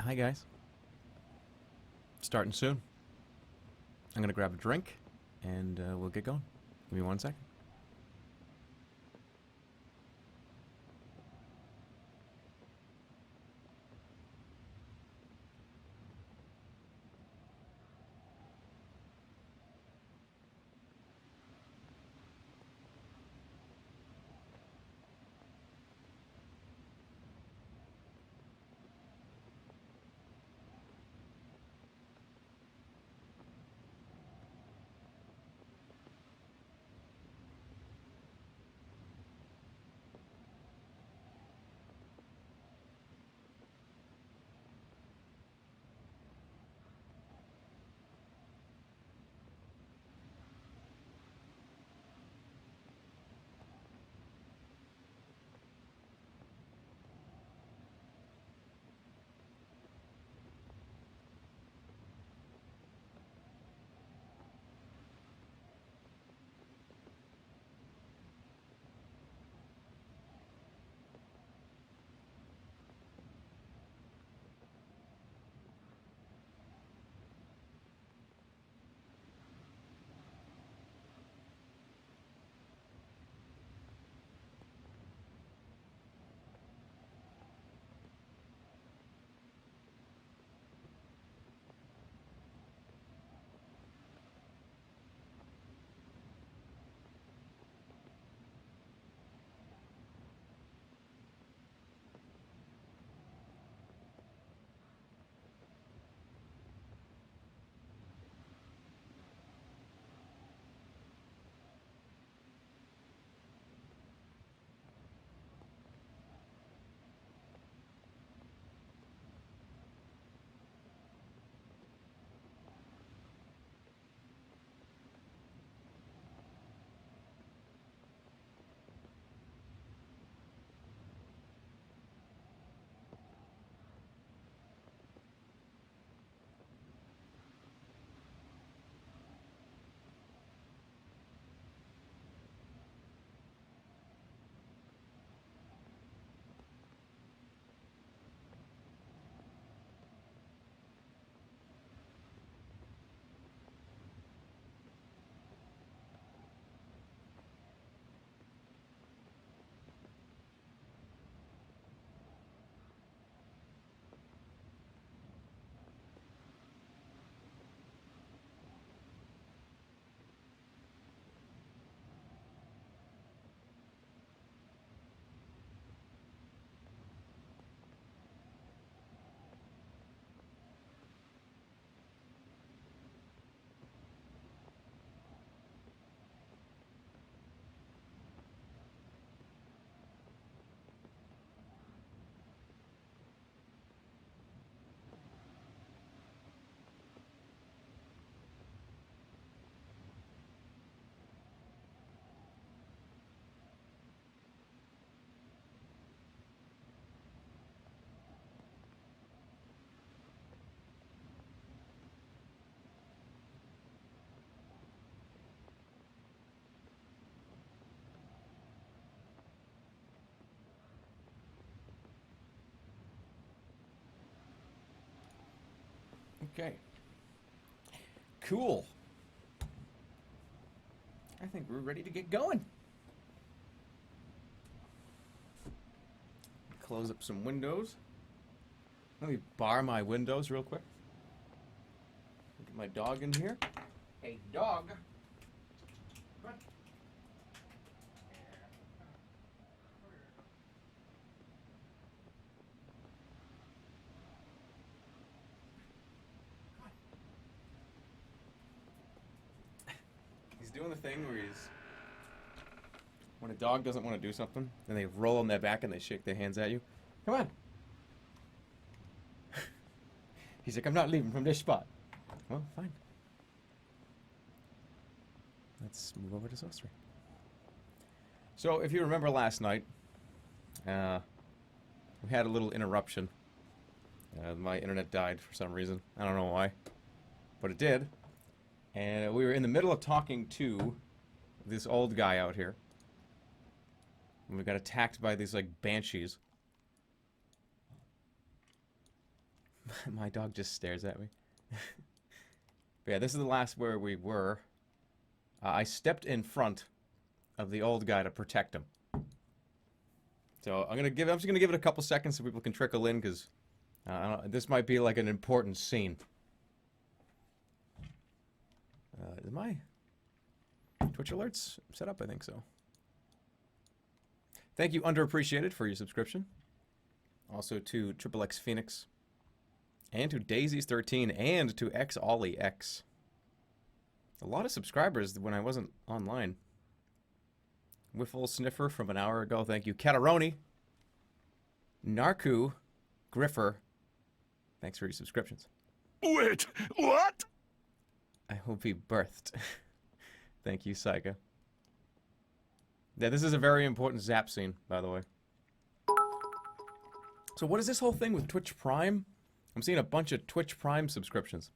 Hi guys. Starting soon. I'm gonna grab a drink and we'll get going. Give me 1 second. Okay. Cool. I think we're ready to get going. Close up some windows. Let me bar my windows real quick. Get my dog in here. Hey, dog. Come on. He's doing the thing where when a dog doesn't want to do something, then they roll on their back and they shake their hands at you. Come on. He's like, I'm not leaving from this spot. Well, fine. Let's move over to Sorcery. So, if you remember last night, we had a little interruption. My internet died for some reason. I don't know why, but it did. And we were in the middle of talking to this old guy out here. And we got attacked by these, like, banshees. My dog just stares at me. But yeah, this is the last where we were. I stepped in front of the old guy to protect him. So I'm just gonna give it a couple seconds so people can trickle in, because this might be like an important scene. Is my Twitch alerts set up? I think so. Thank you, Underappreciated, for your subscription. Also to Triple X Phoenix. And to Daisies13 and to X Ollie X. A lot of subscribers when I wasn't online. Wiffle Sniffer from an hour ago, thank you. Cataroni. Narku. Griffer. Thanks for your subscriptions. Wait, what? I will be birthed. Thank you, Saika. Yeah, this is a very important Zap scene, by the way. So what is this whole thing with Twitch Prime? I'm seeing a bunch of Twitch Prime subscriptions.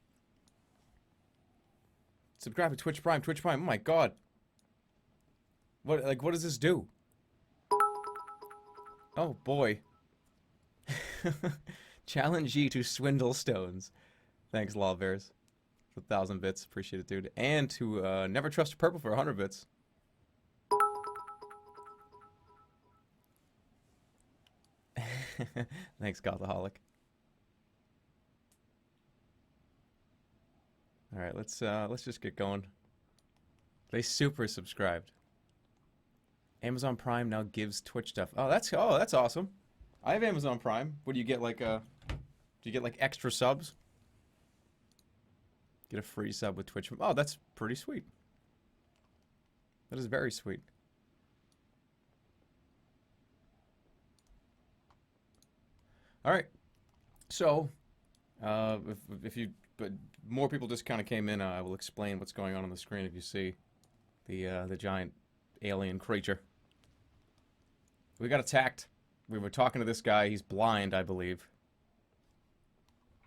Subscribe to Twitch Prime, Twitch Prime. Oh my god. What does this do? Oh boy. Challenge ye to swindle stones. Thanks, Lawbears. For 1,000 bits. Appreciate it, dude. And to Never Trust Purple for 100 bits. Thanks, Gothaholic. Alright, let's just get going. They super subscribed. Amazon Prime now gives Twitch stuff. Oh, that's awesome. I have Amazon Prime. What do you get, like do you get like extra subs? Get a free sub with Twitch. Oh, that's pretty sweet. That is very sweet. Alright. So, but more people just kind of came in, I will explain what's going on the screen if you see the giant alien creature. We got attacked. We were talking to this guy. He's blind, I believe.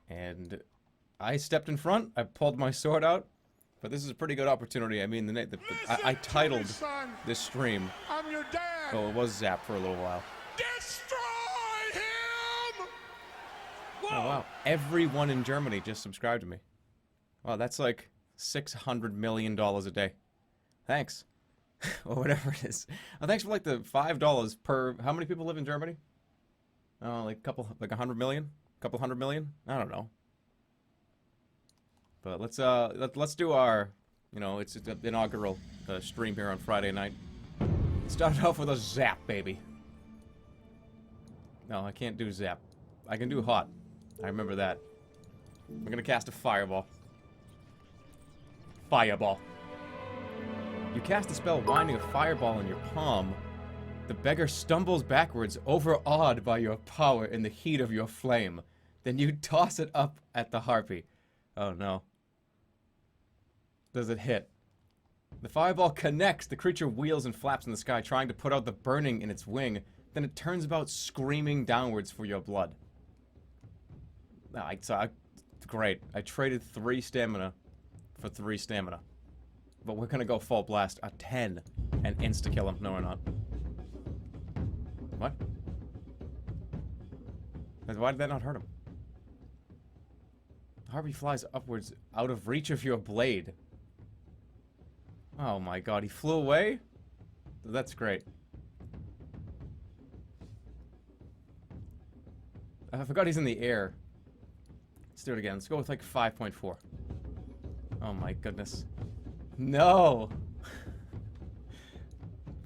And I stepped in front. I pulled my sword out. But this is a pretty good opportunity. I mean, I titled this stream. I'm your dad. Oh, it was Zap for a little while. Destroy him! Whoa. Oh, wow. Everyone in Germany just subscribed to me. Wow, that's like $600 million a day. Thanks. Or whatever it is. Oh, thanks for like the $5 per... How many people live in Germany? Oh, like like 100 million? Couple 100 million? I don't know. But let's do our, you know, it's the inaugural stream here on Friday night. Started off with a Zap, baby. No, I can't do Zap. I can do Hot. I remember that. I'm gonna cast a Fireball. Fireball. You cast the spell winding a fireball in your palm. The beggar stumbles backwards, overawed by your power in the heat of your flame. Then you toss it up at the harpy. Oh no. Does it hit? The fireball connects. The creature wheels and flaps in the sky, trying to put out the burning in its wing. Then it turns about, screaming downwards for your blood. Great. I traded 3 stamina for 3 stamina. But we're gonna go full blast. A 10 and insta-kill him. No, we're not. What? Why did that not hurt him? The harpy flies upwards out of reach of your blade. Oh my god, he flew away? That's great. I forgot he's in the air. Let's do it again. Let's go with like 5.4. Oh my goodness. No!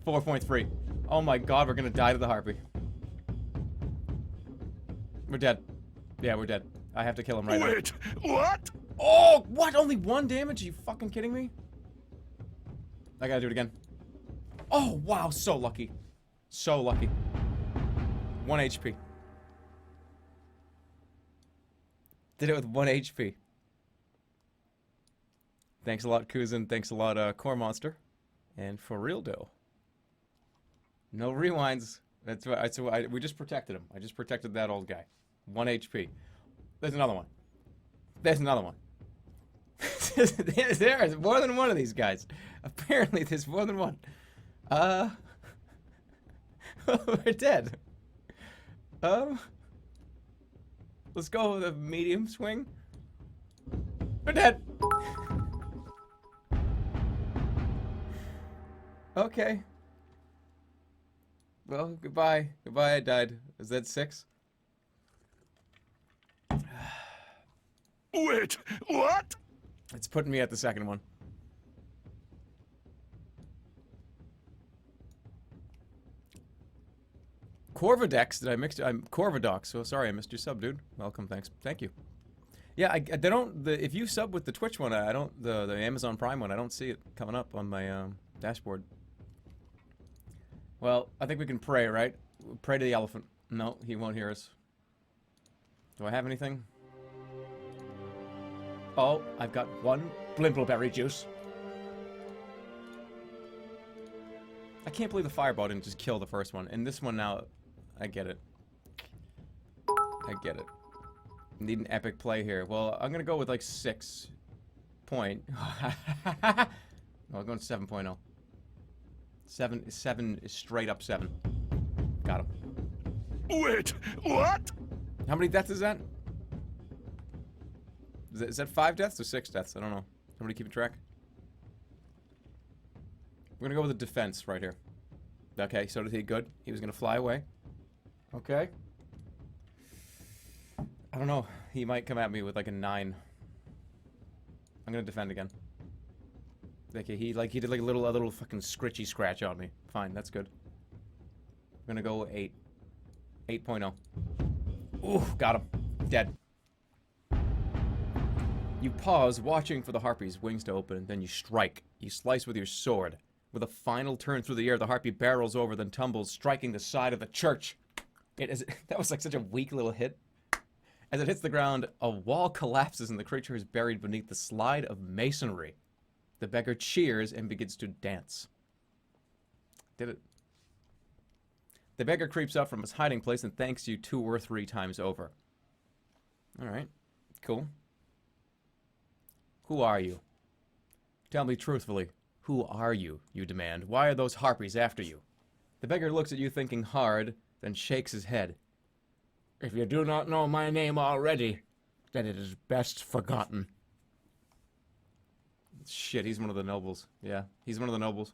4.3. Oh my god, we're gonna die to the harpy. We're dead. Yeah, we're dead. I have to kill him right now. Wait, what? Oh, what? Only 1 damage? Are you fucking kidding me? I gotta do it again. Oh, wow, so lucky. So lucky. 1 HP. Did it with 1 HP. Thanks a lot, Kuzin. Thanks a lot, Core Monster. And for real, though. No rewinds. That's why we just protected him. I just protected that old guy. 1 HP. There's another one. There's another one. There is more than one of these guys. Apparently, there's more than one. We're dead. Let's go with a medium swing. We're dead. Okay. Well, goodbye. Goodbye, I died. Is that 6? Wait, what? It's putting me at the second one. Corvadex, did I mix? I'm Corvadox. So sorry, I missed your sub, dude. Welcome, thanks, thank you. Yeah, they don't. If you sub with the Twitch one, I don't. The Amazon Prime one, I don't see it coming up on my dashboard. Well, I think we can pray, right? Pray to the elephant. No, he won't hear us. Do I have anything? Oh, I've got 1 blimpleberry juice. I can't believe the fireball didn't just kill the first one. And this one now, I get it. I get it. Need an epic play here. Well, I'm gonna go with like 6 point. No, I'm going 7.0. 7 is straight up 7. Got him. Wait, what? How many deaths is that? Is that 5 deaths or 6 deaths? I don't know. Somebody keeping track? We're gonna go with the defense right here. Okay, so did he. Good. He was gonna fly away. Okay. I don't know. He might come at me with like a 9. I'm gonna defend again. Okay, he did like a little fucking scritchy scratch on me. Fine, that's good. I'm gonna go 8. 8.0. Ooh, got him. Dead. You pause, watching for the harpy's wings to open, then you strike. You slice with your sword. With a final turn through the air, the harpy barrels over, then tumbles, striking the side of the church. That was like such a weak little hit. As it hits the ground, a wall collapses and the creature is buried beneath the slide of masonry. The beggar cheers and begins to dance. Did it. The beggar creeps up from his hiding place and thanks you 2 or 3 times over. Alright. Cool. Who are you? Tell me truthfully, who are you, you demand? Why are those harpies after you? The beggar looks at you thinking hard, then shakes his head. If you do not know my name already, then it is best forgotten. Shit, he's one of the nobles. Yeah, he's one of the nobles.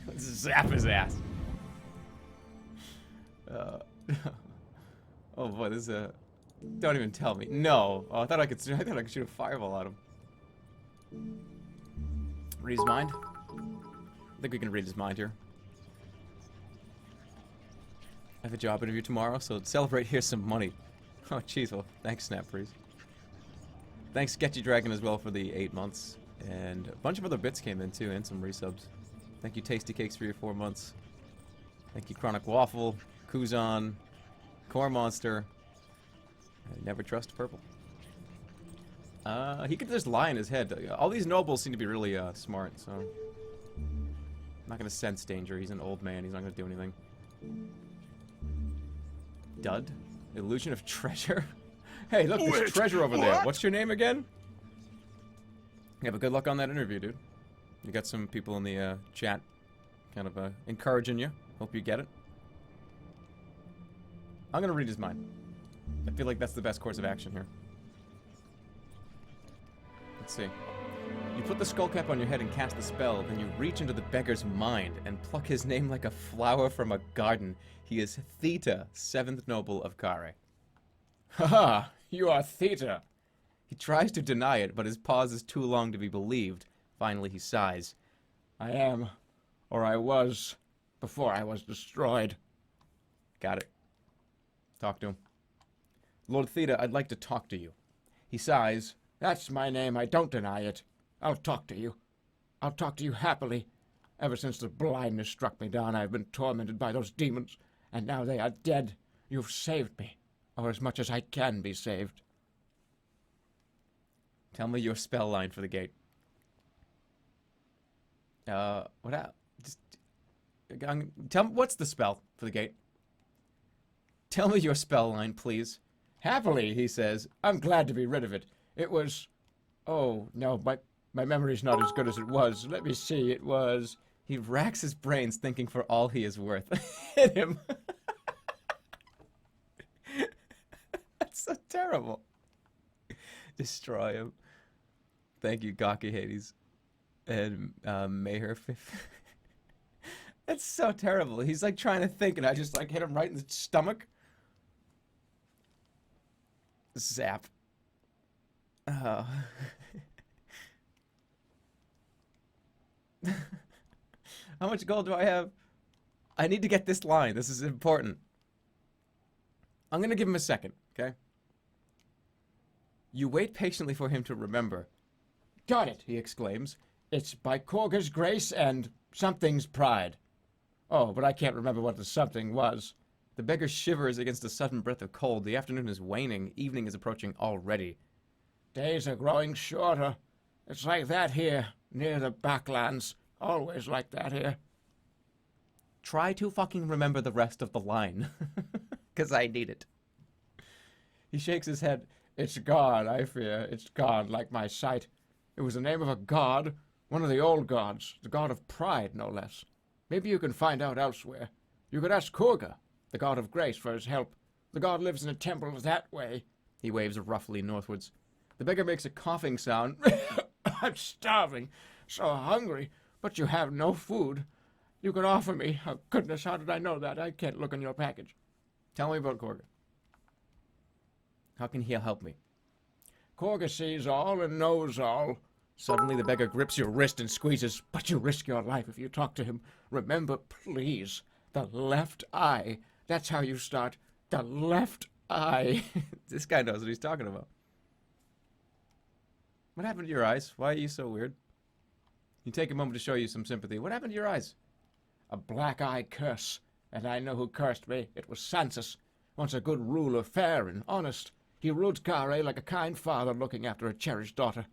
Let's zap his ass. Oh boy, this is a... Don't even tell me. No. Oh, I thought I could shoot a fireball at him. Read his mind? I think we can read his mind here. I have a job interview tomorrow, so to celebrate, here's some money. Oh, jeez. Well, thanks, SnapFreeze. Thanks, Sketchy Dragon, as well, for the 8 months. And a bunch of other bits came in, too, and some resubs. Thank you, Tasty Cakes, for your 4 months. Thank you, Chronic Waffle, Kuzan, Core Monster. I never trust purple. He could just lie in his head. All these nobles seem to be really smart, so... I'm not gonna sense danger. He's an old man. He's not gonna do anything. Dud? Illusion of treasure? Hey, look, there's treasure over there. What's your name again? Yeah, but good luck on that interview, dude. You got some people in the chat kind of encouraging you. Hope you get it. I'm gonna read his mind. I feel like that's the best course of action here. Let's see. You put the skull cap on your head and cast the spell, then you reach into the beggar's mind and pluck his name like a flower from a garden. He is Theta, 7th noble of Khare. Haha, you are Theta. He tries to deny it, but his pause is too long to be believed. Finally, he sighs. I am, or I was, before I was destroyed. Got it. Talk to him. Lord Theta, I'd like to talk to you. He sighs. That's my name, I don't deny it. I'll talk to you. I'll talk to you happily. Ever since the blindness struck me down, I've been tormented by those demons, and now they are dead. You've saved me, or as much as I can be saved. Tell me your spell line for the gate. Tell me, what's the spell for the gate? Tell me your spell line, please. Happily, he says. I'm glad to be rid of it. It was... Oh, no, my memory's not as good as it was. Let me see, it was... He racks his brains thinking for all he is worth. Hit him. That's so terrible. Destroy him. Thank you, Gawky Hades. And Mayher. That's so terrible. He's like trying to think, and I just like hit him right in the stomach. Zap. Oh. How much gold do I have? I need to get this line. This is important. I'm going to give him a second, okay? You wait patiently for him to remember. Got it, he exclaims. It's by Khorga's grace and something's pride. Oh, but I can't remember what the something was. The beggar shivers against a sudden breath of cold. The afternoon is waning. Evening is approaching already. Days are growing shorter. It's like that here, near the backlands. Always like that here. Try to fucking remember the rest of the line. Because I need it. He shakes his head. It's gone, I fear. It's gone, like my sight. It was the name of a god. One of the old gods. The god of pride, no less. Maybe you can find out elsewhere. You could ask Khorga, the god of grace, for his help. The god lives in a temple that way. He waves roughly northwards. The beggar makes a coughing sound. I'm starving. So hungry. But you have no food. You could offer me. Oh, goodness, how did I know that? I can't look in your package. Tell me about Khorga. How can he help me? Khorga sees all and knows all. Suddenly the beggar grips your wrist and squeezes, but you risk your life if you talk to him. Remember, please, the left eye. That's how you start. The left eye. This guy knows what he's talking about. What happened to your eyes? Why are you so weird? You take a moment to show you some sympathy. What happened to your eyes? A black-eye curse. And I know who cursed me. It was Sansus. Once a good ruler, fair and honest. He ruled Khare like a kind father looking after a cherished daughter.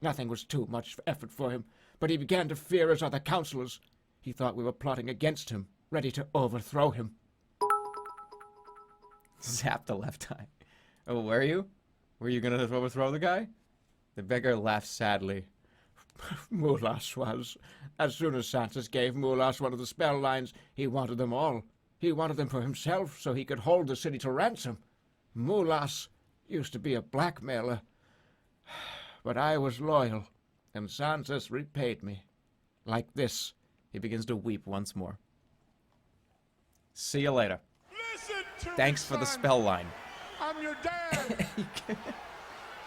Nothing was too much effort for him, but he began to fear his other counselors. He thought we were plotting against him, ready to overthrow him. Zap the left eye. Oh, were you? Were you gonna overthrow the guy? The beggar laughed sadly. Mulas was. As soon as Sansus gave Mulas one of the spell lines, he wanted them all. He wanted them for himself so he could hold the city to ransom. Mulas used to be a blackmailer. But I was loyal, and Sansus repaid me. Like this. He begins to weep once more. See you later. Listen to Thanks me, for the son. spell line. I'm your dad.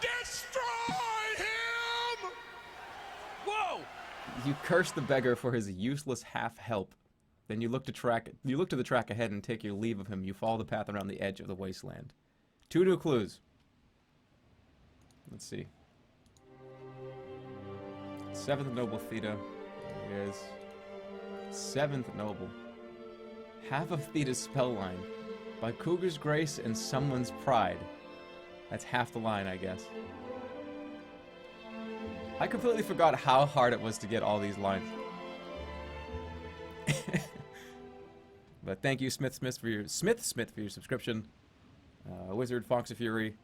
Destroy him! Whoa! You curse the beggar for his useless half-help. Then you look to the track ahead and take your leave of him. You follow the path around the edge of the wasteland. 2 new clues. Let's see. 7th Noble Theta. There it is. 7th Noble. Half of Theta's spell line. By Khorga's grace and someone's pride. That's half the line, I guess. I completely forgot how hard it was to get all these lines. But thank you, Smith for your subscription. Wizard, Fox of Fury,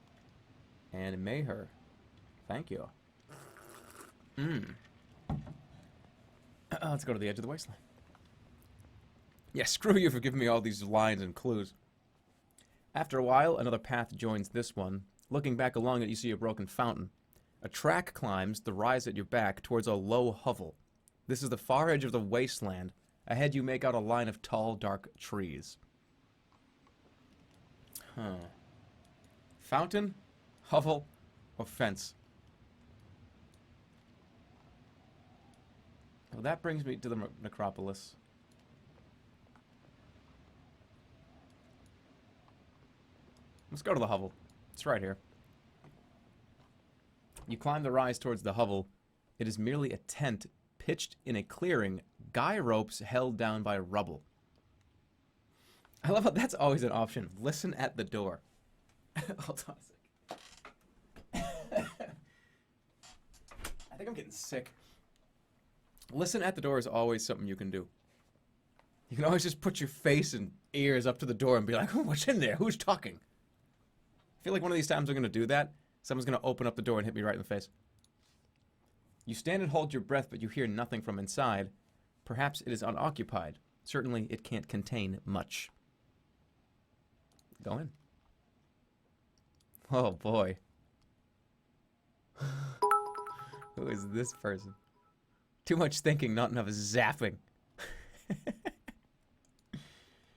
and Mayher. Thank you. Let's go to the edge of the wasteland. Yeah, screw you for giving me all these lines and clues. After a while, another path joins this one. Looking back along it, you see a broken fountain. A track climbs the rise at your back towards a low hovel. This is the far edge of the wasteland. Ahead, you make out a line of tall, dark trees. Fountain, hovel, or fence? Well, that brings me to the necropolis. Let's go to the hovel. It's right here. You climb the rise towards the hovel. It is merely a tent pitched in a clearing, guy ropes held down by rubble. I love how that's always an option. Listen at the door. Hold on a sec. I think I'm getting sick. Listen at the door is always something you can do. You can always just put your face and ears up to the door and be like, oh, what's in there? Who's talking? I feel like one of these times I'm going to do that. Someone's going to open up the door and hit me right in the face. You stand and hold your breath, but you hear nothing from inside. Perhaps it is unoccupied. Certainly it can't contain much. Go in. Oh boy. Who is this person? Too much thinking, not enough zapping.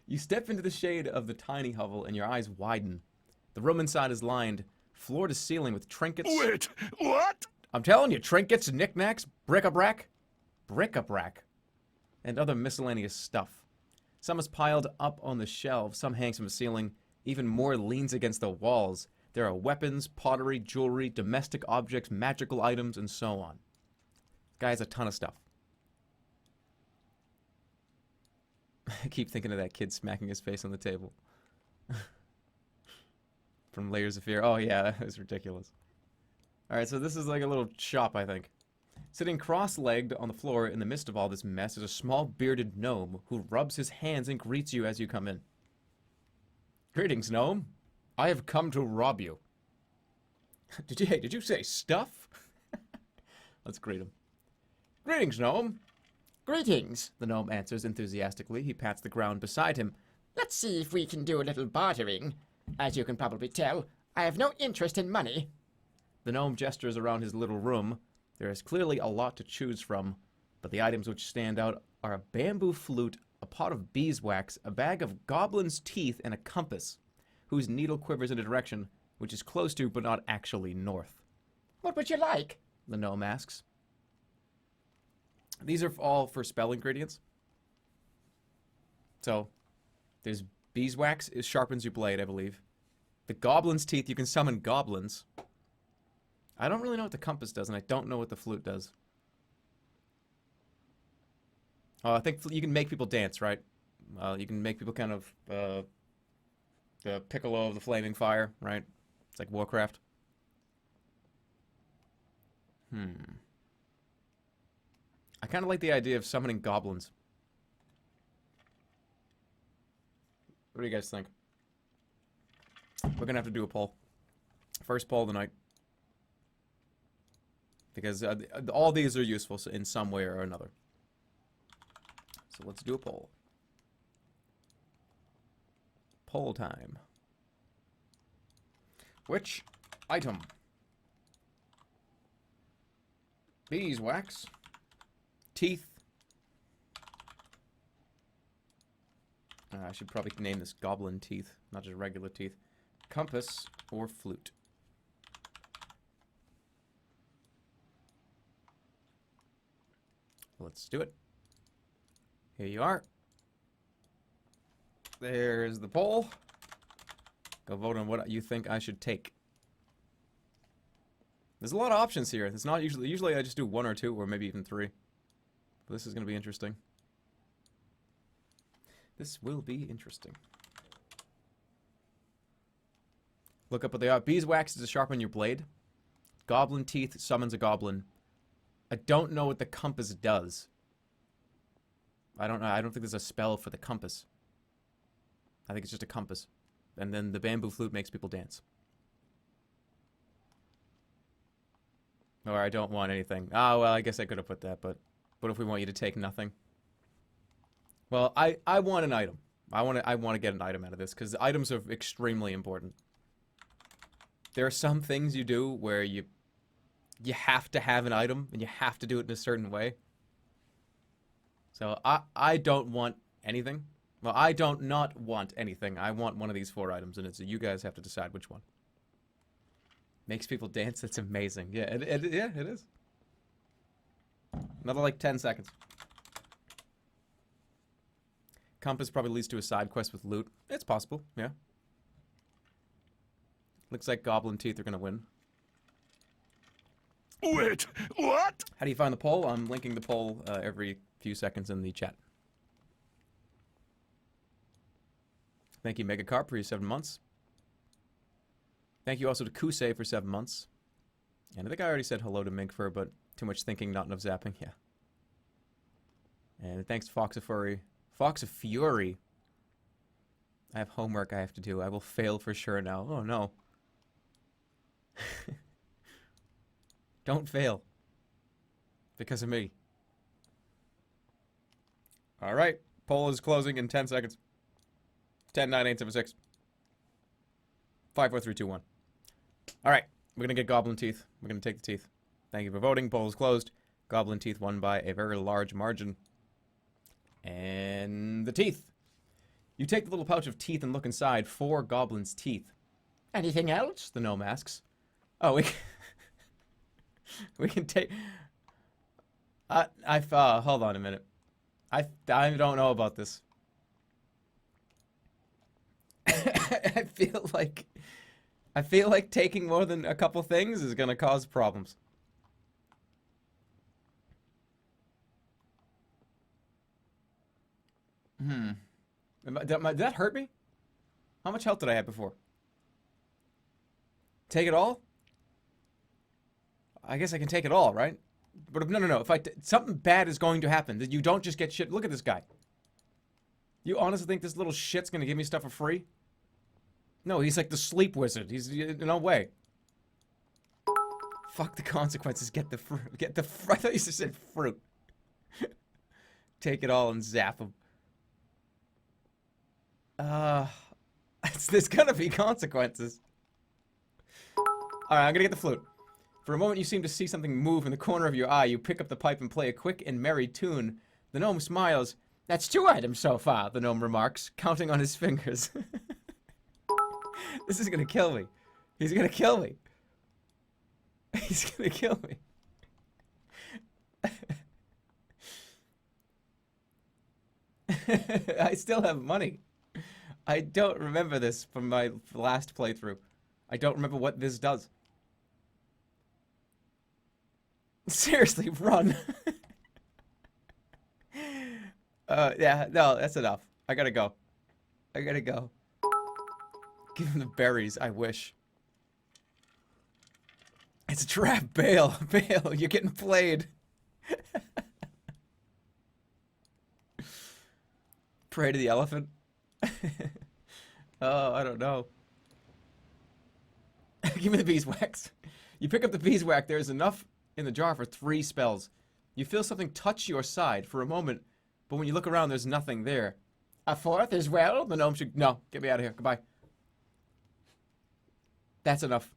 You step into the shade of the tiny hovel and your eyes widen. The room inside is lined floor to ceiling with trinkets. Wait, what? I'm telling you, trinkets, knickknacks, bric-a-brac, and other miscellaneous stuff. Some is piled up on the shelves, some hangs from the ceiling, even more leans against the walls. There are weapons, pottery, jewelry, domestic objects, magical items, and so on. Guy has a ton of stuff. I keep thinking of that kid smacking his face on the table. From Layers of Fear. Oh yeah, that was ridiculous. Alright, so this is like a little shop, I think. Sitting cross-legged on the floor in the midst of all this mess is a small bearded gnome who rubs his hands and greets you as you come in. Greetings, gnome. I have come to rob you. Did you say stuff? Let's greet him. Greetings, gnome. Greetings. The gnome answers enthusiastically. He pats the ground beside him. Let's see if we can do a little bartering. As you can probably tell, I have no interest in money. The gnome gestures around his little room. There is clearly a lot to choose from, but the items which stand out are a bamboo flute, a pot of beeswax, a bag of goblin's teeth, and a compass, whose needle quivers in a direction which is close to but not actually north. What would you like? The gnome asks. These are all for spell ingredients. So, there's beeswax, it sharpens your blade, I believe. The goblin's teeth, you can summon goblins. I don't really know what the compass does, and I don't know what the flute does. Oh, I think you can make people dance, right? You can make people kind of, the piccolo of the flaming fire, right? It's like Warcraft. I kind of like the idea of summoning goblins. What do you guys think? We're gonna have to do a poll. First poll of the night. Because all these are useful in some way or another. So let's do a poll. Poll time. Which item? Beeswax. Teeth. I should probably name this goblin teeth, not just regular teeth. Compass or flute. Let's do it. Here you are. There's the poll. Go vote on what you think I should take. There's a lot of options here. It's not usually I just do one or two or maybe even three. But this is going to be interesting. This will be interesting. Look up what they are. Beeswax is to sharpen your blade. Goblin teeth summons a goblin. I don't know what the compass does. I don't know. I don't think there's a spell for the compass. I think it's just a compass. And then the bamboo flute makes people dance. Or I don't want anything. Oh, well, I guess I could have put that, but what if we want you to take nothing? Well, I want an item. I want to get an item out of this, because items are extremely important. There are some things you do where you have to have an item, and you have to do it in a certain way. So I don't want anything. Well, I don't not want anything. I want one of these 4 items, and you guys have to decide which one. Makes people dance. That's amazing. Yeah, it is. Another like 10 seconds. Compass probably leads to a side quest with loot. It's possible, yeah. Looks like goblin teeth are gonna win. Wait, what? How do you find the poll? I'm linking the poll every few seconds in the chat. Thank you, Megacarp, for your 7 months. Thank you also to Kusei for 7 months. And I think I already said hello to Minkfur, but too much thinking, not enough zapping. Yeah. And thanks to Fox of Fury. I have homework I have to do. I will fail for sure now. Oh no. Don't fail. Because of me. All right. Poll is closing in 10 seconds. 10, 9, 8, 7, 6. 5, 4, 3, 2, 1. All right. We're going to get Goblin Teeth. We're going to take the teeth. Thank you for voting. Poll is closed. Goblin Teeth won by a very large margin. And the teeth. You take the little pouch of teeth and look inside. 4 Goblin's teeth. Anything else? The gnome asks. Oh, we can take... hold on a minute. I don't know about this. I feel like taking more than a couple things is gonna cause problems. Did that hurt me? How much health did I have before? Take it all? I guess I can take it all, right? But no. If something bad is going to happen, that you don't just get shit. Look at this guy. You honestly think this little shit's gonna give me stuff for free? No, he's like the sleep wizard. He's no way. Fuck the consequences. Get the fruit. I thought you just said fruit. Take it all and zap him. There's gonna be consequences. Alright, I'm gonna get the flute. For a moment you seem to see something move in the corner of your eye. You pick up the pipe and play a quick and merry tune. The gnome smiles. That's 2 items so far, The gnome remarks, counting on his fingers. This is gonna kill me. He's gonna kill me. He's gonna kill me. I still have money. I don't remember this from my last playthrough. I don't remember what this does. Seriously, run. Yeah, no, that's enough. I gotta go. Give him the berries, I wish. It's a trap, Bale. Bale, you're getting played. Pray to the elephant. Oh, I don't know. Give me the beeswax. You pick up the beeswax. There's enough in the jar for 3 spells. You feel something touch your side for a moment, but when you look around, there's nothing there. A 4th as well? The gnome should... No, get me out of here. Goodbye. That's enough.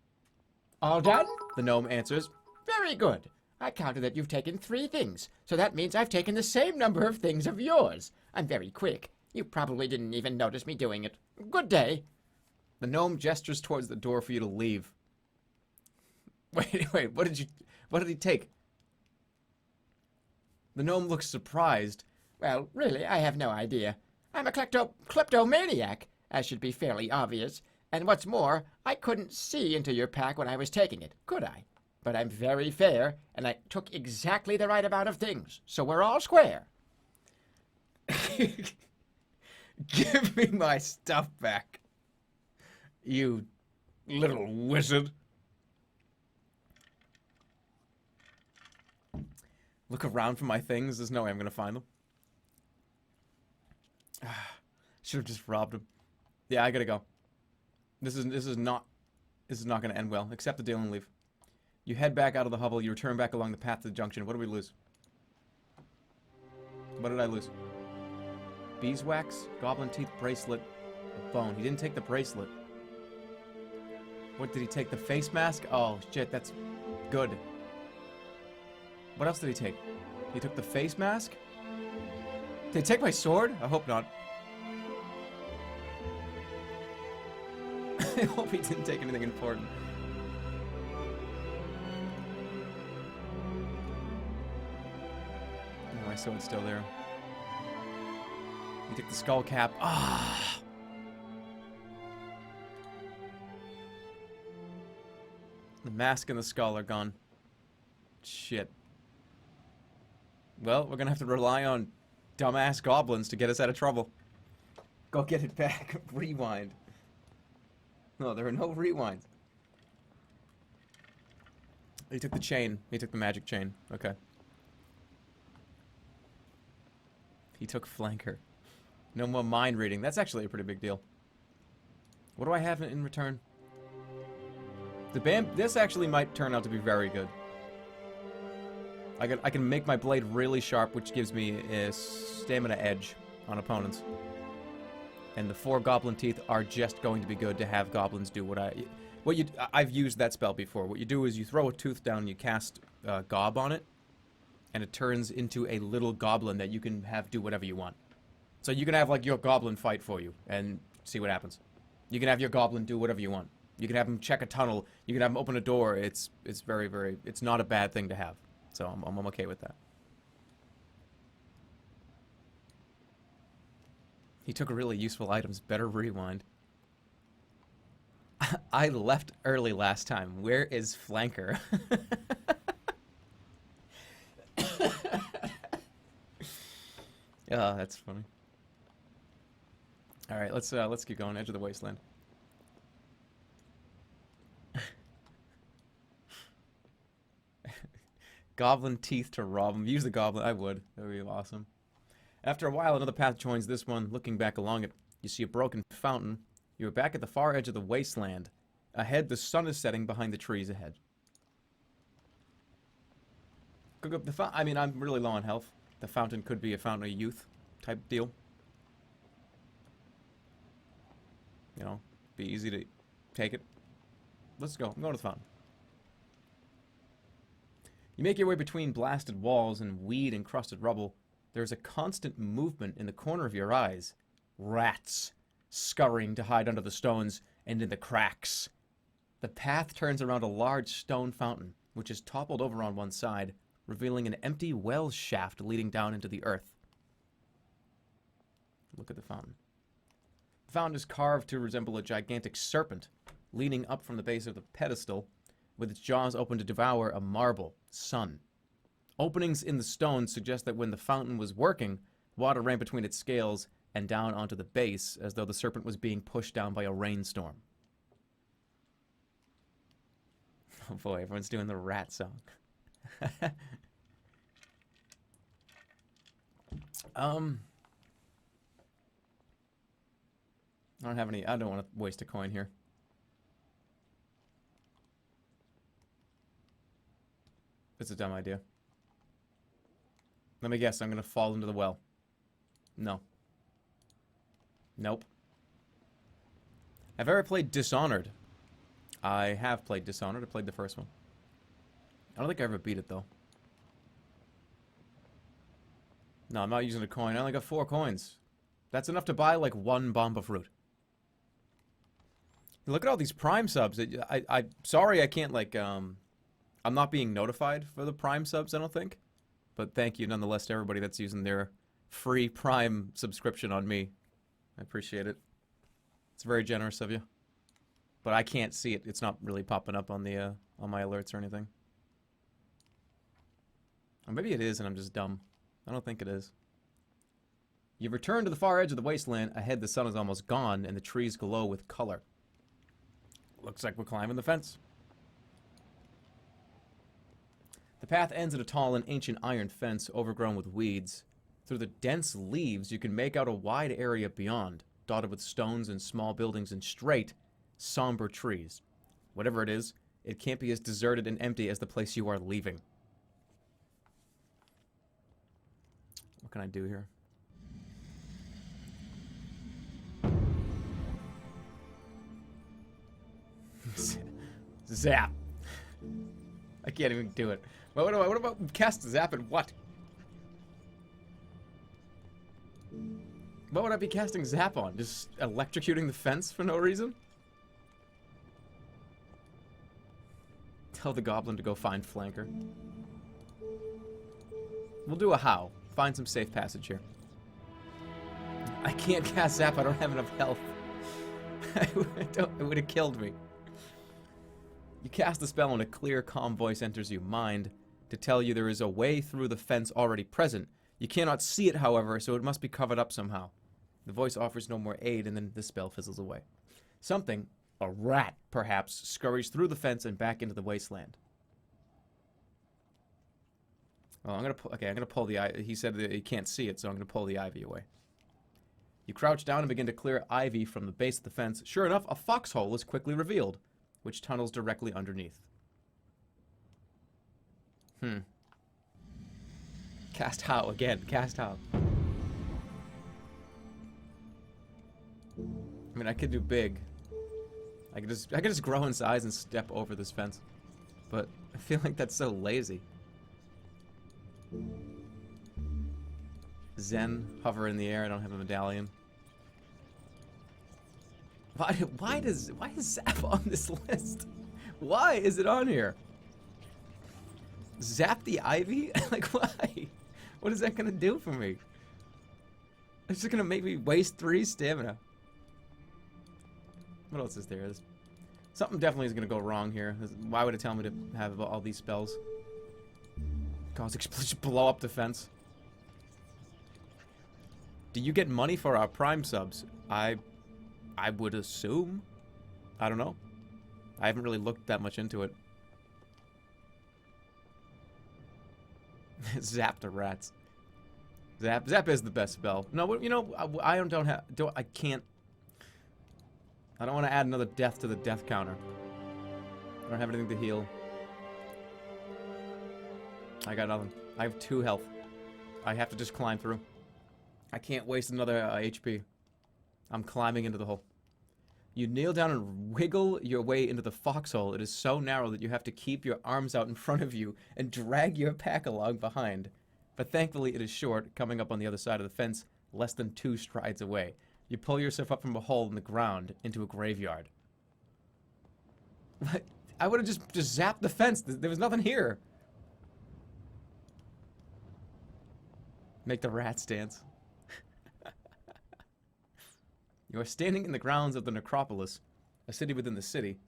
All done? The gnome answers. Very good. I counted that you've taken 3 things, so that means I've taken the same number of things of yours. I'm very quick. You probably didn't even notice me doing it. Good day. The gnome gestures towards the door for you to leave. Wait, what did he take? The gnome looks surprised. Well, really, I have no idea. I'm a kleptomaniac, as should be fairly obvious. And what's more, I couldn't see into your pack when I was taking it, could I? But I'm very fair, and I took exactly the right amount of things, so we're all square. Give me my stuff back, you little wizard. Look around for my things. There's no way I'm gonna find them. Should have just robbed him. Yeah, I gotta go. This is not gonna end well. Accept the deal and leave. You head back out of the hovel. You return back along the path to the junction. What did we lose? What did I lose? Beeswax, goblin teeth, bracelet, a bone. He didn't take the bracelet. What did he take? The face mask? Oh shit, that's good. What else did he take? He took the face mask? Did he take my sword? I hope not. I hope he didn't take anything important. Oh, my sword's still there. He took the skull cap. Ah! The mask and the skull are gone. Shit. Well, we're gonna have to rely on dumbass goblins to get us out of trouble. Go get it back. Rewind. No, there are no rewinds. He took the chain. He took the magic chain. Okay. He took flanker. No more mind reading. That's actually a pretty big deal. What do I have in return? This actually might turn out to be very good. I can make my blade really sharp, which gives me a stamina edge on opponents. And the 4 goblin teeth are just going to be good to have goblins do I've used that spell before. What you do is you throw a tooth down and you cast gob on it, and it turns into a little goblin that you can have do whatever you want. So you can have like your goblin fight for you and see what happens. You can have your goblin do whatever you want. You can have him check a tunnel. You can have him open a door. It's very, very... It's not a bad thing to have. So I'm okay with that. He took really useful items. Better rewind. I left early last time. Where is Flanker? Oh, that's funny. All right, let's keep going. Edge of the Wasteland. Goblin teeth to rob him. Use the goblin. I would. That would be awesome. After a while, another path joins this one. Looking back along it, you see a broken fountain. You are back at the far edge of the wasteland. Ahead, the sun is setting behind the trees ahead. I mean, I'm really low on health. The fountain could be a fountain of youth type deal. You know, be easy to take it. Let's go. I'm going to the fountain. You make your way between blasted walls and weed-encrusted rubble. There is a constant movement in the corner of your eyes. Rats, scurrying to hide under the stones and in the cracks. The path turns around a large stone fountain, which is toppled over on one side, revealing an empty well shaft leading down into the earth. Look at the fountain. The fountain is carved to resemble a gigantic serpent, leaning up from the base of the pedestal, with its jaws open to devour a marble sun. Openings in the stone suggest that when the fountain was working, water ran between its scales and down onto the base, as though the serpent was being pushed down by a rainstorm. Oh boy, everyone's doing the rat song. I don't have any... I don't want to waste a coin here. It's a dumb idea. Let me guess, I'm going to fall into the well. No. Nope. Have I ever played Dishonored? I have played Dishonored. I played the first one. I don't think I ever beat it, though. No, I'm not using a coin. I only got 4 coins. That's enough to buy, like, 1 bomb of fruit. Look at all these Prime subs. Sorry I can't, like, I'm not being notified for the Prime subs, I don't think. But thank you, nonetheless, to everybody that's using their free Prime subscription on me. I appreciate it. It's very generous of you. But I can't see it. It's not really popping up on the on my alerts or anything. Or maybe it is and I'm just dumb. I don't think it is. You've returned to the far edge of the wasteland. Ahead, the sun is almost gone and the trees glow with color. Looks like we're climbing the fence. The path ends at a tall and ancient iron fence overgrown with weeds. Through the dense leaves, you can make out a wide area beyond, dotted with stones and small buildings and straight, somber trees. Whatever it is, it can't be as deserted and empty as the place you are leaving. What can I do here? Zap. I can't even do it. What about cast zap and what? What would I be casting zap on? Just electrocuting the fence for no reason? Tell the goblin to go find Flanker. We'll do a how. Find some safe passage here. I can't cast zap. I don't have enough health. It would have killed me. You cast the spell and a clear, calm voice enters your mind to tell you there is a way through the fence already present. You cannot see it, however, so it must be covered up somehow. The voice offers no more aid, and then the spell fizzles away. Something, a rat perhaps, scurries through the fence and back into the wasteland. Well, I'm gonna pull the ivy. He said that he can't see it, so I'm gonna pull the ivy away. You crouch down and begin to clear ivy from the base of the fence. Sure enough, a foxhole is quickly revealed, which tunnels directly underneath. Cast how again? Cast how? I mean, I could do big. I could just grow in size and step over this fence. But I feel like that's so lazy. Zen, hover in the air. I don't have a medallion. Why is Zap on this list? Why is it on here? Zap the Ivy? Like, why? What is that gonna do for me? It's just gonna make me waste 3 stamina. What else is there? Something definitely is gonna go wrong here. Why would it tell me to have all these spells? Cause explosion, blow up the fence. Do you get money for our Prime subs? I would assume. I don't know. I haven't really looked that much into it. Zap the rats. Zap is the best spell. No, you know, I can't. I don't want to add another death to the death counter. I don't have anything to heal. I got nothing. I have 2 health. I have to just climb through. I can't waste another HP. I'm climbing into the hole. You kneel down and wiggle your way into the foxhole. It is so narrow that you have to keep your arms out in front of you and drag your pack along behind. But thankfully it is short, coming up on the other side of the fence, less than 2 strides away. You pull yourself up from a hole in the ground into a graveyard. What? I would have just zapped the fence. There was nothing here. Make the rats dance. You are standing in the grounds of the necropolis, a city within the city,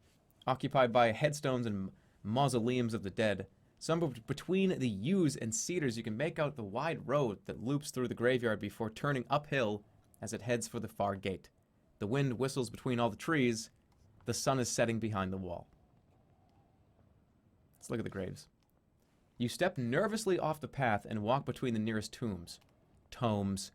occupied by headstones and mausoleums of the dead. Somewhere between the yews and cedars, you can make out the wide road that loops through the graveyard before turning uphill as it heads for the far gate. The wind whistles between all the trees. The sun is setting behind the wall. Let's look at the graves. You step nervously off the path and walk between the nearest tombs. Tombs,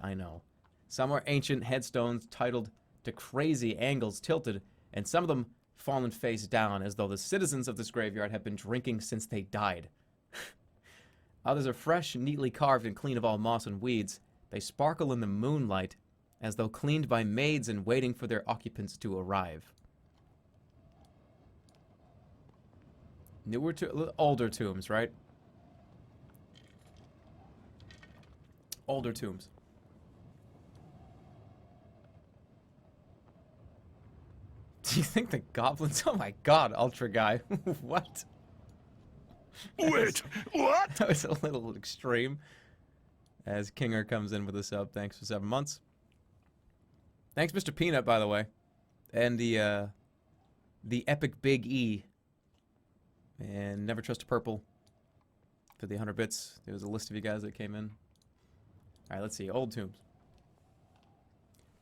I know. Some are ancient headstones titled to crazy angles tilted, and some of them fallen face down as though the citizens of this graveyard have been drinking since they died. Others are fresh, neatly carved and clean of all moss and weeds. They sparkle in the moonlight as though cleaned by maids and waiting for their occupants to arrive. Older tombs, right? Older tombs. Do you think the goblins... Oh my god, Ultra Guy. What? Wait, what? That was a little extreme. As Kinger comes in with a sub. Thanks for 7 months. Thanks, Mr. Peanut, by the way. And the epic Big E. And Never Trust a Purple. For the 100 bits. There was a list of you guys that came in. Alright, let's see. Old tombs.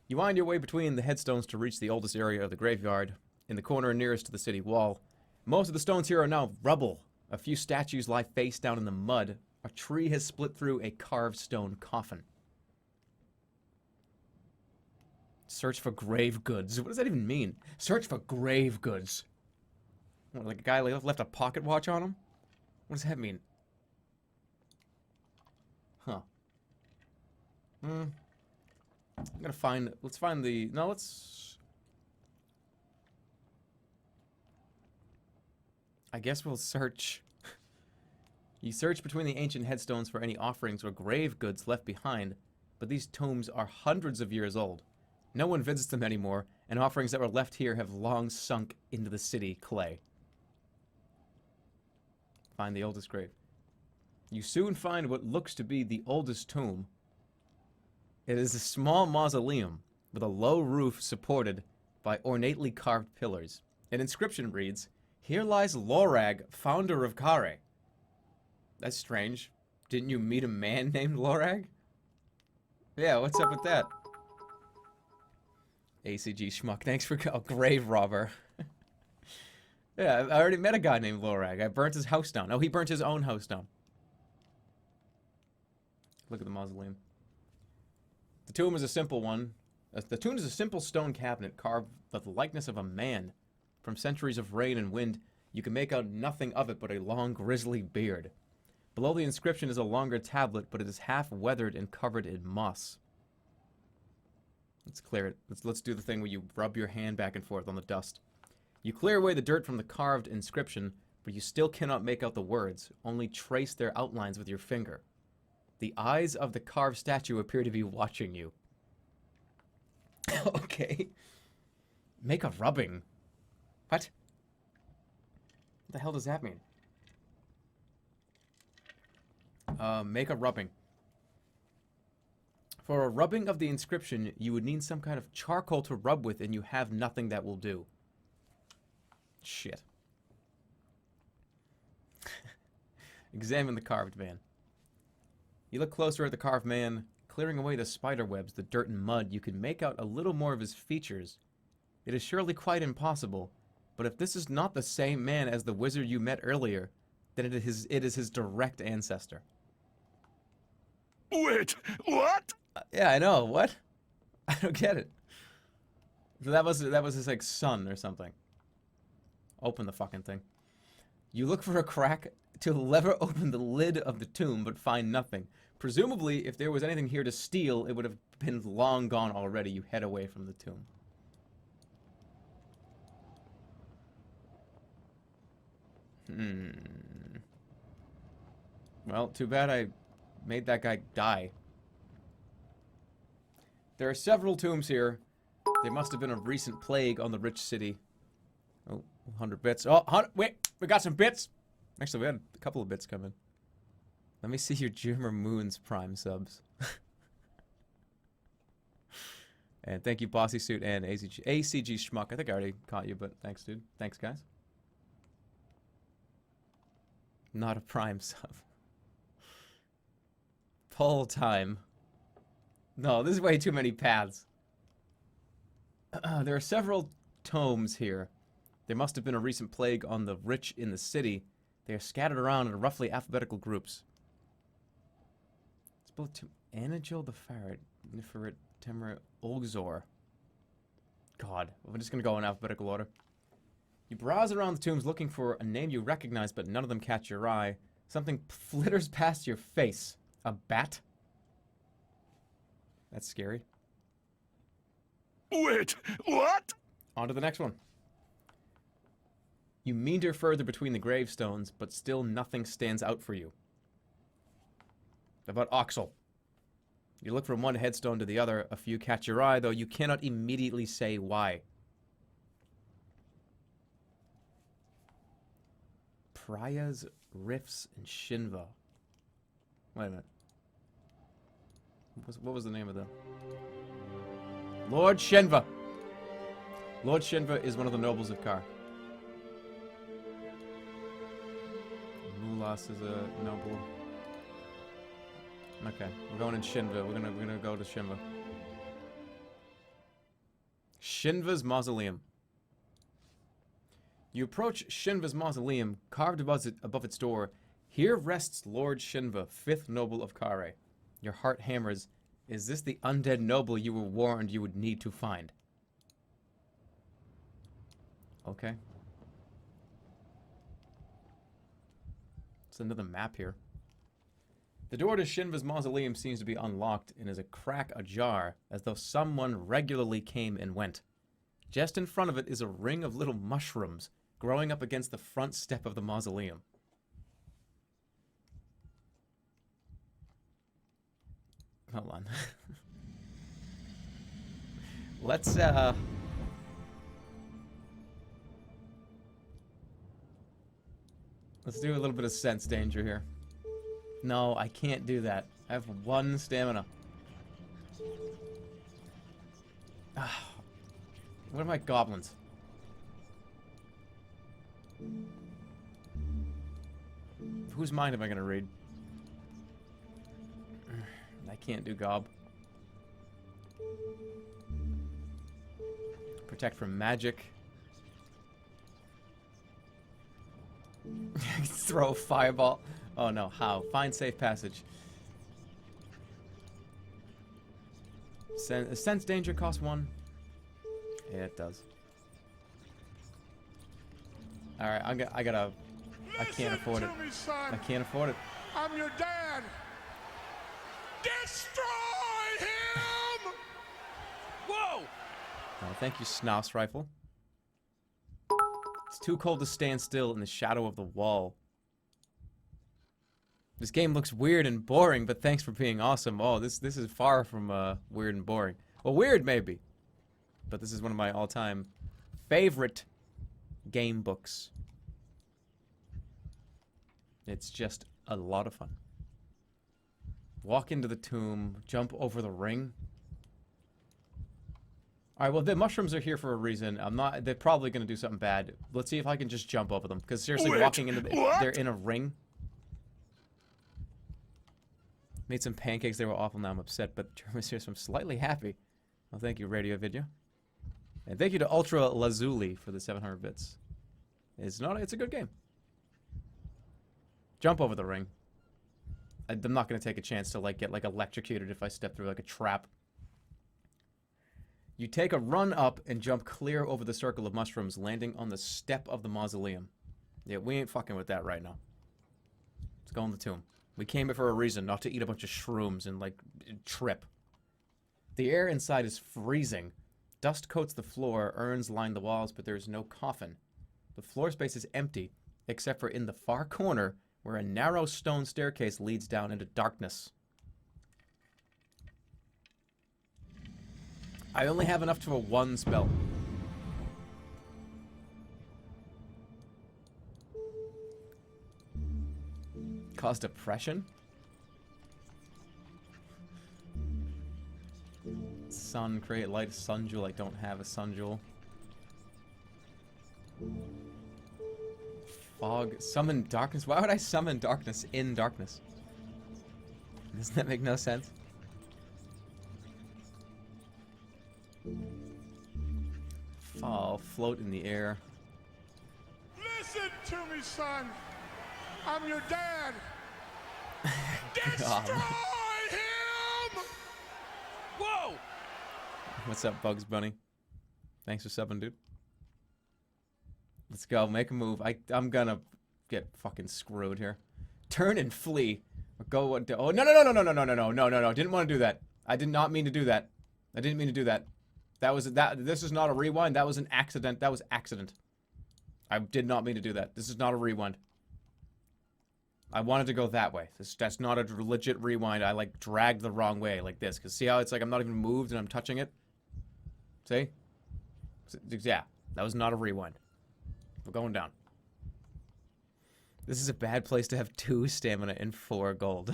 You wind your way between the headstones to reach the oldest area of the graveyard, in the corner nearest to the city wall. Most of the stones here are now rubble. A few statues lie face down in the mud. A tree has split through a carved stone coffin. Search for grave goods. What does that even mean? Search for grave goods. What, like a guy left a pocket watch on him? What does that mean? Huh. I'm gonna find... Let's find the... No, let's... I guess we'll search... You search between the ancient headstones for any offerings or grave goods left behind, but these tombs are hundreds of years old. No one visits them anymore, and offerings that were left here have long sunk into the city clay. Find the oldest grave. You soon find what looks to be the oldest tomb. It is a small mausoleum with a low roof supported by ornately carved pillars. An inscription reads, "Here lies Lorag, founder of Khare." That's strange. Didn't you meet a man named Lorag? Yeah, what's up with that? ACG Schmuck, thanks for... Oh, Grave Robber. Yeah, I already met a guy named Lorag. I burnt his house down. Oh, he burnt his own house down. Look at the mausoleum. The tomb is a simple one. The tomb is a simple stone cabinet carved with the likeness of a man. From centuries of rain and wind, you can make out nothing of it but a long, grisly beard. Below the inscription is a longer tablet, but it is half weathered and covered in moss. Let's clear it. Let's do the thing where you rub your hand back and forth on the dust. You clear away the dirt from the carved inscription, but you still cannot make out the words, only trace their outlines with your finger. The eyes of the carved statue appear to be watching you. Okay. Make a rubbing. What? What the hell does that mean? Make a rubbing. For a rubbing of the inscription, you would need some kind of charcoal to rub with, and you have nothing that will do. Shit. Examine the carved man. You look closer at the carved man, clearing away the spider webs, the dirt and mud. You can make out a little more of his features. It is surely quite impossible, but if this is not the same man as the wizard you met earlier, then it is his direct ancestor. Wait, what? Yeah, I know. What? I don't get it. So that was his like son or something. Open the fucking thing. You look for a crack to lever open the lid of the tomb, but find nothing. Presumably, if there was anything here to steal, it would have been long gone already. You head away from the tomb. Well, too bad I made that guy die. There are several tombs here. There must have been a recent plague on the rich city. Oh, 100 bits. Oh, wait, we got some bits. Actually, we had a couple of bits come in. Let me see your Jerma Moon's Prime subs. And thank you, Bossy Suit and ACG Schmuck. I think I already caught you, but thanks, dude. Thanks, guys. Not a Prime sub. Pull time. No, this is way too many paths. There are several tomes here. There must have been a recent plague on the rich in the city. They are scattered around in roughly alphabetical groups. Spelled to Anagil the Farad, Niferit, Temra, Olgzor. God, I'm just gonna go in alphabetical order. You browse around the tombs looking for a name you recognize, but none of them catch your eye. Something flitters past your face. A bat? That's scary. Wait, what? On to the next one. You meander further between the gravestones, but still nothing stands out for you. About Oxel. You look from one headstone to the other. A few catch your eye, though you cannot immediately say why. Prayas, Rifts, and Shinva. Wait a minute. What was the name of them? Lord Shinva. Lord Shinva is one of the nobles of Khare. Mulas is a noble. Okay, we're going in Shinva. We're gonna go to Shinva. Shinva's mausoleum. You approach Shinva's mausoleum, carved above its door. Here rests Lord Shinva, 5th noble of Khare. Your heart hammers. Is this the undead noble you were warned you would need to find? Okay. It's another map here. The door to Shinva's mausoleum seems to be unlocked and is a crack ajar, as though someone regularly came and went. Just in front of it is a ring of little mushrooms growing up against the front step of the mausoleum. Hold on. Let's do a little bit of sense danger here. No, I can't do that. I have 1 stamina. What are my goblins? Whose mind am I gonna read? I can't do gob. Protect from magic. Throw a fireball. Oh no, how? Find safe passage. Sense danger costs 1. Yeah, it does. Alright, I gotta... I can't afford it. Me, son. I can't afford it. I'm your dad. Destroy him! Whoa! Oh, thank you, Snouse Rifle. It's too cold to stand still in the shadow of the wall. This game looks weird and boring, but thanks for being awesome. Oh, this is far from weird and boring. Well, weird maybe, but this is one of my all-time favorite game books. It's just a lot of fun. Walk into the tomb, jump over the ring. Alright, well, the mushrooms are here for a reason. They're probably going to do something bad. Let's see if I can just jump over them. Because seriously, Wait, walking into what? they're in a ring. Made some pancakes, they were awful, now I'm upset. But Jerma's here, so I'm slightly happy. Well, thank you, Radio Video. And thank you to Ultra Lazuli for the 700 bits. It's a good game. Jump over the ring. I'm not going to take a chance to, like, get, like, electrocuted if I step through, like, a trap. You take a run up and jump clear over the circle of mushrooms, landing on the step of the mausoleum. Yeah, we ain't fucking with that right now. Let's go in the tomb. We came here for a reason, not to eat a bunch of shrooms and, like, trip. The air inside is freezing. Dust coats the floor, urns line the walls, but there is no coffin. The floor space is empty, except for in the far corner, where a narrow stone staircase leads down into darkness. I only have enough for one spell. Cause depression? Sun, create light, sun jewel. I don't have a sun jewel. Fog, summon darkness. Why would I summon darkness in darkness? Doesn't that make no sense? Fall, float in the air. Listen to me, son. I'm your dad. God. Destroy him! Whoa! What's up, Bugs Bunny? Thanks for subbing, dude. Let's go, make a move. I'm gonna get fucking screwed here. Turn and flee. Or go. Oh no! Didn't want to do that. I did not mean to do that. I didn't mean to do that. This is not a rewind. That was an accident. That was accident. I did not mean to do that. This is not a rewind. I wanted to go that way. That's not a legit rewind. I like dragged the wrong way like this. Cause see how it's like I'm not even moved and I'm touching it? See? Yeah. That was not a rewind. We're going down. This is a bad place to have 2 stamina and 4 gold.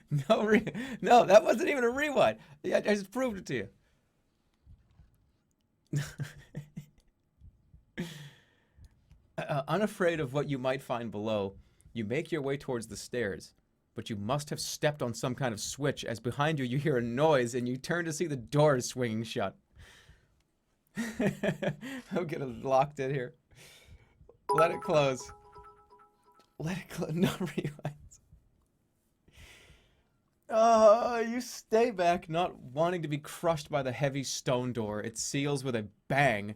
No, that wasn't even a rewind. I just proved it to you. Unafraid of what you might find below, you make your way towards the stairs, but you must have stepped on some kind of switch as behind you hear a noise and you turn to see the doors swinging shut. I'm getting locked in here. Let it close. Let it close. No rewinds. Oh, you stay back, not wanting to be crushed by the heavy stone door. It seals with a bang,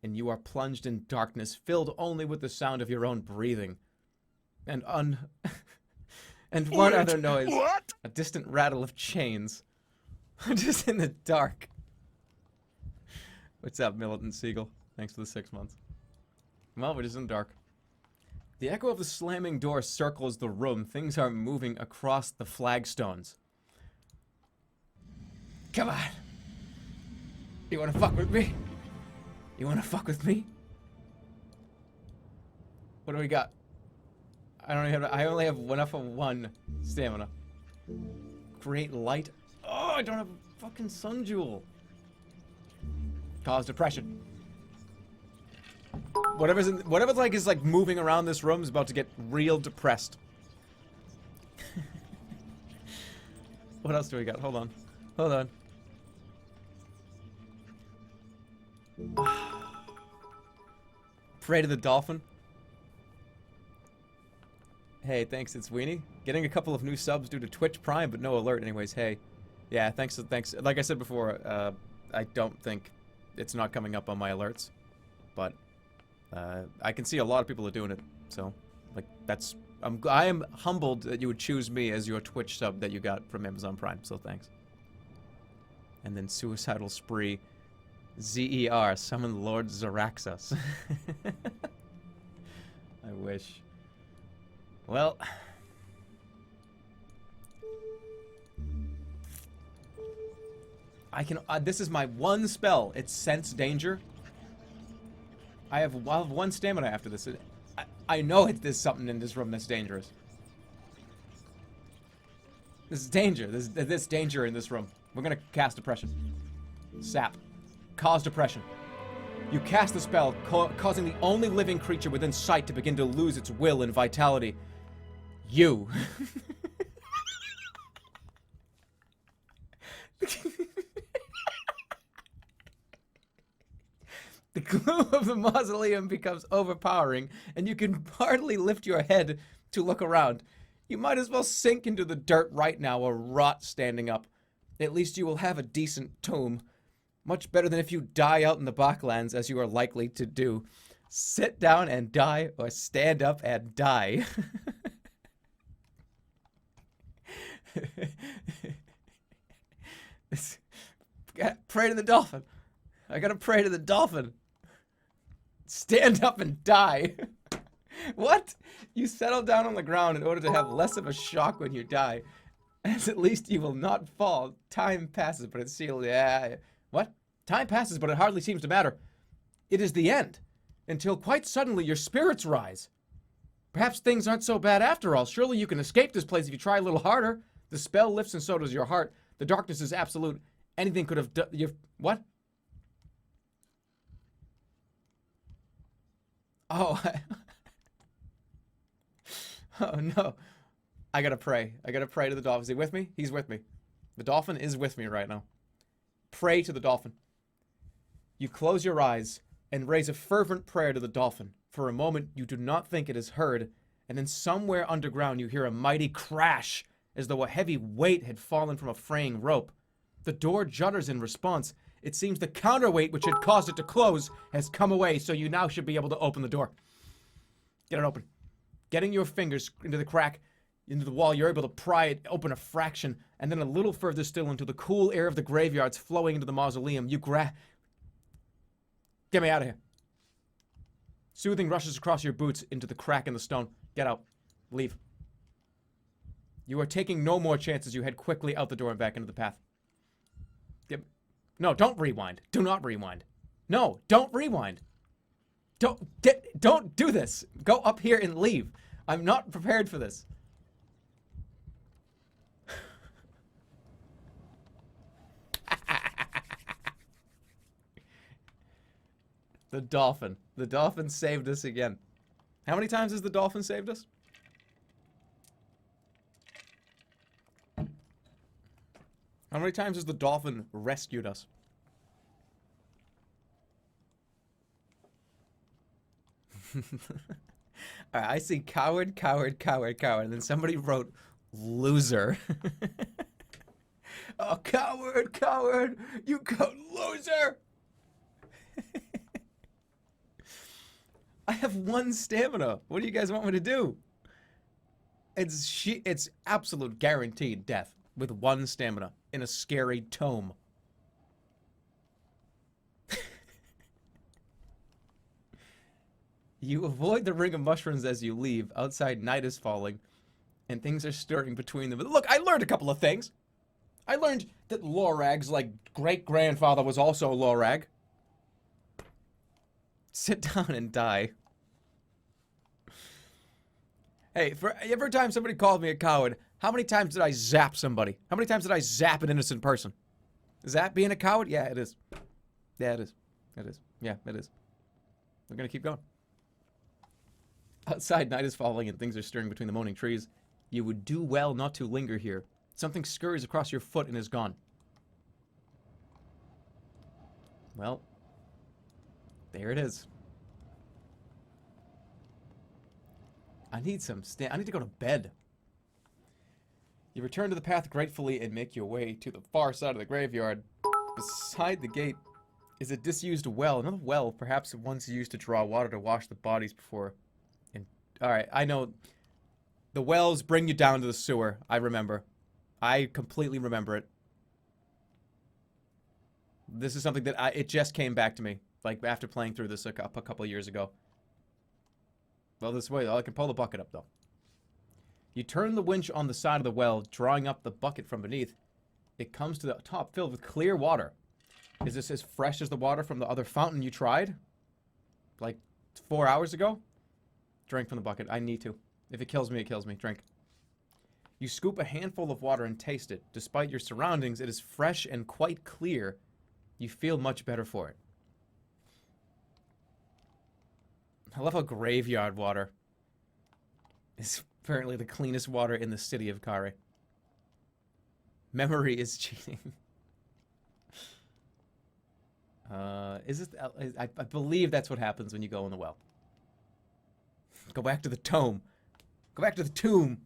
and you are plunged in darkness, filled only with the sound of your own breathing. And and one other noise. What? A distant rattle of chains. Just in the dark. What's up, Militant Seagull? Thanks for the 6 months. Well, we're just in the dark. The echo of the slamming door circles the room. Things are moving across the flagstones. Come on. You wanna fuck with me? You wanna fuck with me? What do we got? I only have enough of 1 stamina. Create light. Oh, I don't have a fucking sun jewel. Cause depression. Whatever's like is like moving around this room is about to get real depressed. What else do we got? Hold on. Hold on. Pray to the dolphin. Hey, thanks, it's Weenie. Getting a couple of new subs due to Twitch Prime, but no alert anyways, hey. Yeah, thanks. Like I said before, I don't think it's not coming up on my alerts. But I can see a lot of people are doing it, so, like, that's... I am humbled that you would choose me as your Twitch sub that you got from Amazon Prime, so thanks. And then Suicidal Spree. ZER, summon Lord Zaraxos. I wish. Well... I can... this is my one spell. It's Sense Danger. I'll have one stamina after this. I know there's something in this room that's dangerous. This is danger. There's danger in this room. We're gonna cast Depression. Sap. Cause Depression. You cast the spell, causing the only living creature within sight to begin to lose its will and vitality. You. The gloom of the mausoleum becomes overpowering, and you can hardly lift your head to look around. You might as well sink into the dirt right now or rot standing up. At least you will have a decent tomb. Much better than if you die out in the Bachlands, as you are likely to do. Sit down and die, or stand up and die. Pray to the dolphin. I gotta pray to the dolphin. Stand up and die. What? You settle down on the ground in order to have less of a shock when you die. As at least you will not fall. Time passes, but it's sealed. Yeah. What? Time passes, but it hardly seems to matter. It is the end. Until quite suddenly your spirits rise. Perhaps things aren't so bad after all. Surely you can escape this place if you try a little harder. The spell lifts and so does your heart. The darkness is absolute. Anything could have done... What? Oh, oh no. I gotta pray. I gotta pray to the dolphin. Is he with me? He's with me. The dolphin is with me right now. Pray to the dolphin. You close your eyes and raise a fervent prayer to the dolphin. For a moment, you do not think it is heard, and then somewhere underground you hear a mighty crash, as though a heavy weight had fallen from a fraying rope. The door judders in response. It seems the counterweight which had caused it to close has come away, so you now should be able to open the door. Get it open. Getting your fingers into the crack, into the wall, you're able to pry it open a fraction, and then a little further still into the cool air of the graveyards flowing into the mausoleum. You Get me out of here. Soothing rushes across your boots into the crack in the stone. Get out. Leave. You are taking no more chances. You head quickly out the door and back into the path. No, don't rewind. Do not rewind. No, don't rewind. Don't do this. Go up here and leave. I'm not prepared for this. The dolphin. The dolphin saved us again. How many times has the dolphin saved us? How many times has the dolphin rescued us? Alright, I see coward, coward, coward, coward, and then somebody wrote loser. Oh, coward, coward, you loser! I have one stamina. What do you guys want me to do? It's absolute guaranteed death with one stamina in a scary tome. You avoid the ring of mushrooms as you leave. Outside, night is falling, and things are stirring between them. Look, I learned a couple of things. I learned that Lorag's, like, great-grandfather was also Lorag. Sit down and die. Hey, for every time somebody called me a coward, how many times did I zap somebody? How many times did I zap an innocent person? Is that being a coward? Yeah, it is. Yeah, it is. It is. Yeah, it is. We're gonna keep going. Outside, night is falling and things are stirring between the moaning trees. You would do well not to linger here. Something scurries across your foot and is gone. Well, there it is. I need to go to bed. You return to the path gratefully and make your way to the far side of the graveyard. Beside the gate is a disused well. Another well, perhaps once used to draw water to wash the bodies before. Alright, I know. The wells bring you down to the sewer. I remember. I completely remember it. This is something that it just came back to me. Like, after playing through this a couple of years ago. Well, this way, I can pull the bucket up, though. You turn the winch on the side of the well, drawing up the bucket from beneath. It comes to the top, filled with clear water. Is this as fresh as the water from the other fountain you tried? Like, 4 hours ago? Drink from the bucket. I need to. If it kills me, it kills me. Drink. You scoop a handful of water and taste it. Despite your surroundings, it is fresh and quite clear. You feel much better for it. I love how graveyard water is apparently the cleanest water in the city of Khare. Memory is cheating. Is this... I believe that's what happens when you go in the well. Go back to the tome. Go back to the tomb.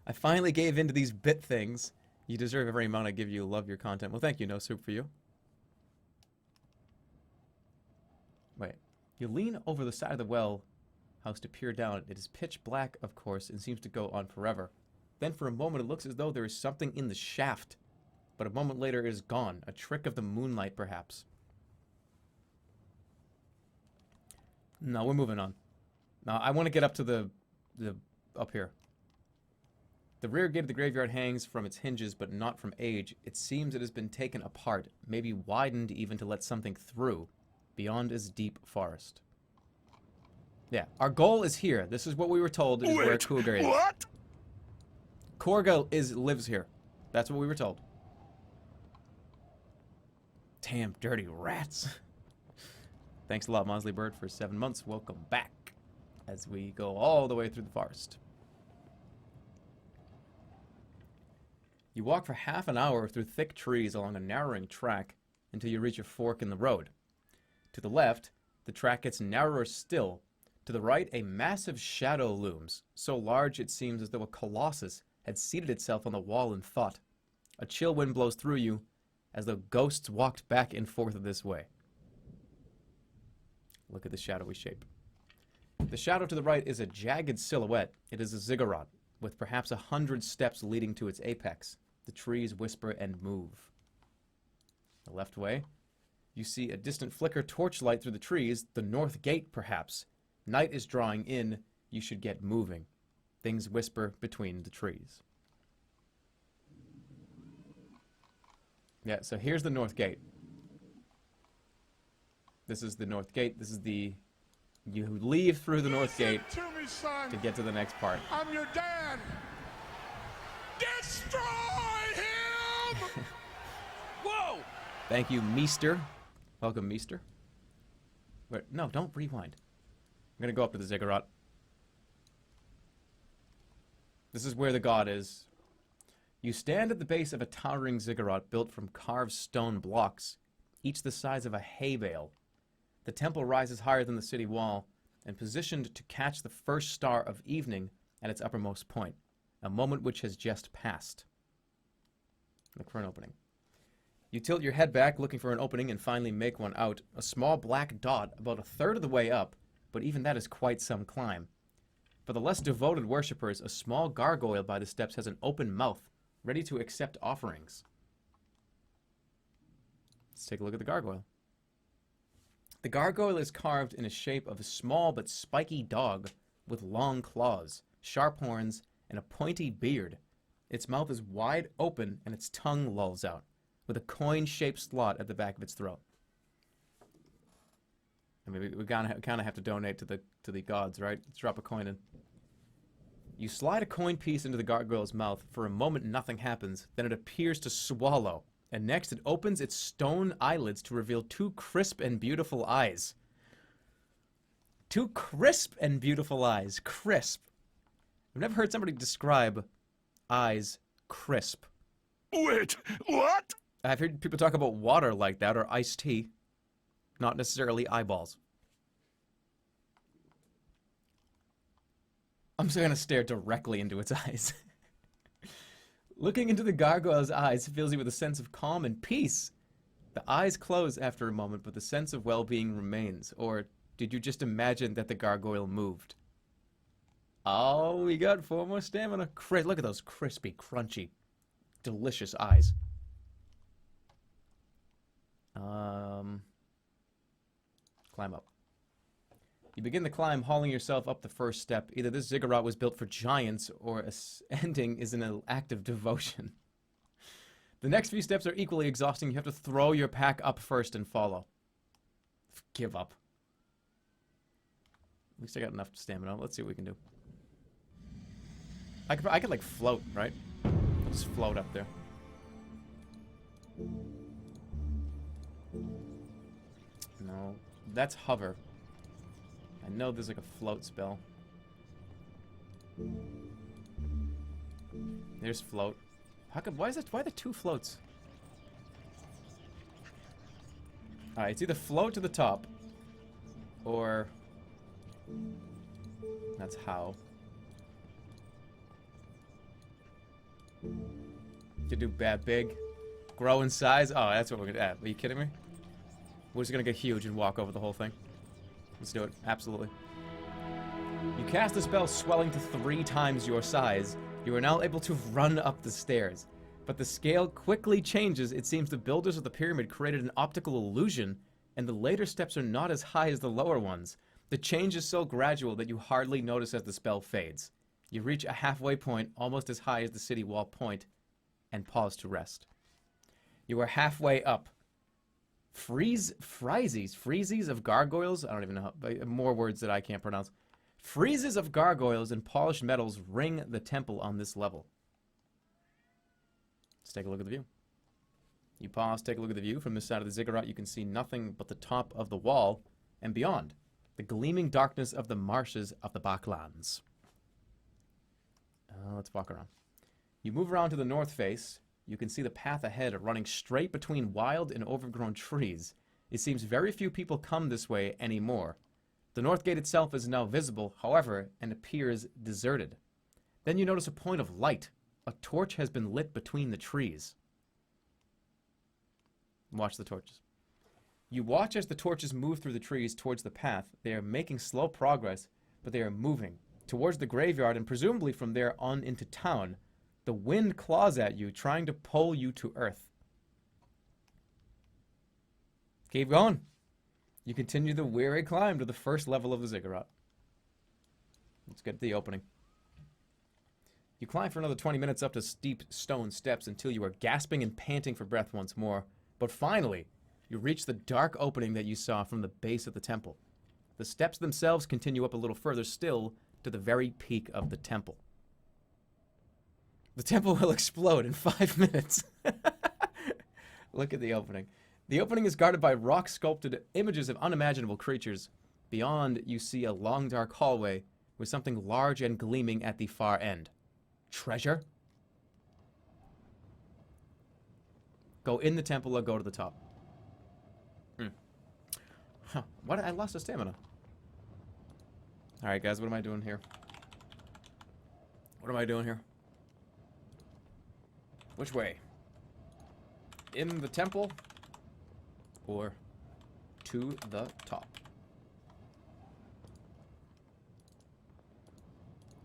I finally gave in to these bit things. You deserve every amount I give you. Love your content. Well, thank you. No soup for you. Wait. You lean over the side of the well house to peer down. It is pitch black, of course, and seems to go on forever. Then for a moment it looks as though there is something in the shaft. But a moment later it is gone. A trick of the moonlight, perhaps. No, we're moving on. Now, I want to get up to the up here. The rear gate of the graveyard hangs from its hinges, but not from age. It seems it has been taken apart, maybe widened even to let something through. Beyond is deep forest. Yeah, our goal is here. This is what we were told. It is where Kurga is. What? Kurga lives here. That's what we were told. Damn dirty rats. Thanks a lot, Mosley Bird, for 7 months. Welcome back as we go all the way through the forest. You walk for half an hour through thick trees along a narrowing track until you reach a fork in the road. To the left, the track gets narrower still. To the right, a massive shadow looms, so large it seems as though a colossus had seated itself on the wall in thought. A chill wind blows through you, as though ghosts walked back and forth this way. Look at the shadowy shape. The shadow to the right is a jagged silhouette. It is a ziggurat, with perhaps 100 steps leading to its apex. The trees whisper and move. The left way, you see a distant flicker torchlight through the trees, the north gate perhaps. Night is drawing in, you should get moving. Things whisper between the trees. Yeah, so here's the north gate. This is the north gate. This is the... You leave through the north gate to me, son. to get to the next part. I'm your dad. Destroy him! Whoa! Thank you, Meester. Welcome, Meester. Wait, no, don't rewind. I'm gonna go up to the ziggurat. This is where the god is. You stand at the base of a towering ziggurat built from carved stone blocks, each the size of a hay bale. The temple rises higher than the city wall and positioned to catch the first star of evening at its uppermost point, a moment which has just passed. Look for an opening. You tilt your head back, looking for an opening, and finally make one out. A small black dot about a third of the way up, but even that is quite some climb. For the less devoted worshippers, a small gargoyle by the steps has an open mouth, ready to accept offerings. Let's take a look at the gargoyle. The gargoyle is carved in a shape of a small but spiky dog with long claws, sharp horns, and a pointy beard. Its mouth is wide open and its tongue lolls out, with a coin-shaped slot at the back of its throat. I mean, we kind of have to donate to the gods, right? Let's drop a coin in. You slide a coin piece into the gargoyle's mouth. For a moment, nothing happens. Then it appears to swallow. And next, it opens its stone eyelids to reveal two crisp and beautiful eyes. Two crisp and beautiful eyes. Crisp. I've never heard somebody describe eyes crisp. Wait, what? I've heard people talk about water like that, or iced tea. Not necessarily eyeballs. I'm just gonna stare directly into its eyes. Looking into the gargoyle's eyes fills you with a sense of calm and peace. The eyes close after a moment, but the sense of well-being remains. Or did you just imagine that the gargoyle moved? Oh, we got 4 more stamina. Look at those crispy, crunchy, delicious eyes. Climb up. You begin the climb, hauling yourself up the first step. Either this ziggurat was built for giants, or ascending is an act of devotion. The next few steps are equally exhausting. You have to throw your pack up first and follow. Give up. At least I got enough stamina. Let's see what we can do. I could like float, right? I'll just float up there. No, that's hover. I know there's like a float spell. There's float. How come? Why are there 2 floats? Alright, it's either float to the top, or that's how. You do bad big, grow in size. Oh, that's what we're gonna add. Are you kidding me? We're just gonna get huge and walk over the whole thing. Let's do it. Absolutely. You cast a spell swelling to 3 times your size. You are now able to run up the stairs. But the scale quickly changes. It seems the builders of the pyramid created an optical illusion, and the later steps are not as high as the lower ones. The change is so gradual that you hardly notice as the spell fades. You reach a halfway point, almost as high as the city wall point, and pause to rest. You are halfway up. Freezes of gargoyles? I don't even know how, more words that I can't pronounce. Freezes of gargoyles and polished metals ring the temple on this level. Let's take a look at the view. You pause, take a look at the view. From this side of the ziggurat, you can see nothing but the top of the wall and beyond, the gleaming darkness of the marshes of the Backlands. Let's walk around. You move around to the north face. You can see the path ahead running straight between wild and overgrown trees. It seems very few people come this way anymore. The north gate itself is now visible, however, and appears deserted. Then you notice a point of light. A torch has been lit between the trees. Watch the torches. You watch as the torches move through the trees towards the path. They are making slow progress, but they are moving towards the graveyard, and presumably from there on into town. The wind claws at you, trying to pull you to earth. Keep going. You continue the weary climb to the first level of the ziggurat. Let's get to the opening. You climb for another 20 minutes up to steep stone steps until you are gasping and panting for breath once more. But finally, you reach the dark opening that you saw from the base of the temple. The steps themselves continue up a little further still to the very peak of the temple. The temple will explode in 5 minutes. Look at the opening. The opening is guarded by rock-sculpted images of unimaginable creatures. Beyond, you see a long dark hallway with something large and gleaming at the far end. Treasure? Go in the temple or go to the top. Huh. What? I lost a stamina. Alright, guys, what am I doing here? What am I doing here? Which way? In the temple? Or to the top?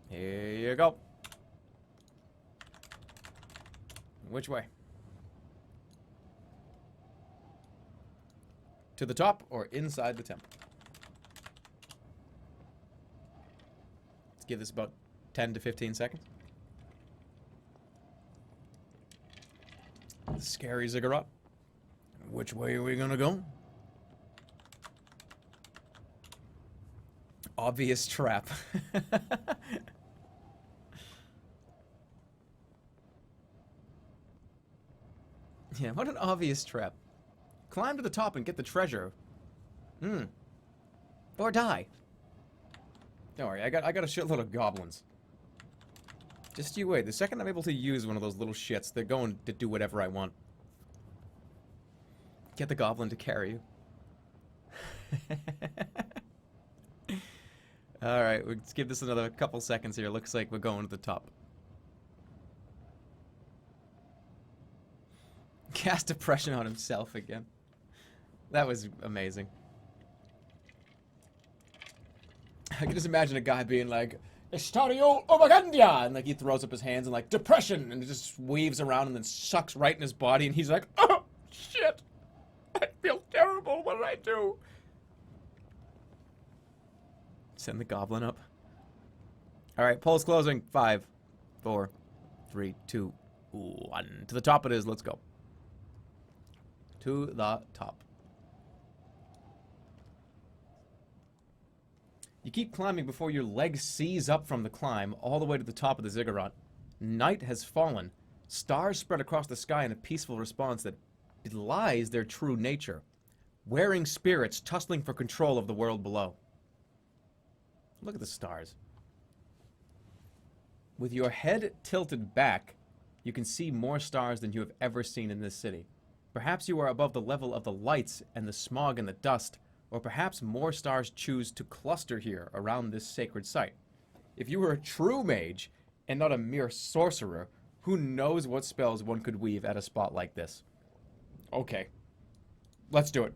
Here you go. Which way? To the top or inside the temple? Let's give this about 10 to 15 seconds. The scary ziggurat. Which way are we gonna go? Obvious trap. Yeah, what an obvious trap. Climb to the top and get the treasure. Or die. Don't worry, I got a shitload of goblins. Just you wait. The second I'm able to use one of those little shits, they're going to do whatever I want. Get the goblin to carry you. Alright, let's give this another couple seconds here. Looks like we're going to the top. Cast depression on himself again. That was amazing. I can just imagine a guy being like, Estadio Obagandia! And like he throws up his hands and like, depression! And it just weaves around and then sucks right in his body and he's like, oh, shit! I feel terrible, what did I do? Send the goblin up. Alright, polls closing. 5, 4, 3, 2, 1. To the top it is, let's go. To the top. You keep climbing before your legs seize up from the climb, all the way to the top of the ziggurat. Night has fallen. Stars spread across the sky in a peaceful response that belies their true nature. Wearing spirits tussling for control of the world below. Look at the stars. With your head tilted back, you can see more stars than you have ever seen in this city. Perhaps you are above the level of the lights and the smog and the dust, or perhaps more stars choose to cluster here around this sacred site. If you were a true mage, and not a mere sorcerer, who knows what spells one could weave at a spot like this? Okay. Let's do it.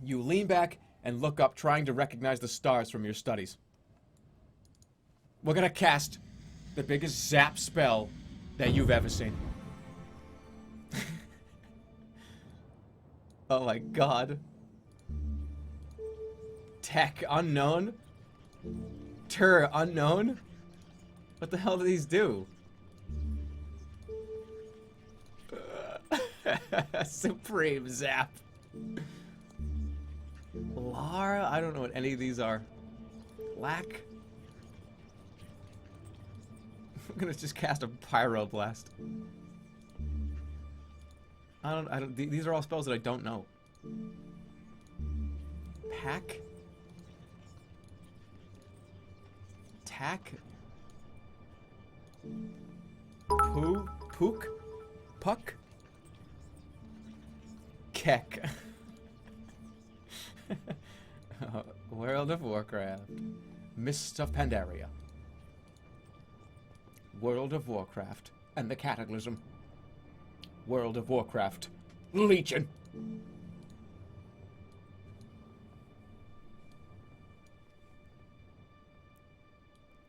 You lean back and look up, trying to recognize the stars from your studies. We're gonna cast the biggest zap spell that you've ever seen. Oh my god. Tech unknown? Tur unknown? What the hell do these do? Supreme zap. Lara? I don't know what any of these are. Lack? I'm gonna just cast a pyroblast. These are all spells that I don't know. Pack? Tack? Poo? Pook? Puck? Keck. World of Warcraft. Mists of Pandaria. World of Warcraft and the Cataclysm. World of Warcraft. Legion.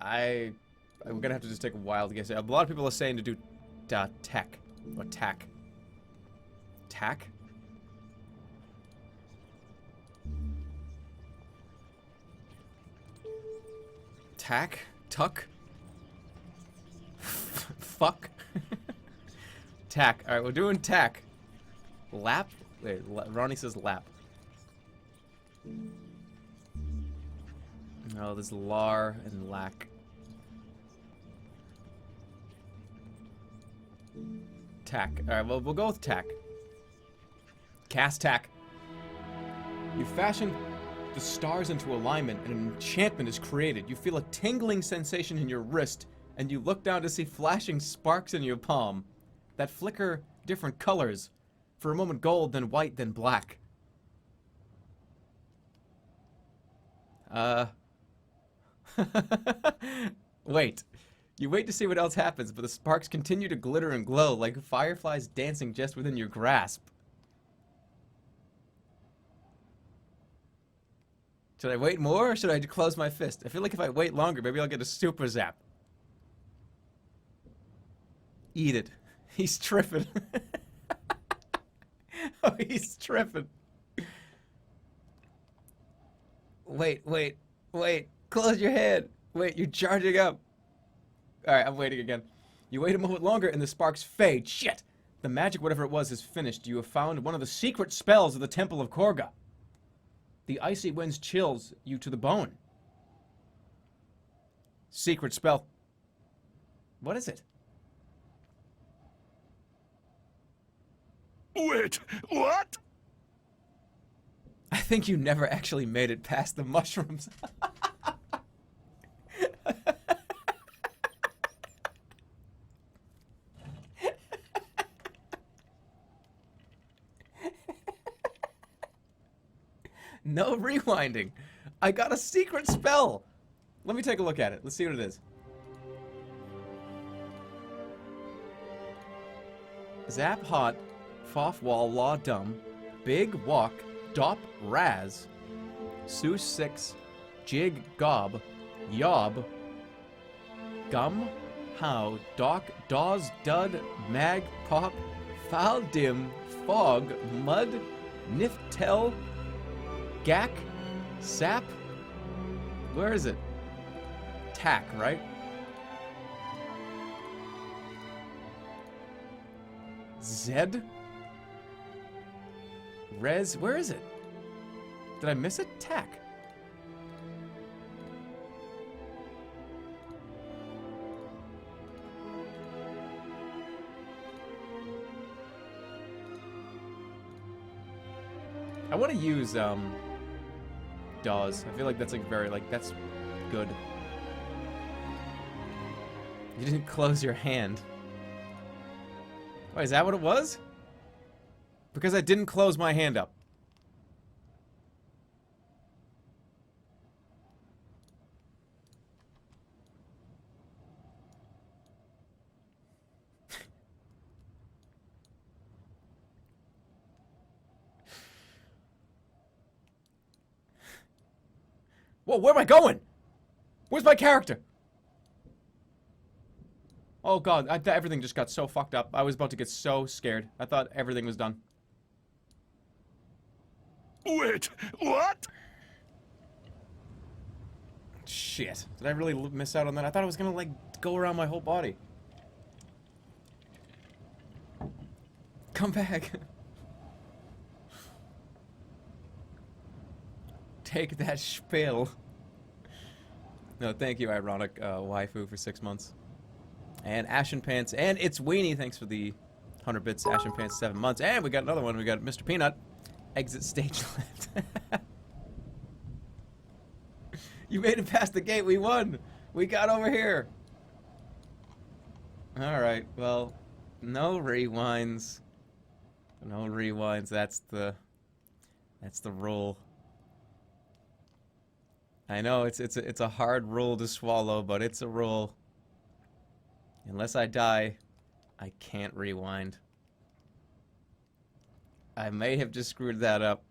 I'm gonna have to just take a while to get it. A lot of people are saying to do tech or tack. Tack? Tack? Tuck? Fuck? Tack. Alright, we're doing tack. Lap? Wait, Ronnie says lap. No, there's lar and lack. Tack. Alright, well, we'll go with tack. Cast tack. You fashion the stars into alignment and an enchantment is created. You feel a tingling sensation in your wrist and you look down to see flashing sparks in your palm that flicker different colors. For a moment gold, then white, then black. Wait. You wait to see what else happens, but the sparks continue to glitter and glow like fireflies dancing just within your grasp. Should I wait more, or should I close my fist? I feel like if I wait longer, maybe I'll get a super zap. Eat it. He's tripping. Oh, he's tripping. Wait. Close your head. Wait, you're charging up. Alright, I'm waiting again. You wait a moment longer and the sparks fade. Shit! The magic, whatever it was, is finished. You have found one of the secret spells of the Temple of Korga. The icy winds chills you to the bone. Secret spell. What is it? Wait, what? I think you never actually made it past the mushrooms. No rewinding. I got a secret spell. Let me take a look at it. Let's see what it is. Zap hot, foff wall law dumb, Big Walk, Dop Raz, Sue 6, Jig Gob, Yob, Gum, How, Doc, Dawes, Dud, Mag, Pop, Foul Dim, Fog, Mud, Niftel, Gack, Sap. Where is it? Tack, right? Zed? Rez? Where is it? Did I miss it? Tack. I want to use, Dawes. I feel like that's like very, like, that's good. You didn't close your hand. Wait, is that what it was? Because I didn't close my hand up. Whoa, where am I going? Where's my character? Oh god, everything just got so fucked up. I was about to get so scared. I thought everything was done. Wait, what? Shit. Did I really miss out on that? I thought I was gonna, like, go around my whole body. Come back. Take that spill. No, thank you, ironic waifu, for 6 months. And Ashen Pants, and It's Weenie, thanks for the 100 bits. Ashen Pants, 7 months. And we got another one. We got Mr. Peanut. Exit stage left. You made it past the gate. We won. We got over here. Alright, well, no rewinds. No rewinds. That's the rule. I know it's a hard rule to swallow, but it's a rule. Unless I die, I can't rewind. I may have just screwed that up.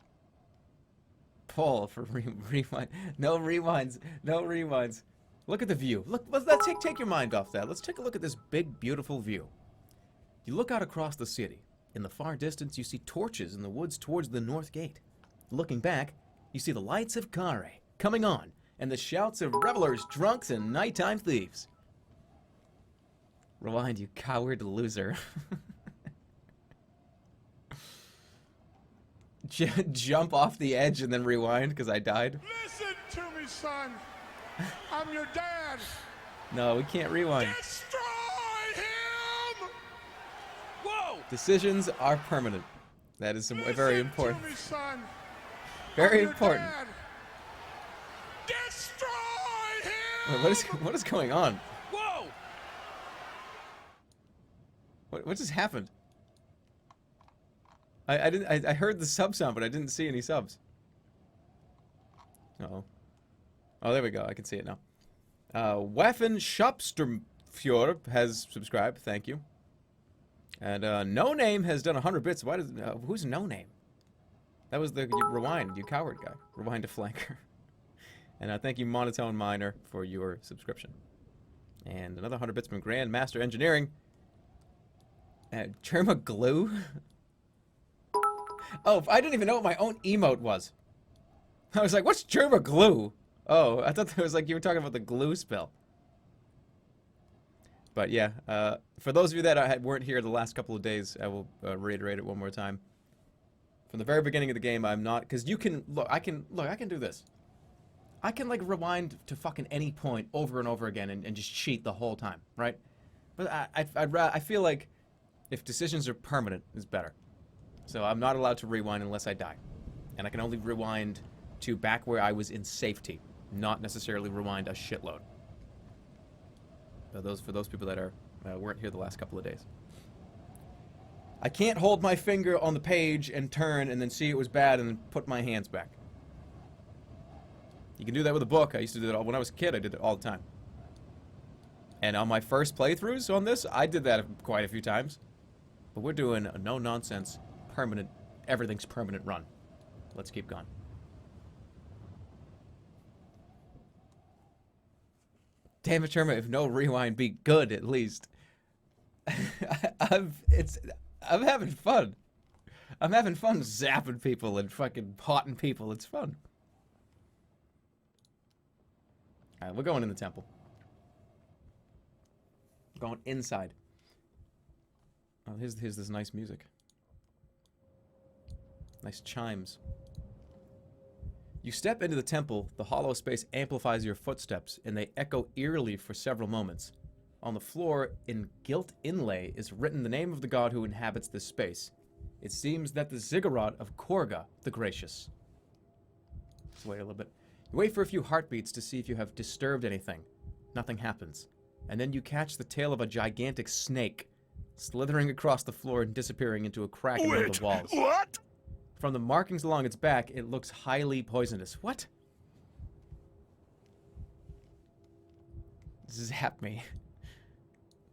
Pull for rewind. No rewinds. No rewinds. Look at the view. Look, let's take your mind off that. Let's take a look at this big, beautiful view. You look out across the city. In the far distance, you see torches in the woods towards the north gate. Looking back, you see the lights of Khare coming on, and the shouts of revelers, drunks, and nighttime thieves. Rewind, you coward loser. Jump off the edge and then rewind because I died. Listen to me, son. I'm your dad. No, we can't rewind. Destroy him! Whoa! Decisions are permanent. That is very important. To me, son. Very I'm your important. dad. Destroy him! Wait, what is going on? Whoa! What just happened? I heard the sub sound, but I didn't see any subs. Uh-oh. Oh, there we go. I can see it now. Waffen Shopsturmfjord has subscribed. Thank you. And No Name has done 100 bits. Why does who's No Name? That was the rewind, you coward guy. Rewind to flanker. And thank you, Monotone Miner, for your subscription. And another 100 bits from Grandmaster Engineering. Jerma Glue. Oh, I didn't even know what my own emote was. I was like, what's Jerma Glue? Oh, I thought that was like you were talking about the glue spell. But yeah, for those of you that weren't here the last couple of days, I will reiterate it one more time. From the very beginning of the game, I'm not, because you can, I can do this. I can, like, rewind to fucking any point over and over again and just cheat the whole time, right? But I feel like if decisions are permanent, is better. So I'm not allowed to rewind unless I die. And I can only rewind to back where I was in safety, not necessarily rewind a shitload. For those people that weren't here the last couple of days. I can't hold my finger on the page and turn and then see it was bad and then put my hands back. You can do that with a book. I used to do that when I was a kid. I did it all the time. And on my first playthroughs on this, I did that quite a few times. But we're doing a no-nonsense, permanent everything's permanent run. Let's keep going. Damn it, Jerma, if no rewind, be good at least. I'm having fun. I'm having fun zapping people and fucking potting people. It's fun. Alright, we're going in the temple. Going inside. Oh, here's this nice music. Nice chimes. You step into the temple, the hollow space amplifies your footsteps, and they echo eerily for several moments. On the floor, in gilt inlay, is written the name of the god who inhabits this space. It seems that the ziggurat of Korga, the Gracious. Let's wait a little bit. You wait for a few heartbeats to see if you have disturbed anything. Nothing happens. And then you catch the tail of a gigantic snake, slithering across the floor and disappearing into a crack in one of the walls. What? From the markings along its back, it looks highly poisonous. What? Zap me.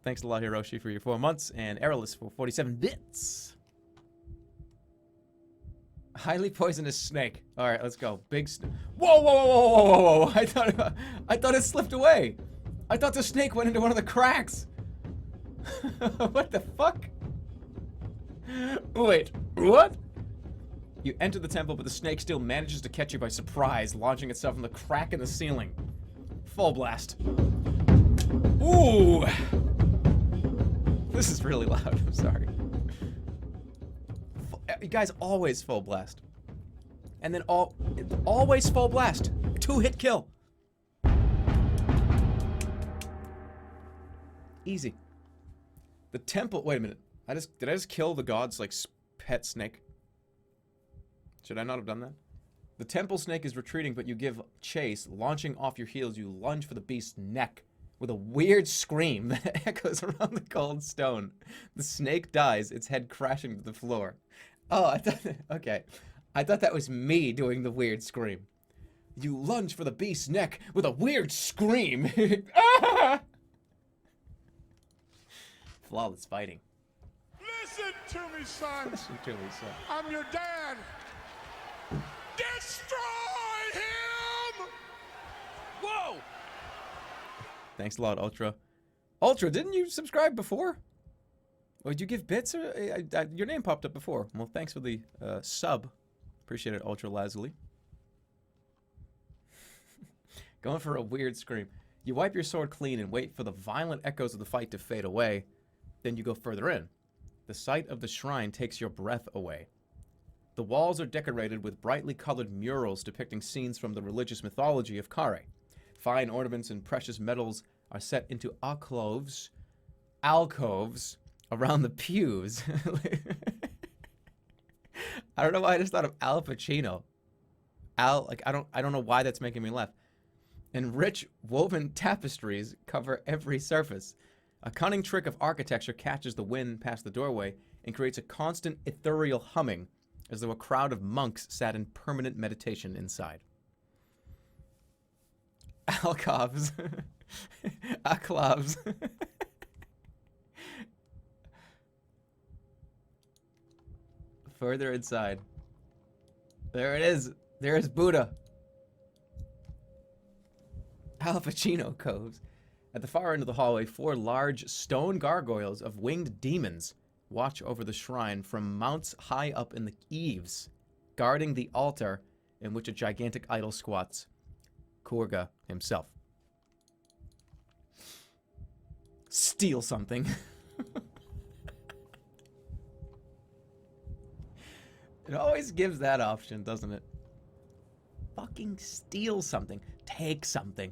Thanks a lot, Hiroshi, for your 4 months, and Errolus for 47 bits. Highly poisonous snake. All right, let's go. Big snake. Whoa, whoa, whoa, whoa, whoa, whoa, whoa! I thought it slipped away. I thought the snake went into one of the cracks. What the fuck? Wait, what? You enter the temple, but the snake still manages to catch you by surprise, launching itself from the crack in the ceiling. Full blast. Ooh! This is really loud, I'm sorry. You guys always full blast. And then always full blast. 2-hit kill. Easy. The temple, wait a minute. Did I just kill the god's, like, pet snake? Should I not have done that? The temple snake is retreating, but you give chase. Launching off your heels, you lunge for the beast's neck with a weird scream that echoes around the cold stone. The snake dies, its head crashing to the floor. Oh, I thought, okay. I thought that was me doing the weird scream. You lunge for the beast's neck with a weird scream. Ah! Flawless fighting. Listen to me, son. Listen to me, son. I'm your dad. Destroy him! Whoa! Thanks a lot, Ultra. Ultra, didn't you subscribe before? Or did you give bits? Or, your name popped up before. Well, thanks for the sub. Appreciate it, Ultra Lazuli. Going for a weird scream. You wipe your sword clean and wait for the violent echoes of the fight to fade away. Then you go further in. The sight of the shrine takes your breath away. The walls are decorated with brightly colored murals depicting scenes from the religious mythology of Khare. Fine ornaments and precious metals are set into alcoves around the pews. I don't know why I just thought of Al Pacino. I don't know why that's making me laugh. And rich woven tapestries cover every surface. A cunning trick of architecture catches the wind past the doorway and creates a constant ethereal humming, as though a crowd of monks sat in permanent meditation inside. Alcoves. Alcoves. Further inside. There it is. There is Buddha. Al Pacino coves. At the far end of the hallway, 4 large stone gargoyles of winged demons watch over the shrine from mounts high up in the eaves, guarding the altar in which a gigantic idol squats. Korga himself. Steal something. It always gives that option, doesn't it? Fucking steal something. Take something.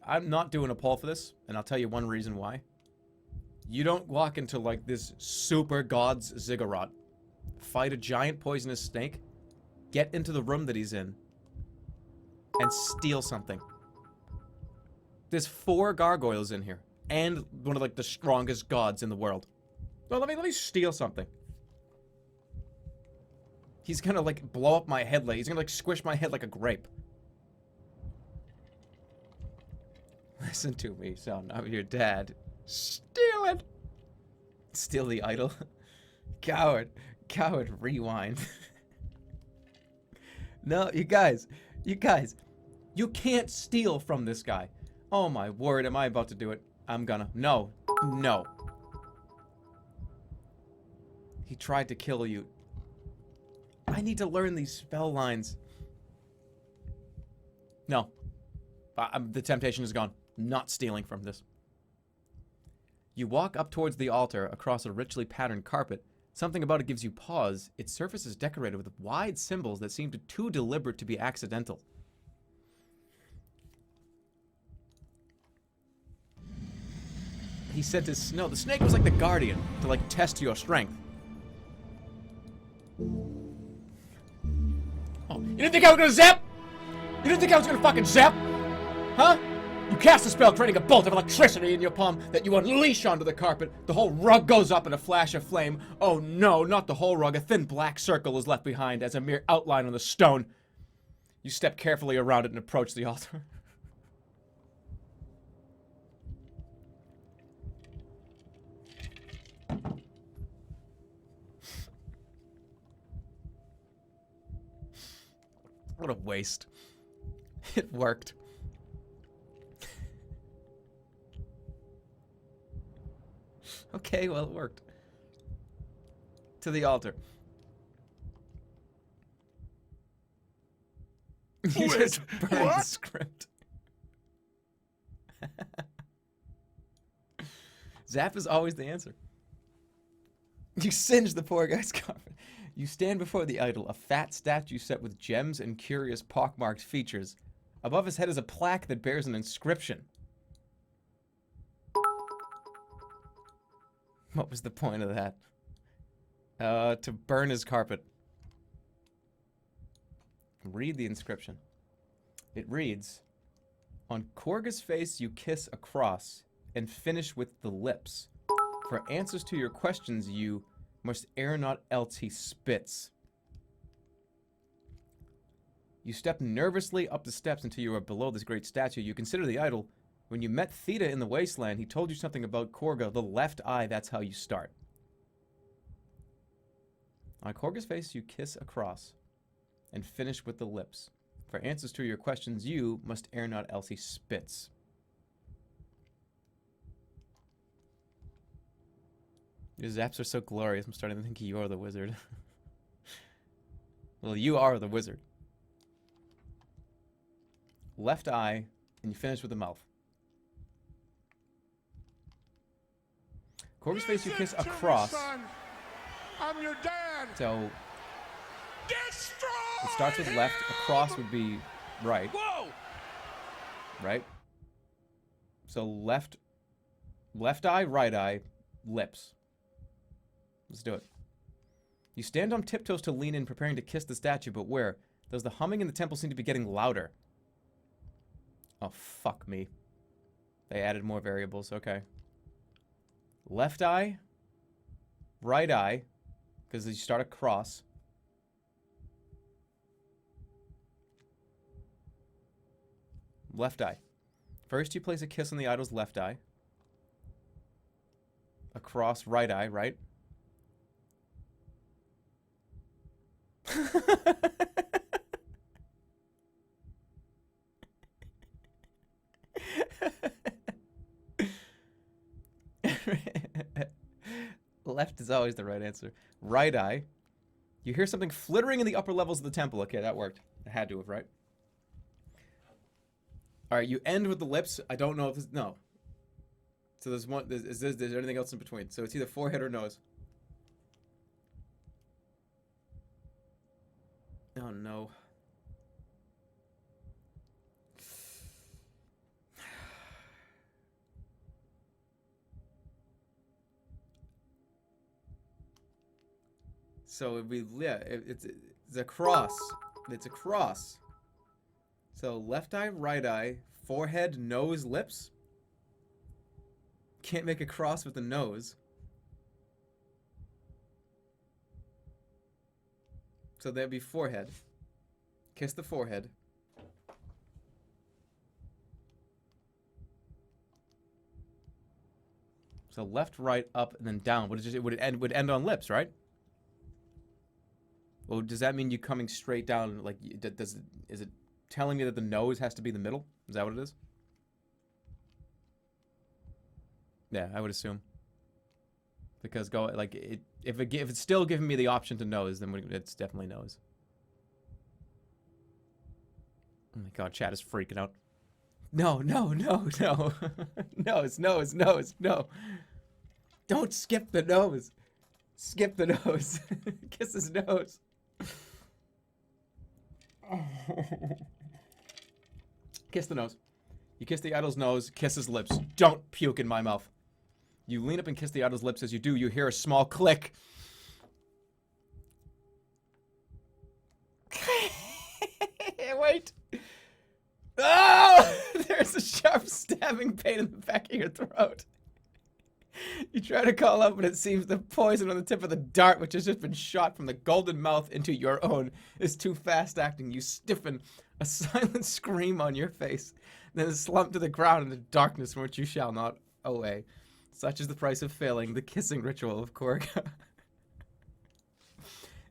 I'm not doing a poll for this, and I'll tell you one reason why. You don't walk into, like, this super god's ziggurat, fight a giant poisonous snake, get into the room that he's in, and steal something. There's 4 gargoyles in here, and one of, like, the strongest gods in the world. Well, let me steal something. He's gonna, like, blow up my head, like, he's gonna, like, squish my head like a grape. Listen to me, son. I'm your dad. Steal it! Steal the idol. Coward. Coward, rewind. No, you guys. You can't steal from this guy. Oh my word, am I about to do it? I'm gonna. No. No. He tried to kill you. I need to learn these spell lines. No. The temptation is gone. Not stealing from this. You walk up towards the altar across a richly patterned carpet. Something about it gives you pause. Its surface is decorated with wide symbols that seem too deliberate to be accidental. He said to no, the snake was like the guardian to like test your strength. Oh, you didn't think I was gonna zap? You didn't think I was gonna fucking zap? Huh? You cast a spell creating a bolt of electricity in your palm that you unleash onto the carpet. The whole rug goes up in a flash of flame. Oh no, not the whole rug. A thin black circle is left behind as a mere outline on the stone. You step carefully around it and approach the altar. What a waste. It worked. Okay, well, it worked. To the altar. You just burned the script. Zap is always the answer. You singe the poor guy's carpet. You stand before the idol, a fat statue set with gems and curious pockmarked features. Above his head is a plaque that bears an inscription. What was the point of that? To burn his carpet. Read the inscription. It reads, on Korga's face you kiss a cross and finish with the lips. For answers to your questions you must err not else he spits. You step nervously up the steps until you are below this great statue. You consider the idol. When you met Theta in the wasteland, he told you something about Korga, the left eye. That's how you start. On Korga's face, you kiss a cross and finish with the lips. For answers to your questions, you must err not else he spits. Your zaps are so glorious, I'm starting to think you are the wizard. Well, you are the wizard. Left eye, and you finish with the mouth. Korga's face, you kiss a cross. I'm your dad. So Destroy it starts with left. A cross would be right. Whoa! Right? So left eye, right eye, lips. Let's do it. You stand on tiptoes to lean in, preparing to kiss the statue, but where? Does the humming in the temple seem to be getting louder? Oh, fuck me. They added more variables, okay. Left eye, right eye, because you start a cross. Left eye. First you place a kiss on the idol's left eye. A cross, right eye, right? Left is always the right answer. Right eye. You hear something flittering in the upper levels of the temple. Okay, that worked. It had to have, right? Alright, you end with the lips. I don't know if this... No. So there's one... There's anything else in between. So it's either forehead or nose. Oh, no. So it'd be, yeah, it's a cross. It's a cross. So left eye, right eye, forehead, nose, lips. Can't make a cross with the nose. So that'd be forehead. Kiss the forehead. So left, right, up, and then down. Would end on lips, right? Well, does that mean you coming straight down? Like, is it telling me that the nose has to be the middle? Is that what it is? Yeah, I would assume. Because if it's still giving me the option to nose, then it's definitely nose. Oh my god, chat is freaking out. No, no, no, no. Nose, nose, nose, no. Don't skip the nose. Skip the nose. Kiss his nose. Kiss the nose. You kiss the idol's nose, kiss his lips. Don't puke in my mouth. You lean up and kiss the idol's lips. As you do, you hear a small click. Wait. Oh! There's a sharp stabbing pain in the back of your throat. You try to call out, but it seems the poison on the tip of the dart, which has just been shot from the golden mouth into your own, is too fast acting. You stiffen, a silent scream on your face, then slump to the ground in the darkness from which you shall not away. Such is the price of failing the kissing ritual of Korga.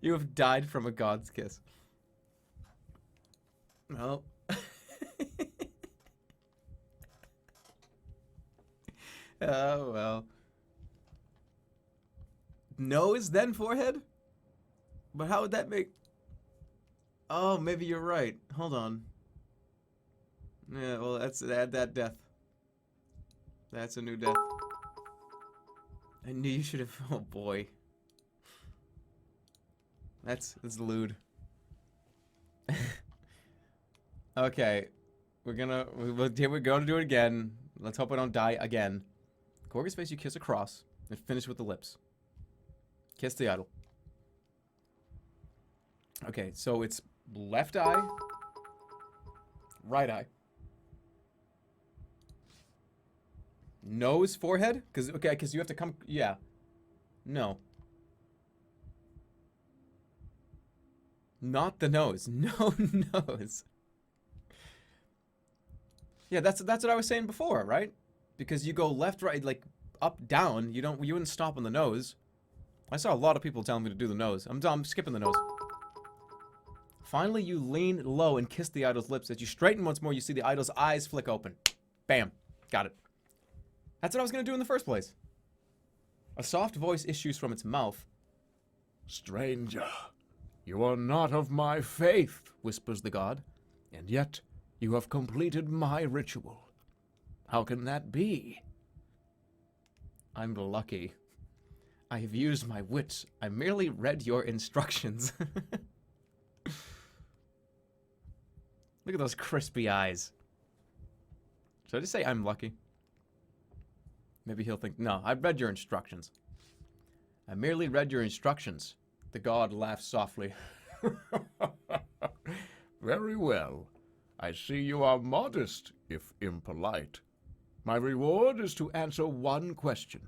You have died from a god's kiss. Well. Oh, well. Nose, then forehead? But how would that make... Oh, maybe you're right. Hold on. Yeah, well, add that death. That's a new death. I knew you should have... Oh, boy. That's lewd. Okay. We're gonna do it again. Let's hope I don't die again. Korga's face you kiss across, and finish with the lips. Kiss the idol. Okay, so it's left eye, right eye. Nose, forehead? Because you have to come... Yeah. No. Not the nose. No nose. Yeah, that's what I was saying before, right? Because you go left, right, like up, down. You wouldn't stop on the nose. I saw a lot of people telling me to do the nose. I'm skipping the nose. Finally, you lean low and kiss the idol's lips. As you straighten once more, you see the idol's eyes flick open. Bam. Got it. That's what I was going to do in the first place. A soft voice issues from its mouth. Stranger, you are not of my faith, Whispers the god. and yet you have completed my ritual. How can that be? I'm lucky. I have used my wits. I merely read your instructions. Look at those crispy eyes. Should I just say I'm lucky? Maybe he'll think, no, I read your instructions. I merely read your instructions. The god laughs softly. Very well. I see you are modest, if impolite. My reward is to answer one question.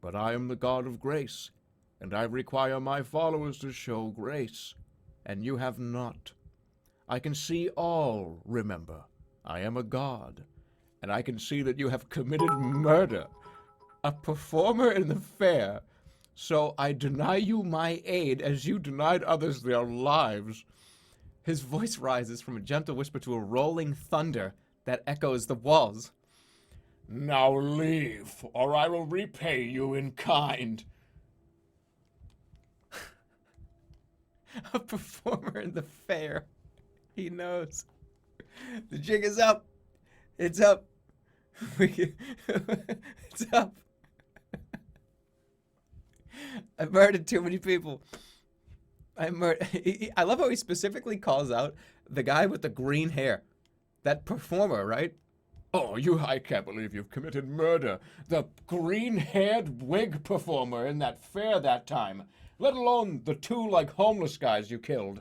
But I am the god of grace, and I require my followers to show grace, and you have not. I can see all, remember. I am a god, and I can see that you have committed murder, a performer in the fair. So I deny you my aid as you denied others their lives. His voice rises from a gentle whisper to a rolling thunder that echoes the walls. Now leave, or I will repay you in kind. A performer in the fair. He knows. The jig is up. It's up. It's up. I murdered too many people. I love how he specifically calls out the guy with the green hair. That performer, right? Oh, I can't believe you've committed murder. The green-haired wig performer in that fair that time. Let alone the two, homeless guys you killed.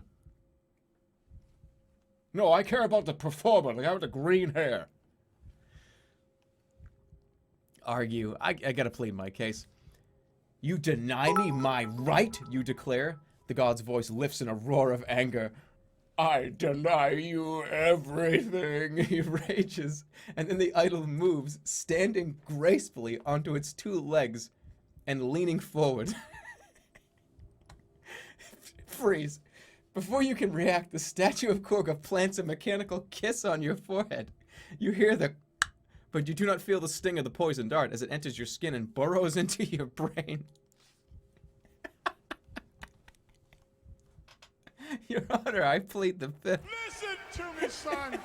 No, I care about the performer, the guy with the green hair. Argue. I gotta plead my case. You deny me my right, you declare? The god's voice lifts in a roar of anger. I deny you everything. He rages, and then the idol moves, standing gracefully onto its two legs and leaning forward. Freeze. Before you can react, the statue of Korga plants a mechanical kiss on your forehead. You hear the but you do not feel the sting of the poison dart as it enters your skin and burrows into your brain. Your Honor, I plead the fifth. Listen to me, son.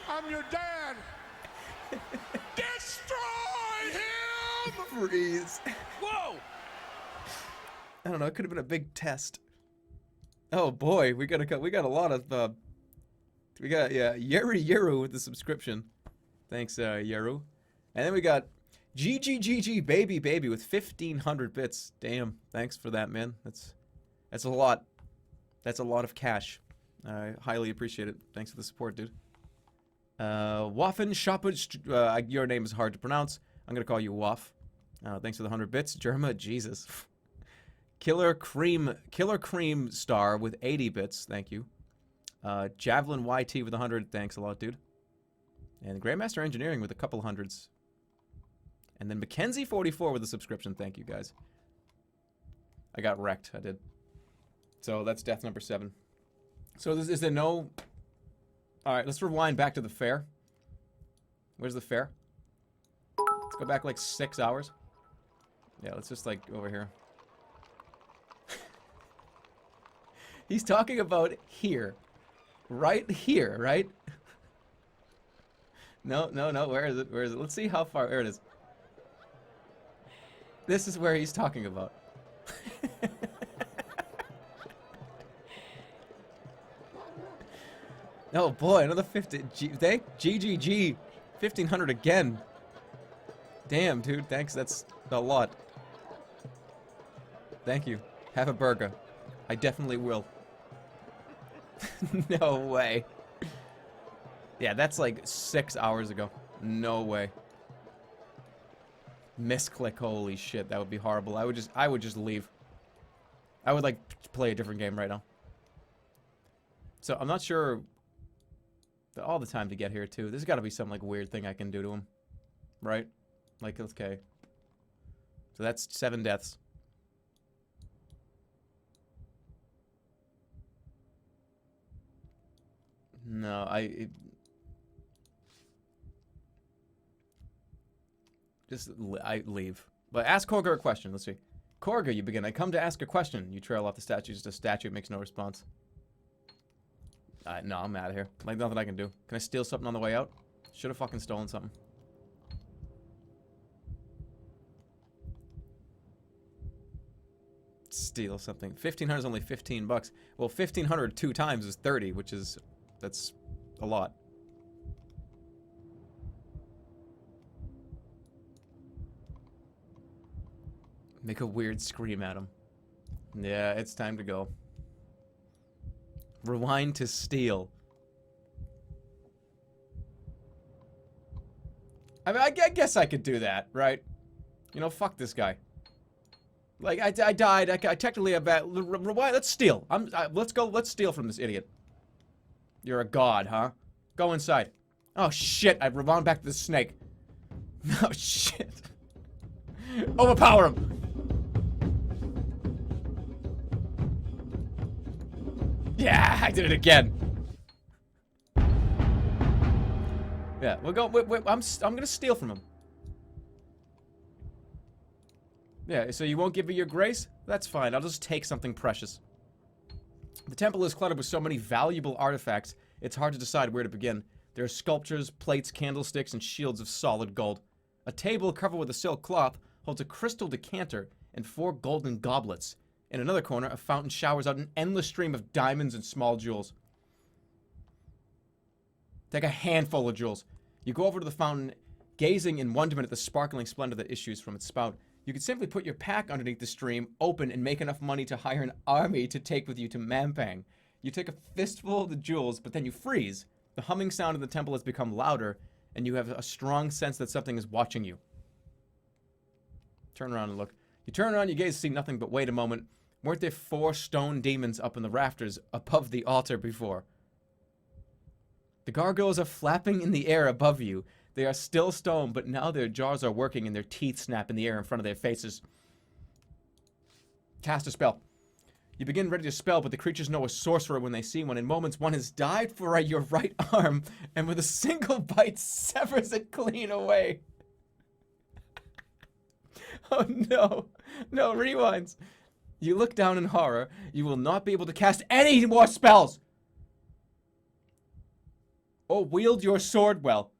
I'm your dad. Destroy him! Freeze. Whoa! I don't know, it could have been a big test. Oh boy, we got a lot of we got Yeru with the subscription. Thanks, Yeru. And then we got GGGG baby with 1,500 bits. Damn, thanks for that, man. That's a lot. That's a lot of cash. I highly appreciate it. Thanks for the support, dude. Waffen Shopper, your name is hard to pronounce. I'm gonna call you Waff. Thanks for the 100 bits. Jerma, Jesus. Killer Cream Star with 80 bits. Thank you. Javelin YT with 100. Thanks a lot, dude. And Grandmaster Engineering with a couple hundreds. And then Mackenzie44 with a subscription. Thank you, guys. I got wrecked. I did. So that's death number 7. So is there no... Alright, let's rewind back to the fair. Where's the fair? Let's go back like 6 hours. Yeah, let's just like over here. He's talking about here. Right here, right? No. Where is it? Let's see how far. There it is. This is where he's talking about. Oh boy, another 50. Thank GGG. 1,500 again. Damn, dude. Thanks. That's a lot. Thank you. Have a burger. I definitely will. No way. Yeah, that's like 6 hours ago. No way. Misclick, holy shit, that would be horrible. I would just leave. I would like play a different game right now. So I'm not sure all the time to get here too. There's got to be some like weird thing I can do to him, right? Like, okay. So that's 7 deaths. No, I leave. But ask Korga a question. Let's see. Korga, you begin. I come to ask a question. You trail off the statue. Just a statue makes no response. No, I'm out of here. Like, nothing I can do. Can I steal something on the way out? Should have fucking stolen something. Steal something. 1,500 is only 15 bucks. Well, 1,500 2 times is 30, which is... That's a lot. Make a weird scream at him. Yeah, it's time to go. Rewind to steal. I mean, I guess I could do that, right? You know, fuck this guy. Like, I died. I technically have bad. Rewind. Let's steal. Let's go. Let's steal from this idiot. You're a god, huh? Go inside. Oh shit! I rewound back to the snake. Oh shit! Overpower him. Yeah, I did it again. Yeah, we'll go. Wait, I'm gonna steal from him. Yeah, so you won't give me your grace? That's fine. I'll just take something precious. The temple is cluttered with so many valuable artifacts, it's hard to decide where to begin. There are sculptures, plates, candlesticks, and shields of solid gold. A table covered with a silk cloth holds a crystal decanter and 4 golden goblets. In another corner, a fountain showers out an endless stream of diamonds and small jewels. Take a handful of jewels. You go over to the fountain, gazing in wonderment at the sparkling splendor that issues from its spout. You could simply put your pack underneath the stream, open, and make enough money to hire an army to take with you to Mampang. You take a fistful of the jewels, but then you freeze. The humming sound in the temple has become louder, and you have a strong sense that something is watching you. Turn around and look. You turn around, you gaze, see nothing, but wait a moment. Weren't there 4 stone demons up in the rafters above the altar before? The gargoyles are flapping in the air above you. They are still stone, but now their jaws are working and their teeth snap in the air in front of their faces. Cast a spell. You begin ready to spell, but the creatures know a sorcerer when they see one. In moments, one has died for your right arm, and with a single bite severs it clean away. Oh no. No, rewinds. You look down in horror. You will not be able to cast any more spells! Or wield your sword well.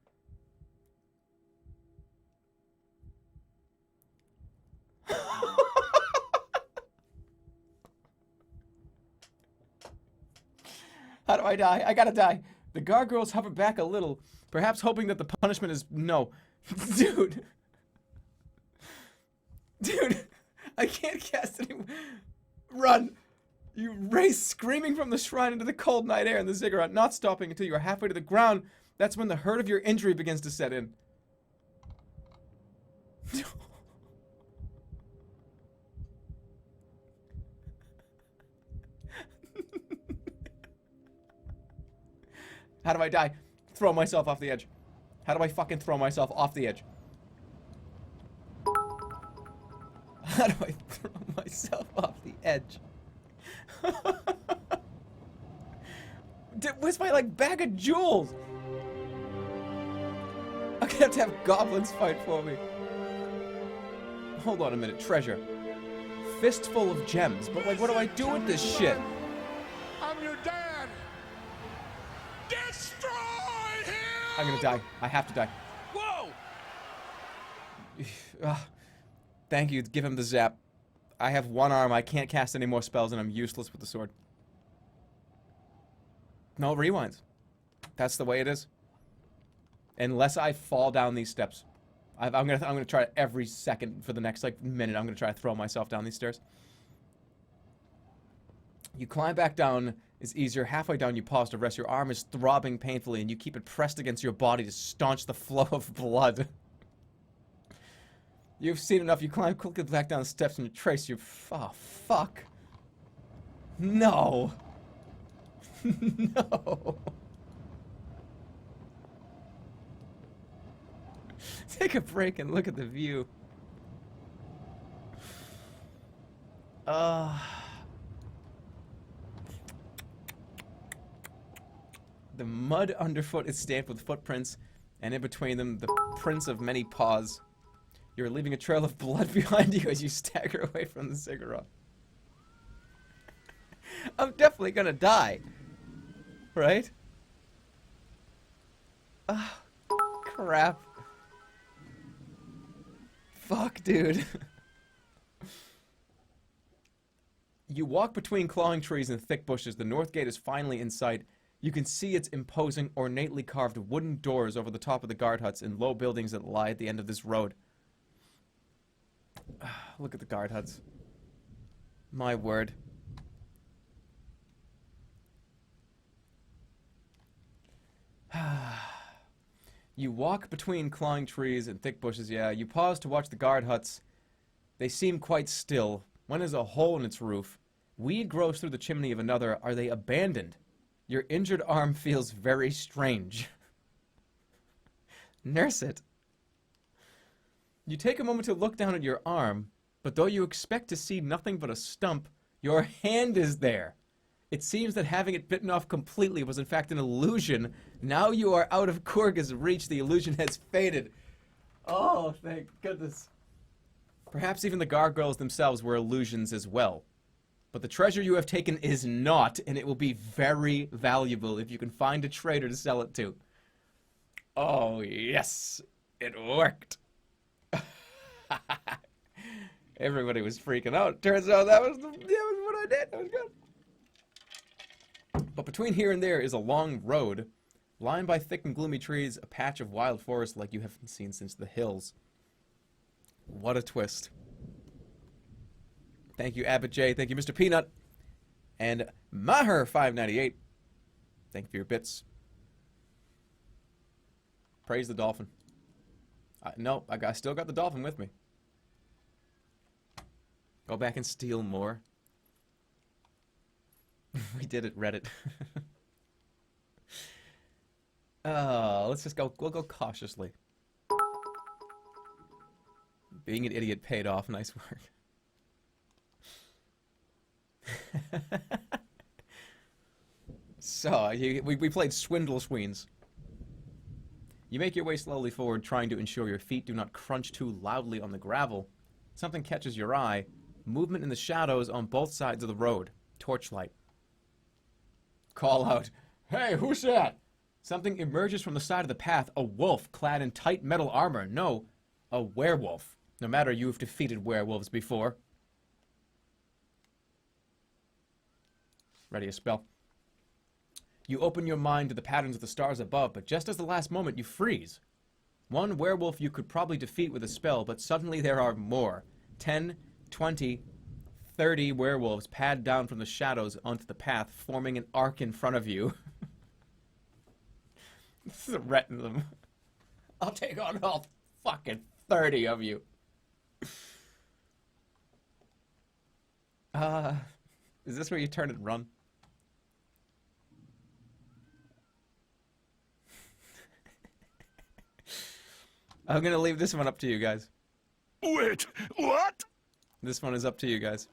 How do I die? I gotta die. The gargoyles hover back a little, perhaps hoping that the punishment is no. Dude. Dude. I can't cast any. Run. You race screaming from the shrine into the cold night air in the ziggurat, not stopping until you are halfway to the ground. That's when the hurt of your injury begins to set in. How do I die? Throw myself off the edge. How do I fucking throw myself off the edge? How do I throw myself off the edge? Where's my, like, bag of jewels? I'm gonna have to have goblins fight for me. Hold on a minute. Treasure. Fistful of gems. But, like, what do I do with this shit? I'm your dad. Destroy him! I'm gonna die. I have to die. Whoa! Thank you. Give him the zap. I have one arm. I can't cast any more spells, and I'm useless with the sword. No rewinds. That's the way it is. Unless I fall down these steps, I'm gonna try every second for the next like minute. I'm gonna try to throw myself down these stairs. You climb back down. It's easier. Halfway down, you pause to rest. Your arm is throbbing painfully, and you keep it pressed against your body to staunch the flow of blood. You've seen enough. You climb quickly back down the steps and you trace your... Oh, fuck. No. No. Take a break and look at the view. The mud underfoot is stamped with footprints, and in between them, the prints of many paws. You're leaving a trail of blood behind you as you stagger away from the ziggurat. I'm definitely gonna die. Right? Ah, crap. Fuck, dude. You walk between clawing trees and thick bushes. The north gate is finally in sight. You can see its imposing, ornately carved wooden doors over the top of the guard huts and low buildings that lie at the end of this road. Look at the guard huts. My word. You walk between clawing trees and thick bushes, yeah. You pause to watch the guard huts. They seem quite still. One has a hole in its roof. Weed grows through the chimney of another. Are they abandoned? Your injured arm feels very strange. Nurse it. You take a moment to look down at your arm, but though you expect to see nothing but a stump, your hand is there. It seems that having it bitten off completely was in fact an illusion. Now you are out of Korga's reach. The illusion has faded. Oh, thank goodness. Perhaps even the gargoyles themselves were illusions as well. But the treasure you have taken is not, and it will be very valuable if you can find a trader to sell it to. Oh, yes. It worked. Everybody was freaking out. Turns out that was what I did. That was good. But between here and there is a long road, lined by thick and gloomy trees, a patch of wild forest like you haven't seen since the hills. What a twist. Thank you, Abbott J. Thank you, Mr. Peanut. And Maher598. Thank you for your bits. Praise the dolphin. No, I still got the dolphin with me. Go back and steal more. We did it, Reddit. Let's just go. We'll go cautiously. Being an idiot paid off. Nice work. So, we played Swindle Sweens. You make your way slowly forward, trying to ensure your feet do not crunch too loudly on the gravel. Something catches your eye. Movement in the shadows on both sides of the road. Torchlight. Call out. Hey, who's that? Something emerges from the side of the path. A wolf clad in tight metal armor. No, a werewolf. No matter you've defeated werewolves before. Ready a spell. You open your mind to the patterns of the stars above, but just as the last moment, you freeze. One werewolf you could probably defeat with a spell, but suddenly there are more. 10, 20, 30 werewolves pad down from the shadows onto the path, forming an arc in front of you. Threaten them. I'll take on all fucking 30 of you. Is this where you turn and run? I'm gonna leave this one up to you guys. Wait, what? This one is up to you guys.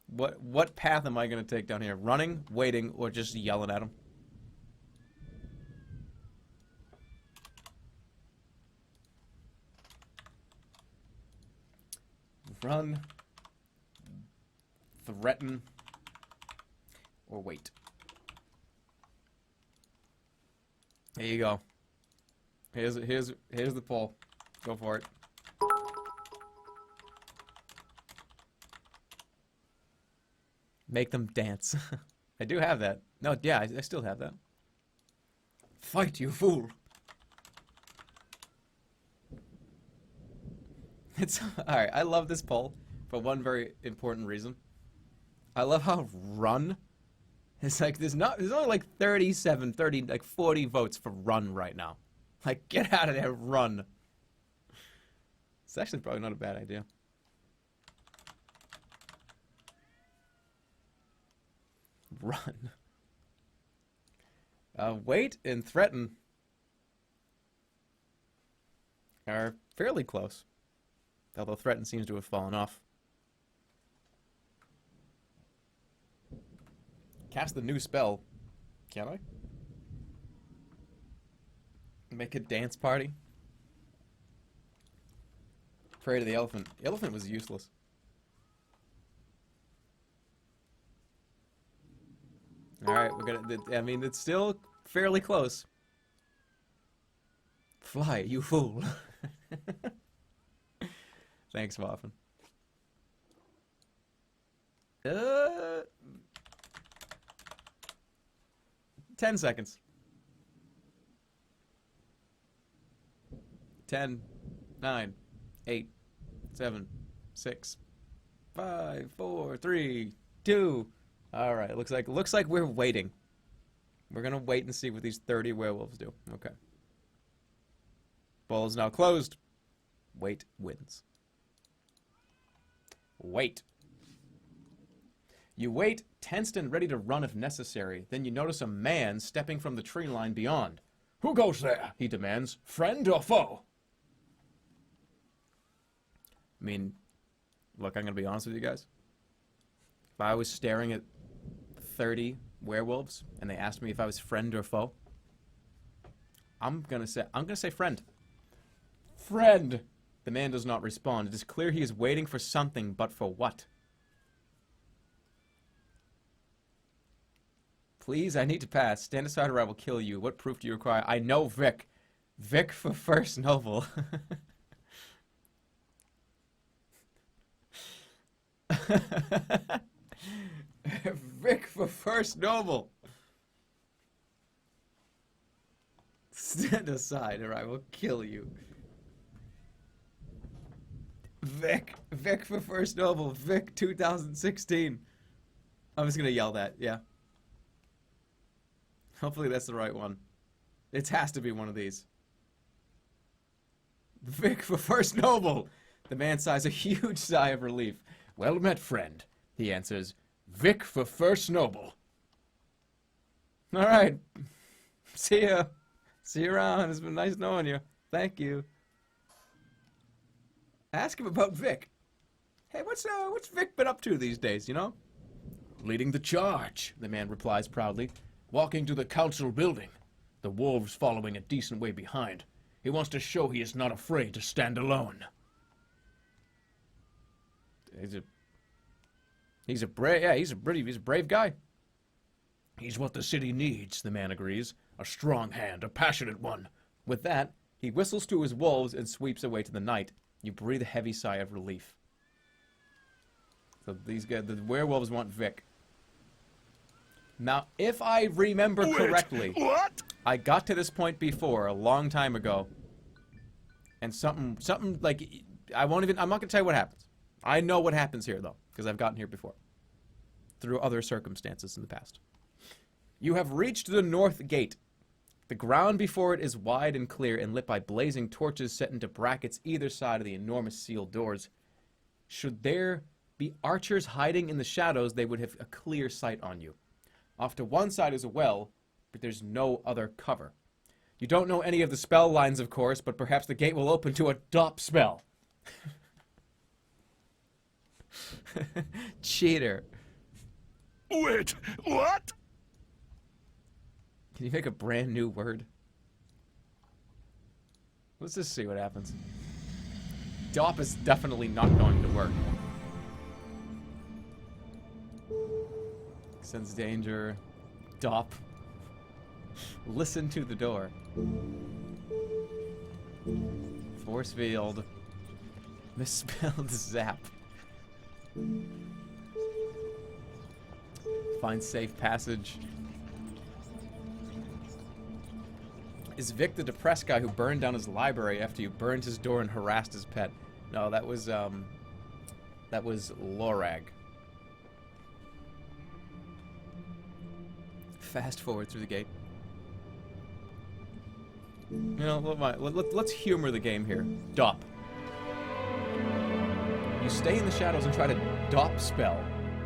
What path am I gonna take down here? Running, waiting, or just yelling at them? Run, threaten, or wait. There you go. Here's the poll. Go for it. Make them dance. I do have that. No, yeah, I still have that. Fight, you fool. It's alright. I love this poll for one very important reason. I love how run. It's like there's only like 37, 30, like 40 votes for run right now. Like, get out of there, run. It's actually probably not a bad idea. Run. Wait and threaten are fairly close. Although threaten seems to have fallen off. Cast the new spell. Can I? Make a dance party. Pray to the elephant. The elephant was useless. Alright, we're gonna... I mean, it's still fairly close. Fly, you fool. Thanks, Muffin. 10 seconds. 10, 9, 8, 7, 6, 5, 4, 3, 2. All right, looks like we're waiting. We're gonna wait and see what these 30 werewolves do. Okay. Ball is now closed. Wait wins. Wait. You wait, tensed and ready to run if necessary. Then you notice a man stepping from the tree line beyond. Who goes there? He demands. Friend or foe? I mean, look, I'm going to be honest with you guys. If I was staring at 30 werewolves and they asked me if I was friend or foe, I'm going to say friend. Friend! The man does not respond. It is clear he is waiting for something, but for what? Please, I need to pass. Stand aside or I will kill you. What proof do you require? I know Vic. Vic for first noble. Vic for first noble. Stand aside or I will kill you. Vic for first noble. Vic 2016. I'm just gonna yell that, yeah. Hopefully that's the right one. It has to be one of these. Vic for first noble. The man sighs a huge sigh of relief. Well met, friend. He answers, Vic for first noble. All right. See ya. See you around. It's been nice knowing you. Thank you. Ask him about Vic. Hey, what's Vic been up to these days, you know? Leading the charge, the man replies proudly. Walking to the council building. The wolves following a decent way behind. He wants to show he is not afraid to stand alone. He's a brave guy. He's what the city needs, the man agrees. A strong hand, a passionate one. With that, he whistles to his wolves and sweeps away to the night. You breathe a heavy sigh of relief. So these guys, the werewolves want Vic. Now, if I remember correctly, What? I got to this point before, a long time ago, and something like, I'm not going to tell you what happens. I know what happens here, though, because I've gotten here before, through other circumstances in the past. You have reached the north gate. The ground before it is wide and clear and lit by blazing torches set into brackets either side of the enormous sealed doors. Should there be archers hiding in the shadows, they would have a clear sight on you. Off to one side is a well, but there's no other cover. You don't know any of the spell lines, of course, but perhaps the gate will open to a DOP spell. Cheater. Wait, what? Can you make a brand new word? Let's just see what happens. DOP is definitely not going to work. Sense danger. DOP. Listen to the door. Force field. Misspelled zap. Find safe passage. Is Vic the depressed guy who burned down his library after you burned his door and harassed his pet? No, that was Lorag. Fast forward through the gate. You know, let's humor the game here. DOP. You stay in the shadows and try to DOP spell.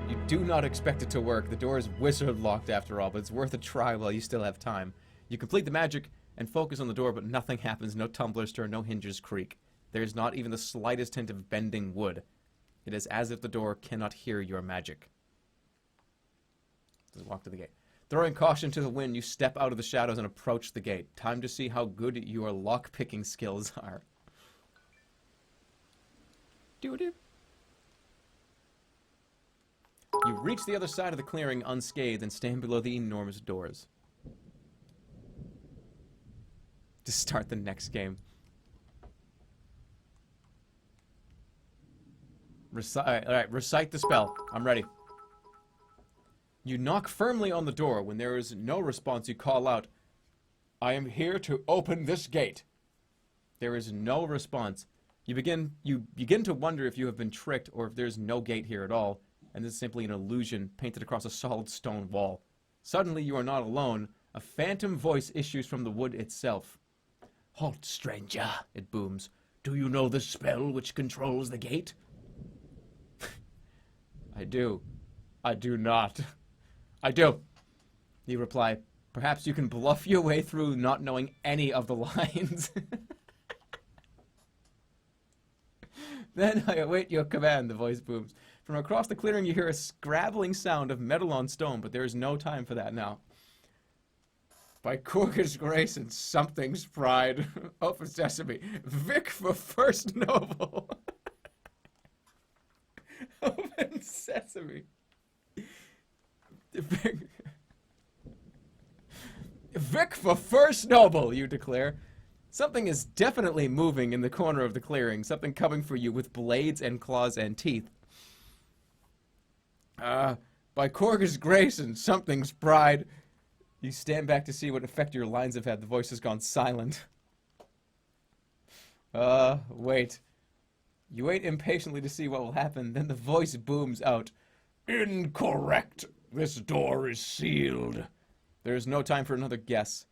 You do not expect it to work. The door is wizard locked after all, but it's worth a try while you still have time. You complete the magic and focus on the door, but nothing happens. No tumblers turn, no hinges creak. There is not even the slightest hint of bending wood. It is as if the door cannot hear your magic. Just walk to the gate. Throwing caution to the wind, you step out of the shadows and approach the gate. Time to see how good your lock-picking skills are. Doo-doo. You reach the other side of the clearing unscathed and stand below the enormous doors. To start the next game. Alright, recite the spell. I'm ready. You knock firmly on the door. When there is no response, you call out, "I am here to open this gate." There is no response. You begin to wonder if you have been tricked or if there's no gate here at all, and this is simply an illusion painted across a solid stone wall. Suddenly, you are not alone. A phantom voice issues from the wood itself. "Halt, stranger," it booms. "Do you know the spell which controls the gate?" I do. I do not. I do. You reply, "Perhaps you can bluff your way through not knowing any of the lines." "Then I await your command," the voice booms. From across the clearing you hear a scrabbling sound of metal on stone, but there is no time for that now. "By Corker's grace and something's pride." Open sesame. Vic for first noble. Open sesame. Vic for first noble, you declare. Something is definitely moving in the corner of the clearing. Something coming for you with blades and claws and teeth. By Corker's grace and something's pride. You stand back to see what effect your lines have had. The voice has gone silent. Wait. You wait impatiently to see what will happen. Then the voice booms out. "Incorrect. This door is sealed." There is no time for another guess.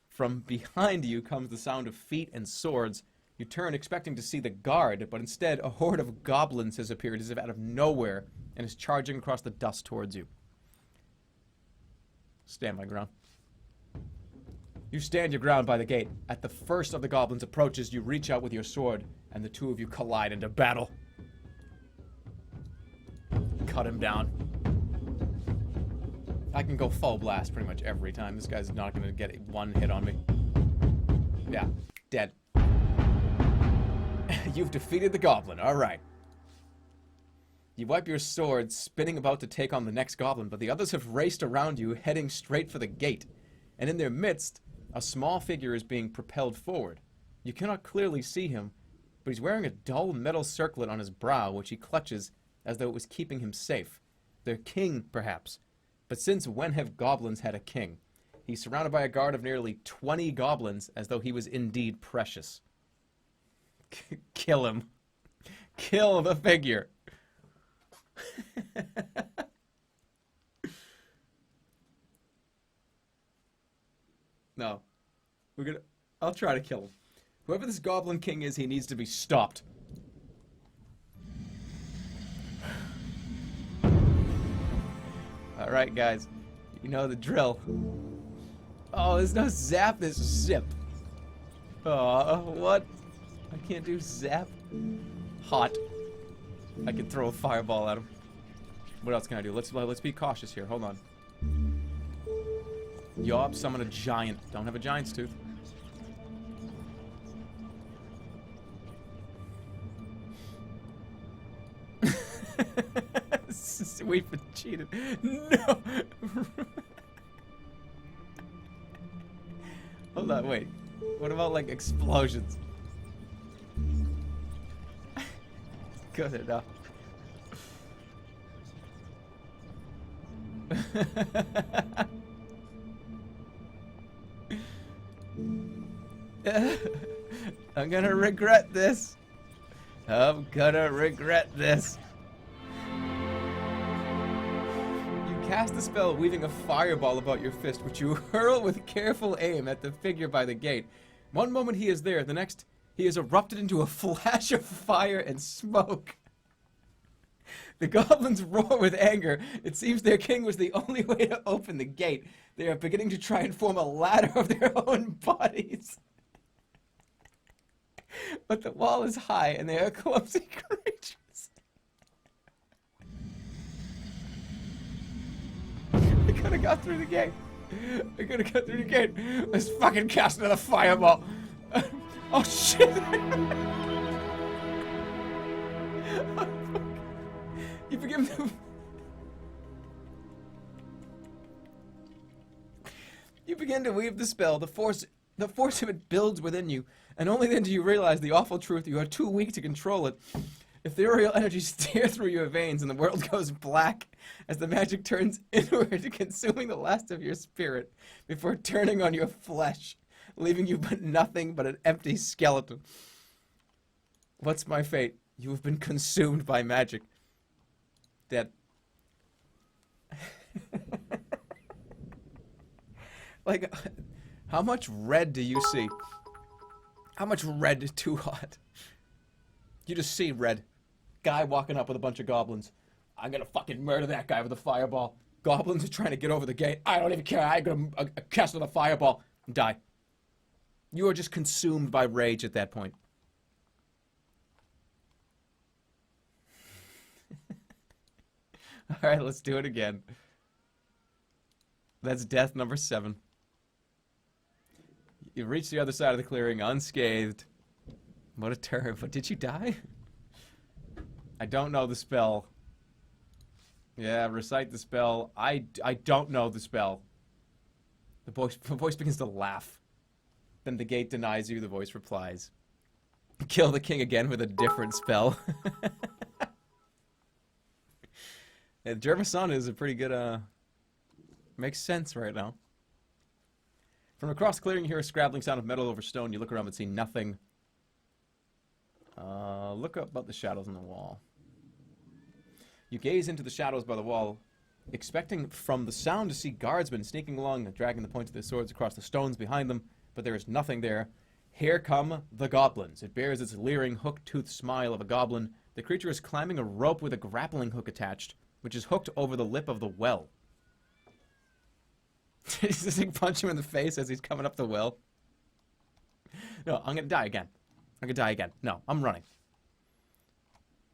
From behind you comes the sound of feet and swords. You turn expecting to see the guard, but instead a horde of goblins has appeared as if out of nowhere and is charging across the dust towards you. Stand my ground. You stand your ground by the gate. At the first of the goblins approaches, you reach out with your sword, and the two of you collide into battle. Cut him down. I can go full blast pretty much every time. This guy's not going to get one hit on me. Yeah, dead. You've defeated the goblin. All right. You wipe your sword, spinning about to take on the next goblin, but the others have raced around you, heading straight for the gate. And in their midst, a small figure is being propelled forward. You cannot clearly see him, but he's wearing a dull metal circlet on his brow, which he clutches as though it was keeping him safe. Their king, perhaps. But since when have goblins had a king? He's surrounded by a guard of nearly 20 goblins, as though he was indeed precious. Kill him. Kill the figure. No. I'll try to kill him. Whoever this goblin king is, he needs to be stopped. Alright, guys. You know the drill. Oh, there's no zap, there's zip. Oh, what? I can't do zap. Hot. I can throw a fireball at him. What else can I do? Let's be cautious here. Hold on. Yob, summon a giant. Don't have a giant's tooth. Sweet but cheated. No! Hold on, wait. What about, like, explosions? Good enough. I'm gonna regret this. I'm gonna regret this. You cast the spell, weaving a fireball about your fist, which you hurl with careful aim at the figure by the gate. One moment he is there, the next he has erupted into a flash of fire and smoke. The goblins roar with anger. It seems their king was the only way to open the gate. They are beginning to try and form a ladder of their own bodies. But the wall is high, and they are clumsy creatures. I could have got through the gate. I could have got through the gate. Let's fucking cast another fireball. Oh, shit. You begin to... You begin to weave the spell. The force of it builds within you, and only then do you realize the awful truth. You are too weak to control it. Ethereal energies tear through your veins, and the world goes black as the magic turns inward, consuming the last of your spirit before turning on your flesh, leaving you but nothing but an empty skeleton. What's my fate? You have been consumed by magic. Dead. Like, how much red do you see? How much red is too hot? You just see red. Guy walking up with a bunch of goblins. I'm gonna fucking murder that guy with a fireball. Goblins are trying to get over the gate. I don't even care. I'm gonna cast with a fireball and die. You are just consumed by rage at that point. Alright, let's do it again. That's death number 7. You reach the other side of the clearing unscathed. What a turn. But did you die? I don't know the spell. Yeah, recite the spell. I don't know the spell. The voice begins to laugh. Then the gate denies you. The voice replies. Kill the king again with a different spell. Yeah, Jerma is a pretty good, makes sense right now. From across the clearing, you hear a scrabbling sound of metal over stone. You look around but see nothing. Look up about the shadows on the wall. You gaze into the shadows by the wall, expecting from the sound to see guardsmen sneaking along and dragging the points of their swords across the stones behind them, but there is nothing there. Here come the goblins. It bears its leering, hook-toothed smile of a goblin. The creature is climbing a rope with a grappling hook attached, which is hooked over the lip of the well. He's just like punch him in the face as he's coming up the well. No, I'm gonna die again. I'm gonna die again. No, I'm running.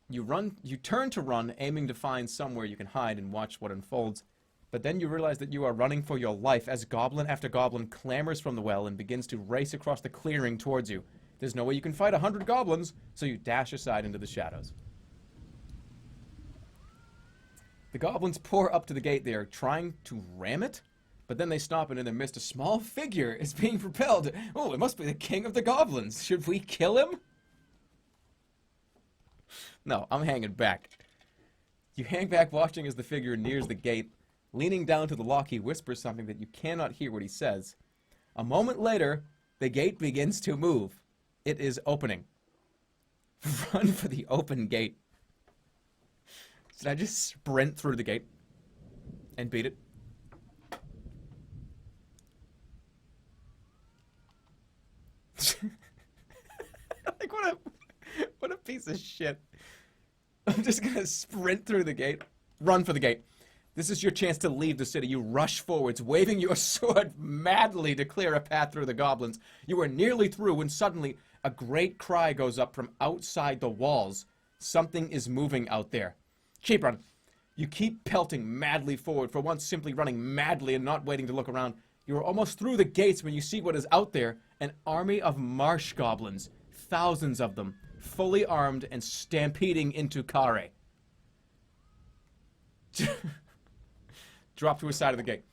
You turn to run, aiming to find somewhere you can hide and watch what unfolds. But then you realize that you are running for your life as goblin after goblin clambers from the well and begins to race across the clearing towards you. There's no way you can fight 100 goblins, so you dash aside into the shadows. The goblins pour up to the gate. They are trying to ram it, but then they stop, and in their midst a small figure is being propelled. Oh, it must be the king of the goblins. Should we kill him? No, I'm hanging back. You hang back watching as the figure nears the gate. Leaning down to the lock, he whispers something that you cannot hear what he says. A moment later, the gate begins to move. It is opening. Run for the open gate. Should I just sprint through the gate and beat it? Like, what a piece of shit. I'm just gonna sprint through the gate. Run for the gate. This is your chance to leave the city. You rush forwards, waving your sword madly to clear a path through the goblins. You are nearly through when suddenly a great cry goes up from outside the walls. Something is moving out there. Keep running. You keep pelting madly forward, for once simply running madly and not waiting to look around. You are almost through the gates when you see what is out there. An army of marsh goblins. Thousands of them. Fully armed and stampeding into Khare. Drop to a side of the gate.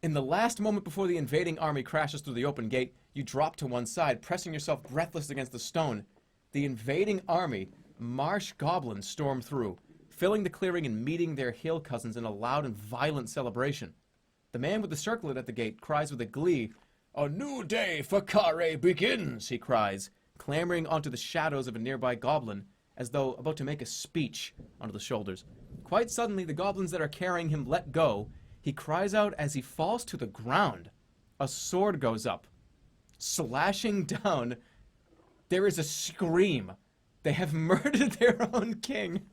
In the last moment before the invading army crashes through the open gate, you drop to one side, pressing yourself breathless against the stone. The invading army, marsh goblins, storm through, filling the clearing and meeting their hill cousins in a loud and violent celebration. The man with the circlet at the gate cries with a glee, "A new day for Khare begins," he cries, clambering onto the shadows of a nearby goblin, as though about to make a speech onto the shoulders. Quite suddenly, the goblins that are carrying him let go. He cries out as he falls to the ground. A sword goes up, slashing down. There is a scream. They have murdered their own king.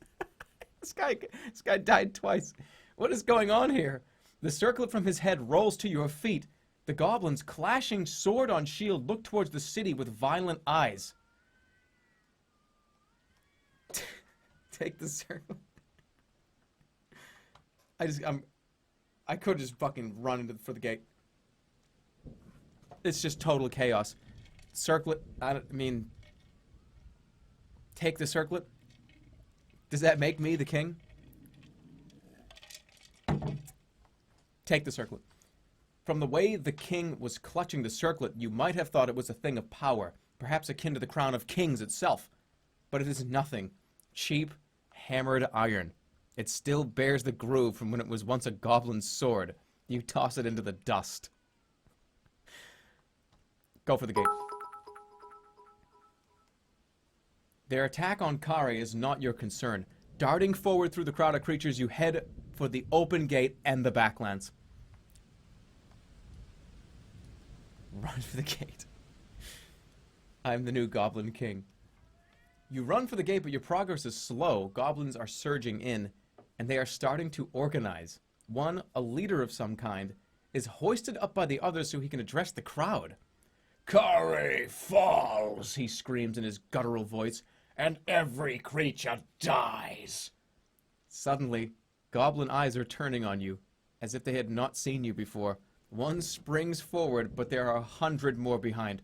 This guy died twice. What is going on here? The circlet from his head rolls to your feet. The goblins, clashing sword on shield, look towards the city with violent eyes. Take the circle. I could just fucking run for the gate. It's just total chaos. Circlet, take the circlet. Does that make me the king? Take the circlet. From the way the king was clutching the circlet, you might have thought it was a thing of power, perhaps akin to the crown of kings itself. But it is nothing. Cheap, hammered iron. It still bears the groove from when it was once a goblin's sword. You toss it into the dust. Go for the gate. Their attack on Khare is not your concern. Darting forward through the crowd of creatures, you head for the open gate and the backlands. Run for the gate. I'm the new Goblin King. You run for the gate, but your progress is slow. Goblins are surging in, and they are starting to organize. One, a leader of some kind, is hoisted up by the others so he can address the crowd. "Khare falls," he screams in his guttural voice, "and every creature dies." Suddenly, goblin eyes are turning on you, as if they had not seen you before. One springs forward, but there are 100 more behind.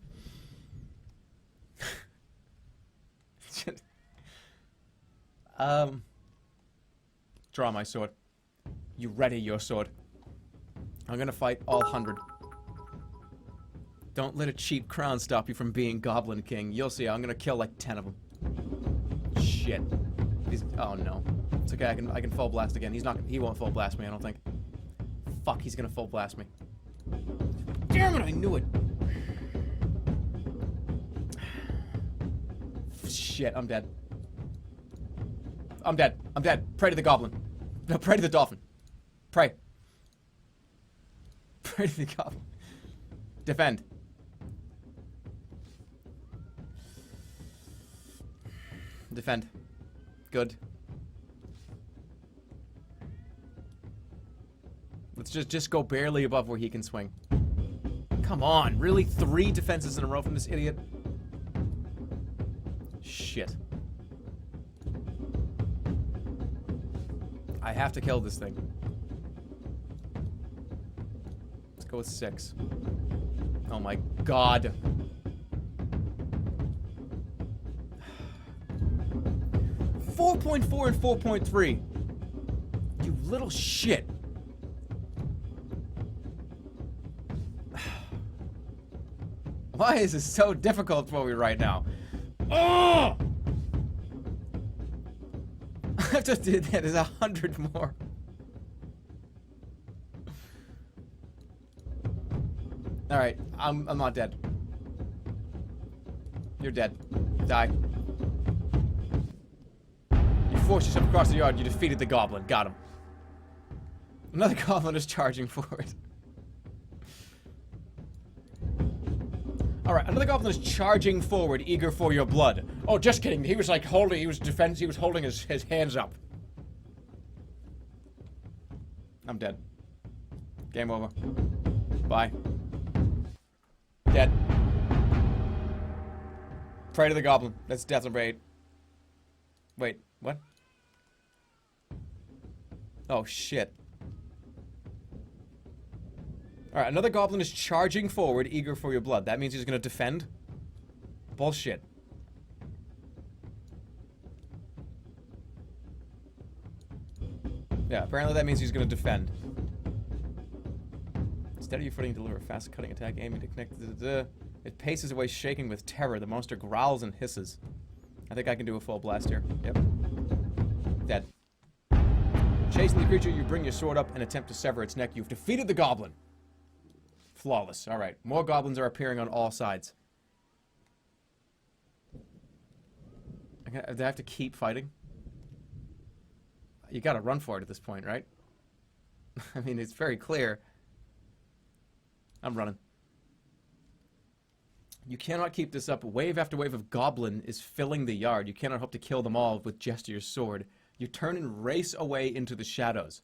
Draw my sword. You ready your sword. I'm gonna fight all 100. Don't let a cheap crown stop you from being Goblin King. You'll see, I'm gonna kill like 10 of them. Shit. Oh no. It's okay, I can full blast again. He won't full blast me, I don't think. Fuck, he's gonna full blast me. Damn it, I knew it! Shit, I'm dead. I'm dead. I'm dead. Pray to the goblin. No, pray to the dolphin. Pray. Pray to the goblin. Defend. Defend. Good. Let's just go barely above where he can swing. Come on, really? 3 defenses in a row from this idiot? Shit. I have to kill this thing. Let's go with 6. Oh my god. .4 and 4.3. You little shit. Why is this so difficult for me right now? Oh! I just did that. There's 100 more. Alright, I'm not dead. You're dead. Die. You forced yourself across the yard. You defeated the goblin. Got him. Another goblin is charging forward. Alright, another goblin is charging forward, eager for your blood. Oh, just kidding. He was like holding, he was holding his hands up. I'm dead. Game over. Bye. Dead. Pray to the goblin. That's death number 8. Wait, what? Oh, shit. Alright, another goblin is charging forward, eager for your blood. That means he's gonna defend? Bullshit. Yeah, apparently that means he's gonna defend. Steady your footing, deliver a fast cutting attack, aiming to connect. It paces away, shaking with terror. The monster growls and hisses. I think I can do a full blast here. Yep. Dead. Chasing the creature, you bring your sword up and attempt to sever its neck. You've defeated the goblin. Flawless. Alright. More goblins are appearing on all sides. Do I have to keep fighting? You gotta run for it at this point, right? I mean, it's very clear. I'm running. You cannot keep this up. Wave after wave of goblin is filling the yard. You cannot hope to kill them all with just your sword. You turn and race away into the shadows.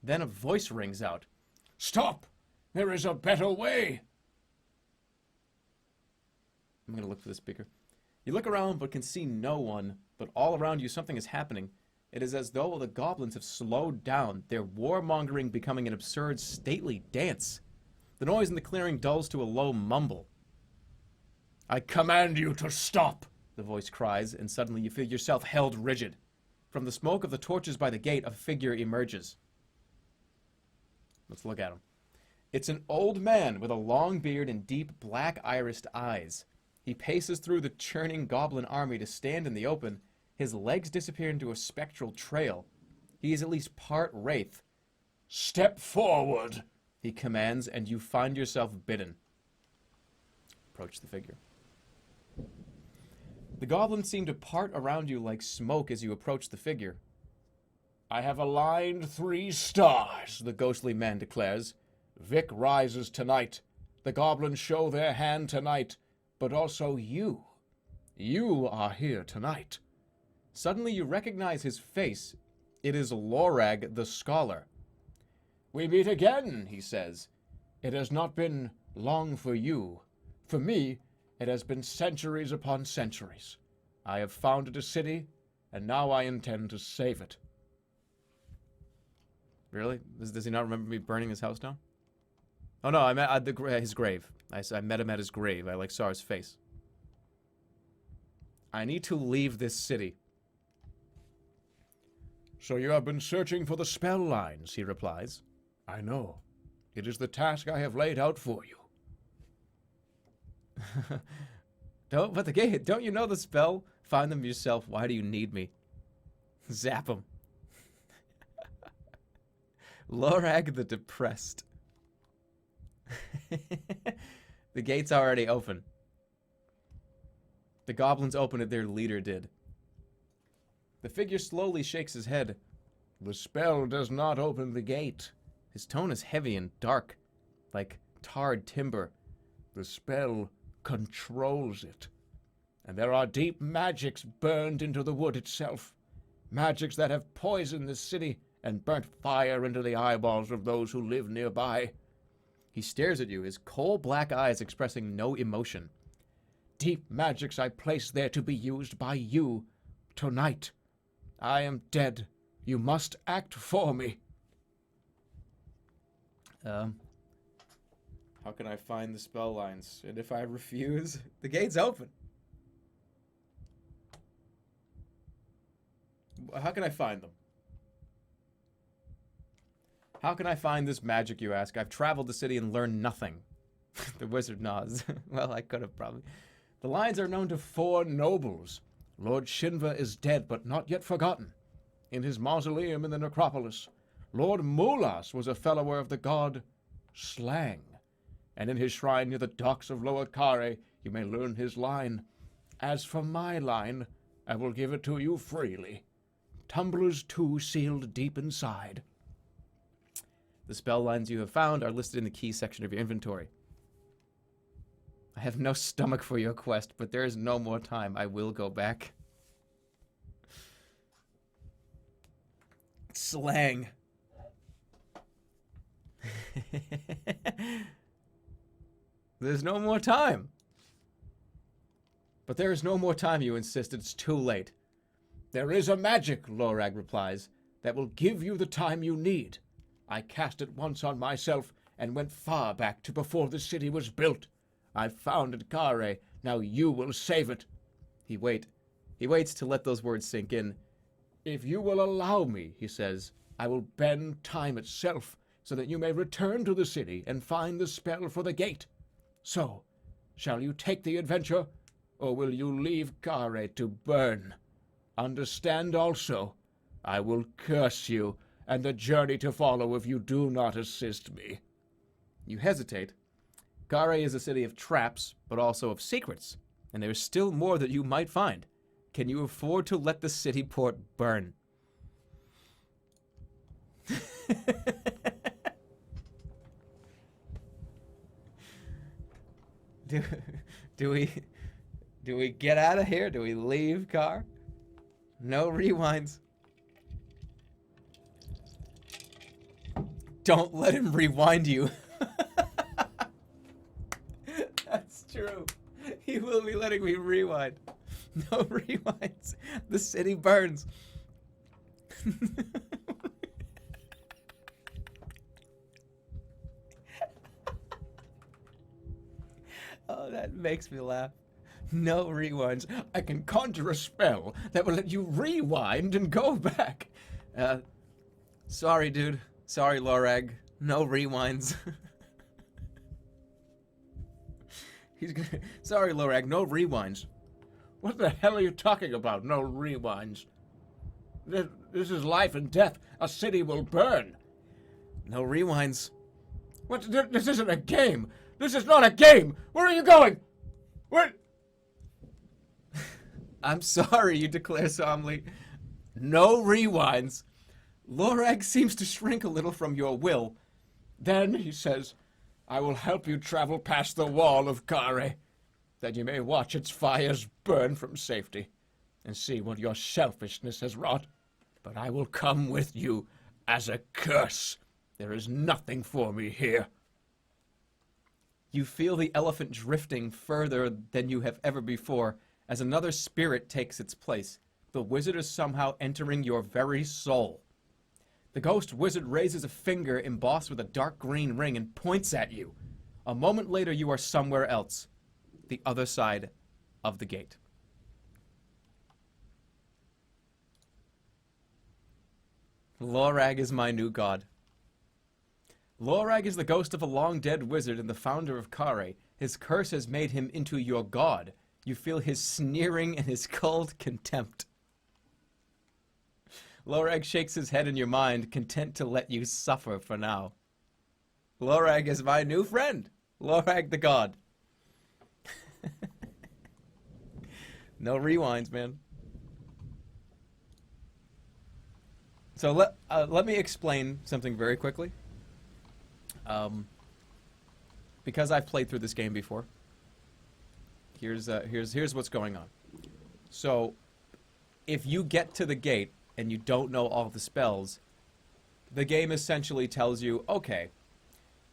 Then a voice rings out. Stop! There is a better way! I'm gonna look for the speaker. You look around but can see no one, but all around you something is happening. It is as though the goblins have slowed down, their warmongering becoming an absurd, stately dance. The noise in the clearing dulls to a low mumble. I command you to stop! The voice cries, and suddenly you feel yourself held rigid. From the smoke of the torches by the gate, a figure emerges. Let's look at him. It's an old man with a long beard and deep black-irised eyes. He paces through the churning goblin army to stand in the open. His legs disappear into a spectral trail. He is at least part wraith. Step forward, he commands, and you find yourself bidden. Approach the figure. The goblins seem to part around you like smoke as you approach the figure. I have aligned 3 stars, the ghostly man declares. Vic rises tonight. The goblins show their hand tonight. But also you. You are here tonight. Suddenly you recognize his face. It is Lorag the Scholar. We meet again, he says. It has not been long for you. For me, it has been centuries upon centuries. I have founded a city, and now I intend to save it. Really? Does he not remember me burning his house down? Oh no, I met at his grave. I met him at his grave. I saw his face. I need to leave this city. So you have been searching for the spell lines, he replies. I know. It is the task I have laid out for you. Don't you know the spell? Find them yourself. Why do you need me? Zap him. Lorag the Depressed. The gate's already open. The goblins opened it, their leader did. The figure slowly shakes his head. The spell does not open the gate. His tone is heavy and dark, like tarred timber. The spell controls it. And there are deep magics burned into the wood itself. Magics that have poisoned this city and burnt fire into the eyeballs of those who live nearby. He stares at you, his coal-black eyes expressing no emotion. Deep magics I place there to be used by you tonight. I am dead. You must act for me. How can I find the spell lines? And if I refuse, the gate's open. How can I find them? How can I find this magic, you ask? I've traveled the city and learned nothing. The wizard nods. Well, I could have probably. The lines are known to 4 nobles. Lord Shinva is dead, but not yet forgotten. In his mausoleum in the necropolis, Lord Mulas was a follower of the god Slang. And in his shrine near the docks of Lower Khare, you may learn his line. As for my line, I will give it to you freely. Tumblers 2 sealed deep inside. The spell lines you have found are listed in the key section of your inventory. I have no stomach for your quest, but there is no more time. I will go back. Slang. There's no more time. But there is no more time, you insist. It's too late. There is a magic, Lorag replies, that will give you the time you need. I cast it once on myself and went far back to before the city was built. I founded Khare. Now you will save it. He waits to let those words sink in. If you will allow me, he says, I will bend time itself so that you may return to the city and find the spell for the gate. So, shall you take the adventure, or will you leave Khare to burn? Understand also, I will curse you and the journey to follow if you do not assist me. You hesitate. Khare is a city of traps, but also of secrets, and there is still more that you might find. Can you afford to let the city port burn? Do we get out of here? Do we leave, Car? No rewinds. Don't let him rewind you. That's true. He will be letting me rewind. No rewinds. The city burns. Oh, that makes me laugh. No rewinds. I can conjure a spell that will let you rewind and go back. Sorry, dude. Sorry, Lorag. No rewinds. Sorry, Lorag. No rewinds. What the hell are you talking about? No rewinds. This is life and death. A city will burn. No rewinds. What? This isn't a game. This is not a game. Where are you going? Where? I'm sorry, you declare solemnly. No rewinds. Lorag seems to shrink a little from your will. Then, he says, I will help you travel past the wall of Khare, that you may watch its fires burn from safety, and see what your selfishness has wrought. But I will come with you as a curse. There is nothing for me here. You feel the elephant drifting further than you have ever before, as another spirit takes its place. The wizard is somehow entering your very soul. The ghost wizard raises a finger embossed with a dark green ring and points at you. A moment later, you are somewhere else. The other side of the gate. Lorag is my new god. Lorag is the ghost of a long-dead wizard and the founder of Khare. His curse has made him into your god. You feel his sneering and his cold contempt. Lorag shakes his head in your mind, content to let you suffer for now. Lorag is my new friend. Lorag the god. No rewinds, man. So let me explain something very quickly. Because I've played through this game before. Here's what's going on. So, if you get to the gate and you don't know all the spells, the game essentially tells you, okay,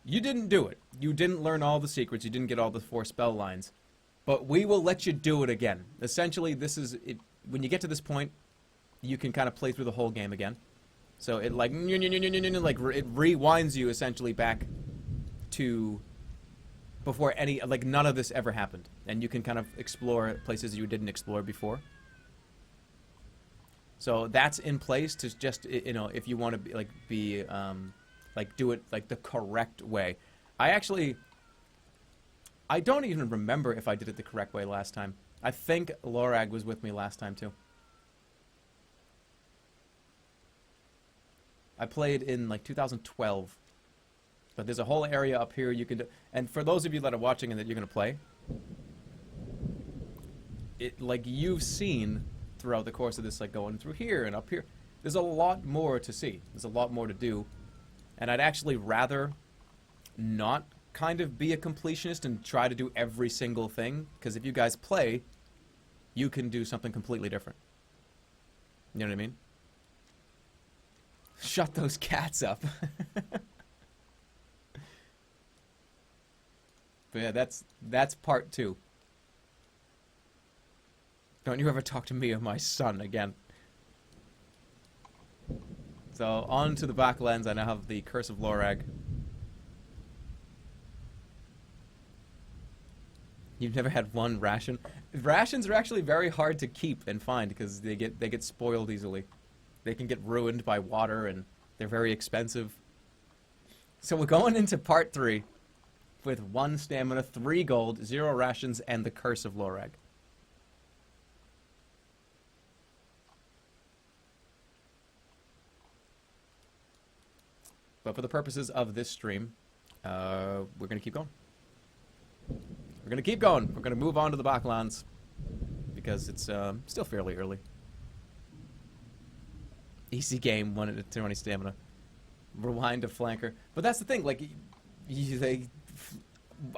you didn't do it. You didn't learn all the secrets. You didn't get all the 4 spell lines. But we will let you do it again. Essentially, this is it. When you get to this point, you can kind of play through the whole game again. So it like it rewinds you essentially back to before any none of this ever happened, and you can kind of explore places you didn't explore before. So that's in place to just if you want to do it like the correct way. I don't even remember if I did it the correct way last time. I think Lorag was with me last time too. I played in like 2012. But there's a whole area up here you can do. And for those of you that are watching and that you're going to play, it like you've seen throughout the course of this, like going through here and up here, there's a lot more to see. There's a lot more to do. And I'd actually rather not kind of be a completionist and try to do every single thing, because if you guys play, you can do something completely different. You know what I mean? Shut those cats up. But yeah, that's part 2. Don't you ever talk to me or my son again. So, on to the Backlands. I now have the Curse of Lorag. You've never had one ration? Rations are actually very hard to keep and find because they get spoiled easily. They can get ruined by water and they're very expensive. So we're going into part 3 with 1 stamina, 3 gold, 0 rations, and the Curse of Lorag. But for the purposes of this stream, we're going to keep going. We're going to keep going. We're going to move on to the Backlands because it's still fairly early. Easy game, 1 to 20 stamina. Rewind to flanker. But that's the thing, like,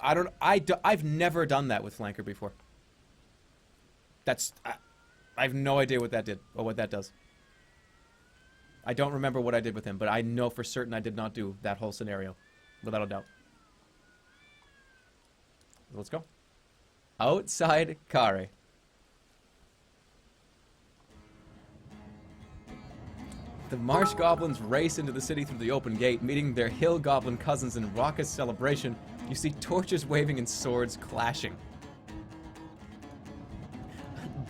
I've never done that with flanker before. I have no idea what that did, or what that does. I don't remember what I did with him, but I know for certain I did not do that whole scenario. Without a doubt. Let's go. Outside Khare. The marsh goblins race into the city through the open gate, meeting their hill goblin cousins in raucous celebration. You see torches waving and swords clashing.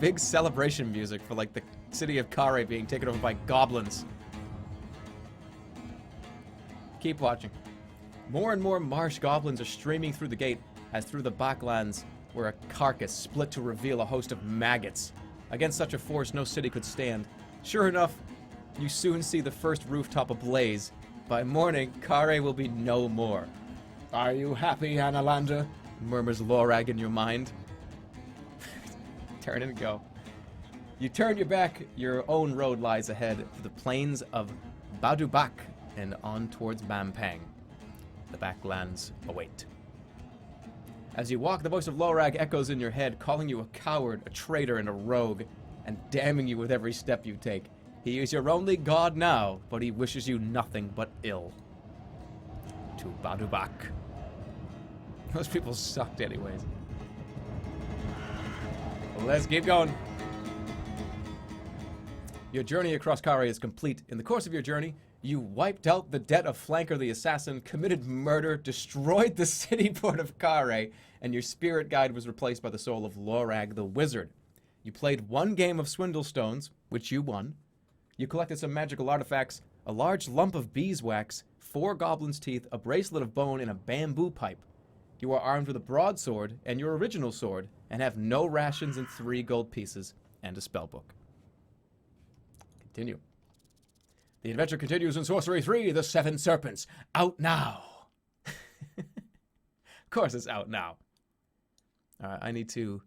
Big celebration music for like the city of Khare being taken over by goblins. Keep watching. More and more marsh goblins are streaming through the gate, as through the Backlands, where a carcass split to reveal a host of maggots. Against such a force, no city could stand. Sure enough, you soon see the first rooftop ablaze. By morning, Khare will be no more. Are you happy, Annalander? Murmurs Lorag in your mind. Turn and go. You turn your back, your own road lies ahead to the plains of Badubak and on towards Bampang. The Backlands await. As you walk, the voice of Lorag echoes in your head, calling you a coward, a traitor, and a rogue, and damning you with every step you take. He is your only god now, but he wishes you nothing but ill. To Badubak. Those people sucked anyways. Let's keep going. Your journey across Khare is complete. In the course of your journey, you wiped out the debt of Flanker the Assassin, committed murder, destroyed the city port of Khare, and your spirit guide was replaced by the soul of Lorag the Wizard. You played 1 game of Swindle Stones, which you won. You collected some magical artifacts, a large lump of beeswax, 4 goblin's teeth, a bracelet of bone, and a bamboo pipe. You are armed with a broadsword and your original sword, and have no rations and 3 gold pieces, and a spellbook. Continue. The adventure continues in Sorcery 3, The 7 Serpents. Out now. Of course it's out now. Alright, I need to...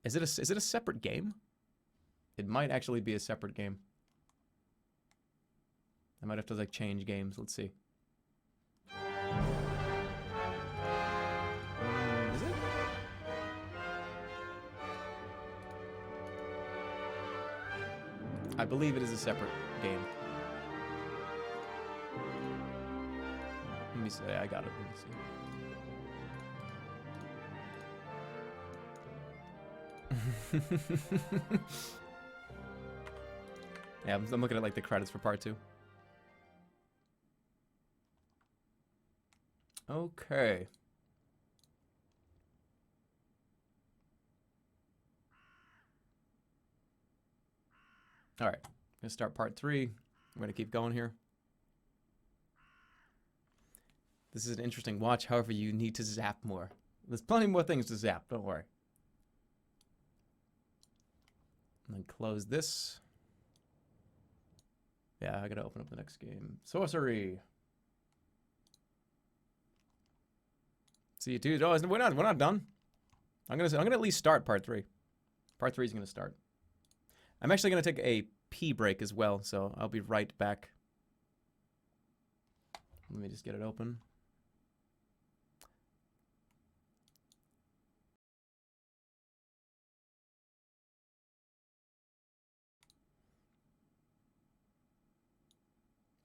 Is it a separate game? It might actually be a separate game. I might have to, like, change games. Let's see. Is it? I believe it is a separate game. me see. I got it. Let me see. Yeah, I'm looking at like the credits for part 2. Okay. All right. Gonna start part 3. We're gonna keep going here. This is an interesting watch. However, you need to zap more. There's plenty more things to zap. Don't worry. And then close this. Yeah, I gotta open up the next game. Sorcery. See you, dude. Oh, we're not done. I'm gonna at least start part 3. Part 3 is gonna start. I'm actually gonna take a pee break as well, so I'll be right back. Let me just get it open.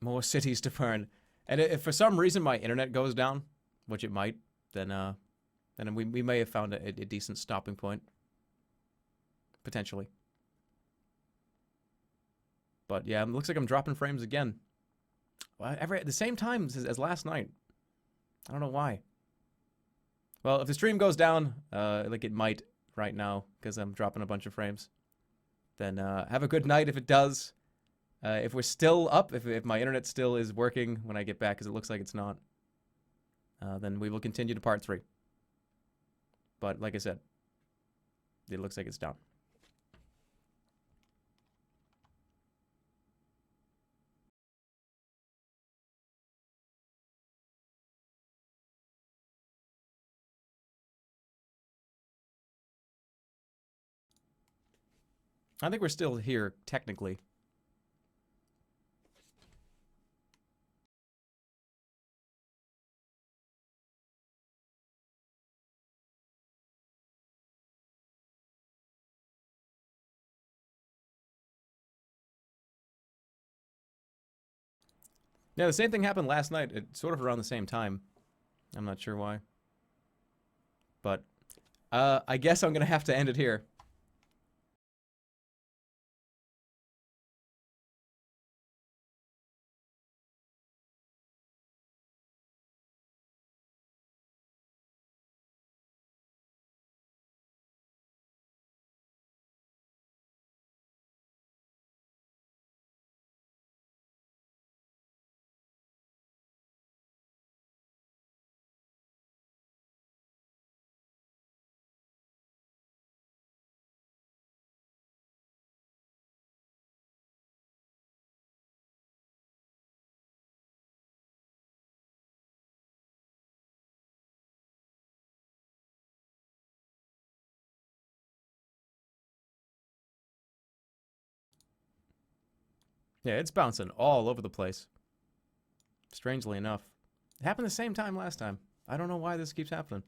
More cities to burn. And if for some reason my internet goes down, which it might, then we may have found a decent stopping point. Potentially. But yeah, it looks like I'm dropping frames again. Well, at the same time as last night. I don't know why. Well, if the stream goes down, like it might right now, because I'm dropping a bunch of frames, then have a good night if it does. If we're still up, if my internet still is working when I get back, because it looks like it's not, then we will continue to part 3. But like I said, it looks like it's down. I think we're still here, technically. Yeah, the same thing happened last night. It's sort of around the same time. I'm not sure why. But, I guess I'm gonna have to end it here. Yeah, it's bouncing all over the place. Strangely enough. It happened the same time last time. I don't know why this keeps happening.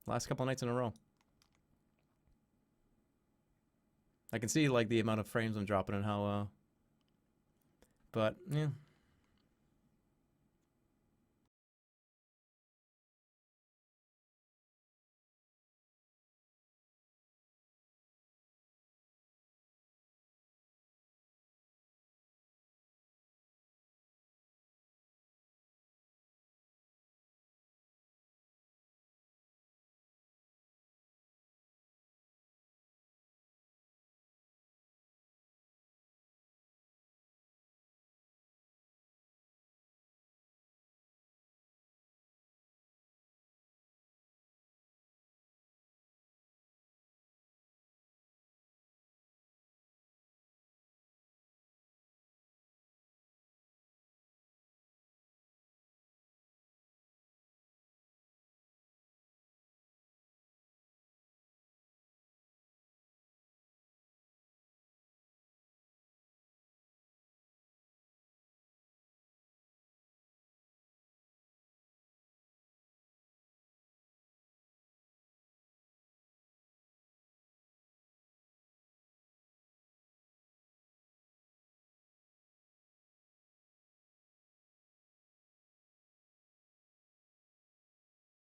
Last couple nights in a row. I can see, like, the amount of frames I'm dropping and how, but, yeah.